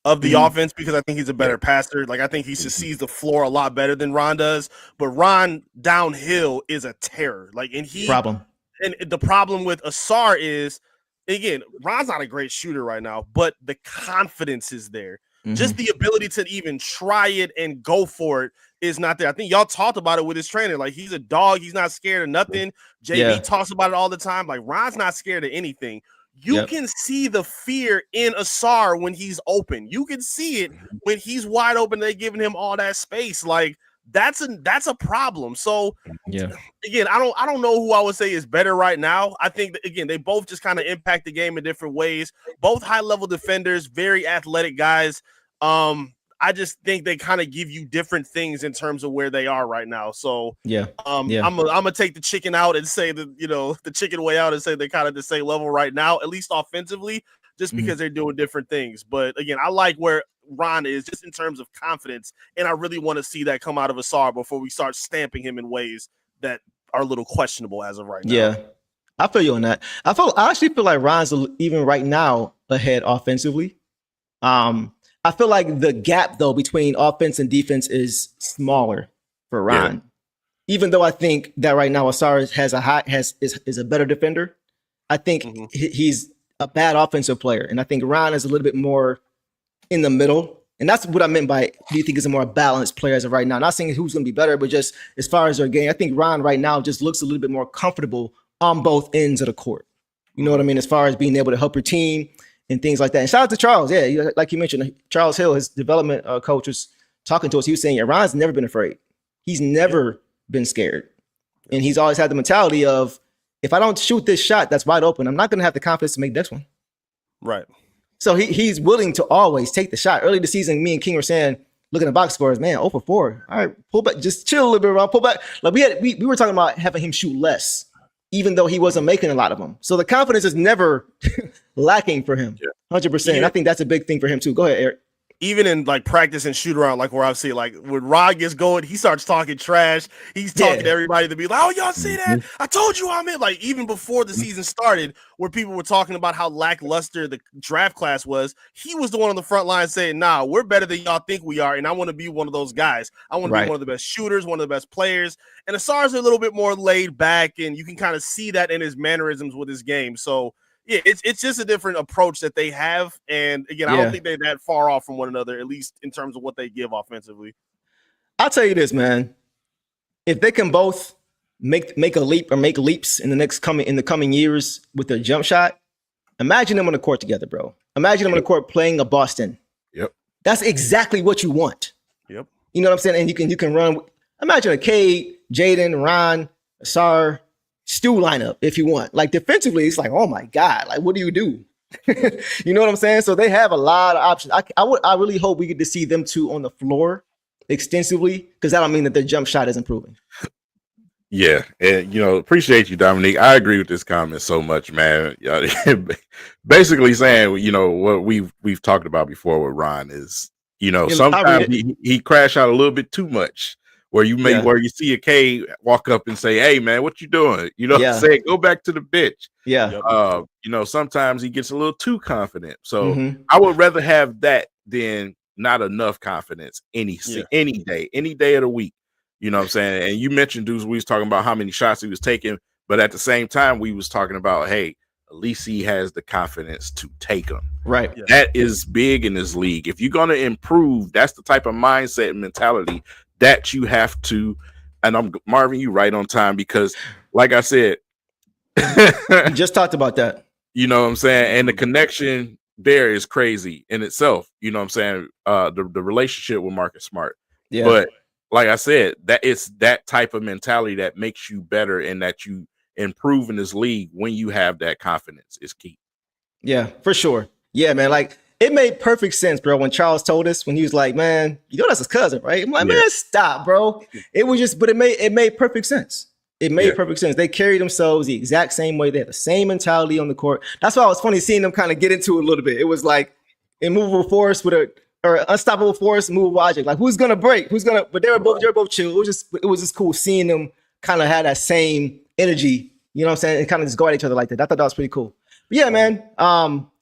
of the offense because I think he's a better passer. Like I think he sees the floor a lot better than Ron does. But Ron downhill is a terror. Like and the problem with Assar is, again, Ron's not a great shooter right now, but the confidence is there. Just the ability to even try it and go for it is not there. I think y'all talked about it with his trainer. Like he's a dog. He's not scared of nothing. JB talks about it all the time. Like Ron's not scared of anything. You can see the fear in Assar when he's open. You can see it when he's wide open. They're giving him all that space. Like that's a problem. So again, I don't know who I would say is better right now. I think that, again, they both just kind of impact the game in different ways. Both high level defenders, very athletic guys. I just think they kind of give you different things in terms of where they are right now. So I'm gonna take the chicken out and say that the chicken way out and say they're kind of the same level right now, at least offensively, just because they're doing different things. But again, I like where Ron is just in terms of confidence, and I really want to see that come out of Assar before we start stamping him in ways that are a little questionable as of right now.
Yeah, I feel you on that. I actually feel like Ron's even right now ahead offensively. I feel like the gap though between offense and defense is smaller for Ron. Even though I think that right now Assar is a better defender. I think he's a bad offensive player, and I think Ron is a little bit more in the middle. And that's what I meant by, do you think is a more balanced player as of right now? Not saying who's going to be better, but just as far as their game, I think Ron right now just looks a little bit more comfortable on both ends of the court. You know what I mean? As far as being able to help your team and things like that. And shout out to Charles. Yeah, like you mentioned, Charles Hill, his development coach, was talking to us. He was saying, Ron's never been afraid. He's never been scared. And he's always had the mentality of, if I don't shoot this shot that's wide open, I'm not going to have the confidence to make this one.
Right.
So he's willing to always take the shot. Early this season, me and King were saying, looking at box scores, man, 0 for 4. All right, pull back, just chill a little bit, Ron. Pull back. Like we were talking about having him shoot less, even though he wasn't making a lot of them. So the confidence is never lacking for him. 100%. I think that's a big thing for him too. Go ahead, Eric.
even in like practice and shoot around, like where I see like when Rod gets going, he starts talking trash. He's talking to everybody to be like, "Oh, y'all see that? I told you I'm in." Like even before the season started, where people were talking about how lackluster the draft class was, he was the one on the front line saying, "Nah, we're better than y'all think we are, and I want to be one of those guys. I want to be one of the best shooters, one of the best players." And Assar's a little bit more laid back, and you can kind of see that in his mannerisms with his game. So. Yeah, it's just a different approach that they have, and again, I don't think they're that far off from one another, at least in terms of what they give offensively.
I'll tell you this, man. If they can both make a leap or make leaps in the coming years with their jump shot, imagine them on the court together, bro. Imagine them on the court playing a Boston.
Yep,
that's exactly what you want.
Yep,
you know what I'm saying, and you can run. Imagine a Cade, Jaden, Ron, Assar, Stu lineup if you want. Like defensively, it's like, oh my God, like what do? You know what I'm saying? So they have a lot of options. I really hope we get to see them two on the floor extensively, because that don't mean that their jump shot is improving.
Yeah, and appreciate you, Dominique. I agree with this comment so much, man. Basically saying, what we've talked about before with Ron is, sometimes he crash out a little bit too much. Where you see a K walk up and say, "Hey man, what you doing?" Say, "Go back to the bench."
Yeah.
Sometimes he gets a little too confident. So I would rather have that than not enough confidence any day of the week. You know what I'm saying? And you mentioned, Deuce, we was talking about how many shots he was taking, but at the same time, we was talking about, hey, at least he has the confidence to take them.
Right.
Yeah. That is big in this league. If you're going to improve, that's the type of mindset and mentality that you have to, and Marvin, you right on time, because like I said,
you just talked about that.
You know what I'm saying? And the connection there is crazy in itself. You know what I'm saying? The relationship with Marcus Smart.
Yeah.
But like I said, that it's that type of mentality that makes you better and that you improve in this league when you have that confidence is key.
Yeah, for sure. Yeah, man. Like, it made perfect sense, bro, when Charles told us, when he was like, man, that's his cousin, right? I'm like, man, stop, bro. It was just, but it made perfect sense. It made perfect sense. They carry themselves the exact same way. They had the same mentality on the court. That's why it was funny seeing them kind of get into it a little bit. It was like immovable force or unstoppable force, movable object. Like, who's gonna break? But they were both chill. It was just cool seeing them kind of have that same energy, you know what I'm saying? And kind of just go at each other like that. I thought that was pretty cool. But yeah, man,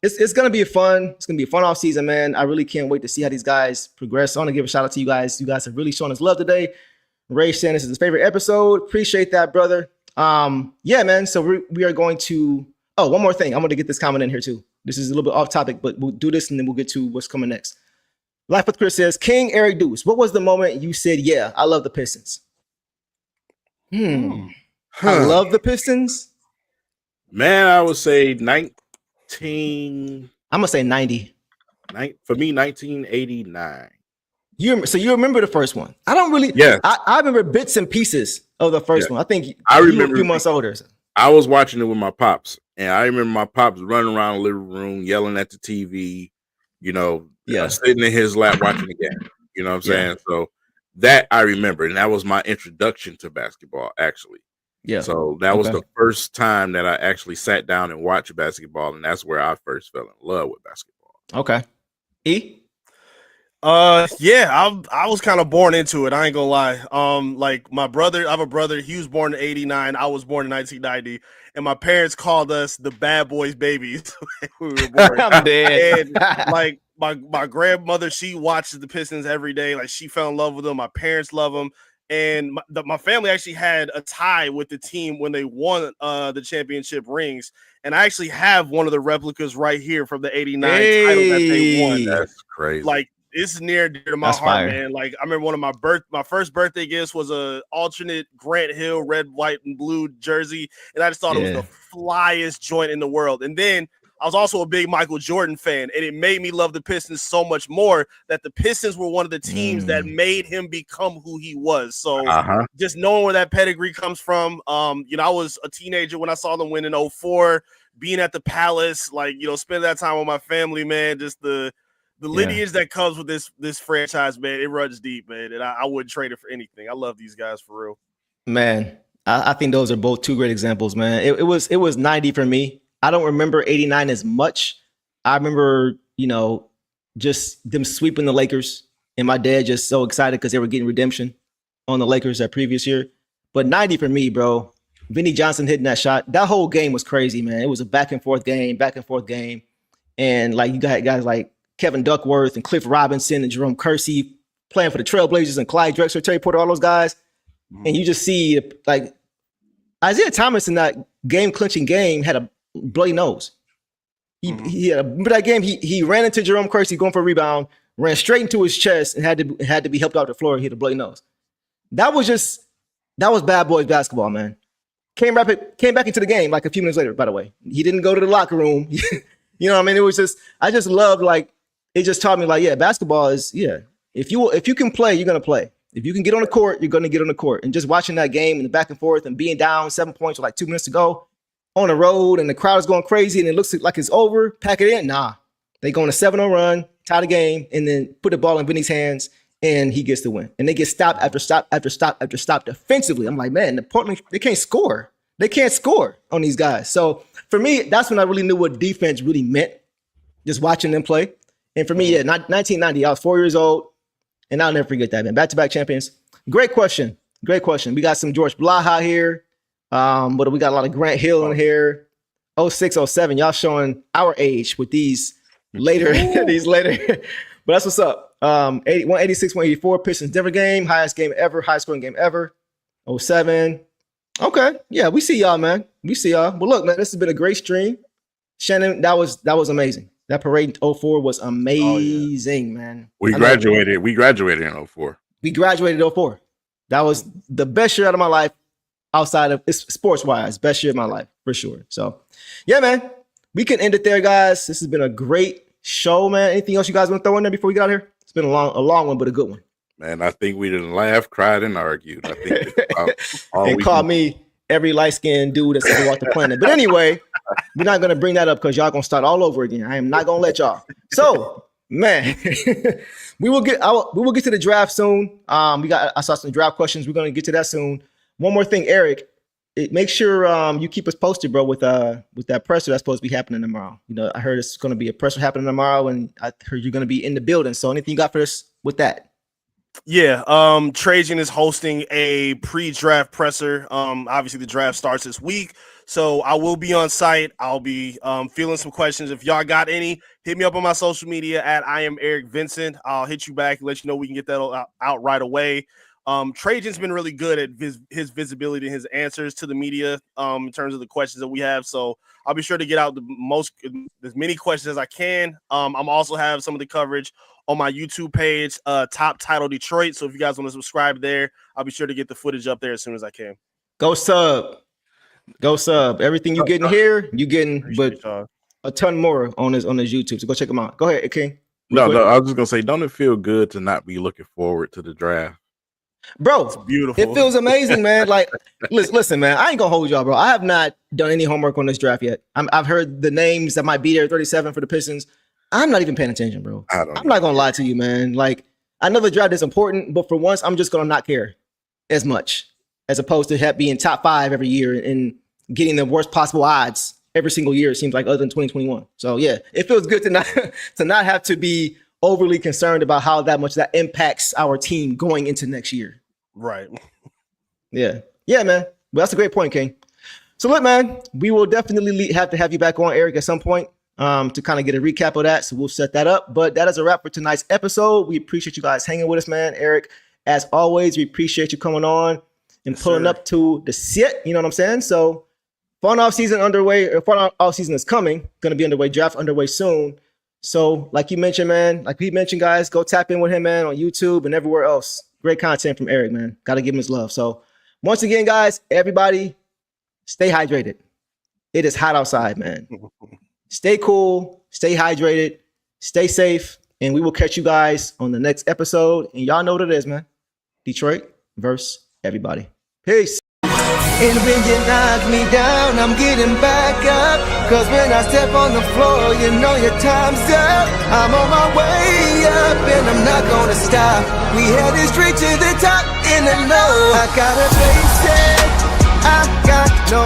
it's gonna be fun off season, man. I really can't wait to see how these guys progress. I want to give a shout out to you guys. You guys have really shown us love today. Ray saying this is his favorite episode. Appreciate that, brother. Yeah, man. So we are going to. Oh, one more thing. I'm going to get this comment in here too. This is a little bit off topic, but we'll do this and then we'll get to what's coming next. Life with Chris says, King Eric Deuce, what was the moment you said, yeah, I love the Pistons? I love the Pistons.
Man, I would say 19.
I'm going to say 90.
For me, 1989.
So you remember the first one? I don't really.
Yeah.
I remember bits and pieces of the first one. I think
I remember
a few months older.
I was watching it with my pops, and I remember my pops running around the living room, yelling at the TV, sitting in his lap watching the game. You know what I'm saying? So that I remember, and that was my introduction to basketball, actually.
Yeah.
So that was the first time that I actually sat down and watched basketball, and that's where I first fell in love with basketball.
Okay. E?
Yeah, I was kind of born into it. I ain't gonna lie. Like my brother, I have a brother. He was born in '89. I was born in 1990, and my parents called us the Bad Boys babies when we were born.
I'm dead.
And like my grandmother, she watches the Pistons every day. Like she fell in love with them. My parents love them, and my family actually had a tie with the team when they won the championship rings. And I actually have one of the replicas right here from the '89 title that they won.
That's crazy.
Like. It's near and dear to my heart, man. Like I remember one of my first birthday gifts was a alternate Grant Hill red, white, and blue jersey, and I just thought it was the flyest joint in the world. And then I was also a big Michael Jordan fan, and it made me love the Pistons so much more that the Pistons were one of the teams that made him become who he was. So just knowing where that pedigree comes from, I was a teenager when I saw them win in 2004, being at the Palace, like spending that time with my family, man. Just the lineage that comes with this franchise, man, it runs deep, man, and I wouldn't trade it for anything. I love these guys for real.
Man, I think those are both two great examples, man. It was 90 for me. I don't remember 89 as much. I remember, just them sweeping the Lakers, and my dad just so excited because they were getting redemption on the Lakers that previous year. But 90 for me, bro. Vinny Johnson hitting that shot. That whole game was crazy, man. It was a back and forth game. And like you got guys like Kevin Duckworth and Cliff Robinson and Jerome Kersey playing for the Trailblazers and Clyde Drexler, Terry Porter, all those guys. And you just see like Isaiah Thomas in that game-clinching game had a bloody nose. He had remember that game? He ran into Jerome Kersey going for a rebound, ran straight into his chest, and had to be helped out the floor. He had a bloody nose. That was bad boys basketball, man. Came back into the game like a few minutes later, by the way. He didn't go to the locker room. You know what I mean? It was just, I just loved, like, it just taught me, like, yeah, basketball is, yeah. If you can play, you're going to play. If you can get on the court, you're going to get on the court. And just watching that game and the back and forth and being down 7 points with like 2 minutes to go on the road and the crowd is going crazy and it looks like it's over, pack it in. Nah, they go on a 7-0 run, tie the game, and then put the ball in Vinny's hands and he gets the win. And they get stopped after stop after stop after stop defensively. I'm like, man, the Portland, they can't score. They can't score on these guys. So for me, that's when I really knew what defense really meant, just watching them play. And for me, yeah, 1990, I was 4 years old. And I'll never forget that, man. Back-to-back champions. Great question. We got some George Blaha here. But we got a lot of Grant Hill in here. 06, 07. Y'all showing our age with these later. But that's what's up. 186, 184. Pistons Denver game. Highest scoring game ever. 07. Okay. Yeah, we see y'all, man. We see y'all. Well, look, man, this has been a great stream. Shannon, that was amazing. That parade in 04 was amazing, man.
We graduated in 04.
We graduated in 04. That was the best year out of my life outside of sports-wise. Best year of my life, for sure. So, yeah, man. We can end it there, guys. This has been a great show, man. Anything else you guys want to throw in there before we get out of here? It's been a long one, but a good one.
Man, I think we didn't laugh, cried, and argued. I think
and call me every light-skinned dude that's ever walked the planet. But anyway, we're not going to bring that up because y'all going to start all over again. I am not going to let y'all. So, man, we will get to the draft soon. I saw some draft questions. We're going to get to that soon. One more thing, Eric, make sure you keep us posted, bro, with that presser that's supposed to be happening tomorrow. You know, I heard it's going to be a presser happening tomorrow, and I heard you're going to be in the building. So anything you got for us with that?
Yeah, Trajan is hosting a pre-draft presser. Obviously the draft starts this week, so I will be on site. I'll be fielding some questions. If y'all got any, hit me up on my social media at I am Eric Vincent. I'll hit you back and let you know we can get that out right away. Trajan's been really good at his visibility and his answers to the media in terms of the questions that we have. So I'll be sure to get out as many questions as I can. I'm also have some of the coverage on my YouTube page, Top Title Detroit. So if you guys want to subscribe there, I'll be sure to get the footage up there as soon as I can.
Go sub. Everything you getting here, you getting, but a ton more on his YouTube. So go check them out. Go ahead, King.
No, I was just gonna say, don't it feel good to not be looking forward to the draft?
Bro,
it's beautiful.
It feels amazing, man. Like, listen, man, I ain't gonna hold y'all, bro. I have not done any homework on this draft yet. I've heard the names that might be there, 37 for the Pistons. I'm not even paying attention, bro. I'm not gonna lie to you, man. Like, I know the draft is important, but for once, I'm just gonna not care as much as opposed to being top 5 every year and getting the worst possible odds every single year. It seems like, other than 2021. So yeah, it feels good to not have to be overly concerned about how that impacts our team going into next year.
Right.
Yeah, man. Well, that's a great point, King. So look, man, we will definitely have to have you back on, Eric, at some point. To kind of get a recap of that. So we'll set that up. But that is a wrap for tonight's episode. We appreciate you guys hanging with us, man. Eric, as always, we appreciate you coming on and pulling up to the set. You know what I'm saying? So fun off season underway. Fun off season is coming. Going to be underway. Draft underway soon. So like you mentioned, man, like we mentioned, guys, go tap in with him, man, on YouTube and everywhere else. Great content from Eric, man. Got to give him his love. So once again, guys, everybody stay hydrated. It is hot outside, man. Stay cool, stay hydrated, stay safe, and we will catch you guys on the next episode. And y'all know what it is, man. Detroit versus everybody. Peace.
And when you knock me down, I'm getting back up. Cause when I step on the floor, you know your time's up. I'm on my way up and I'm not gonna stop. We headed straight to the top in the low. I gotta face it, I got no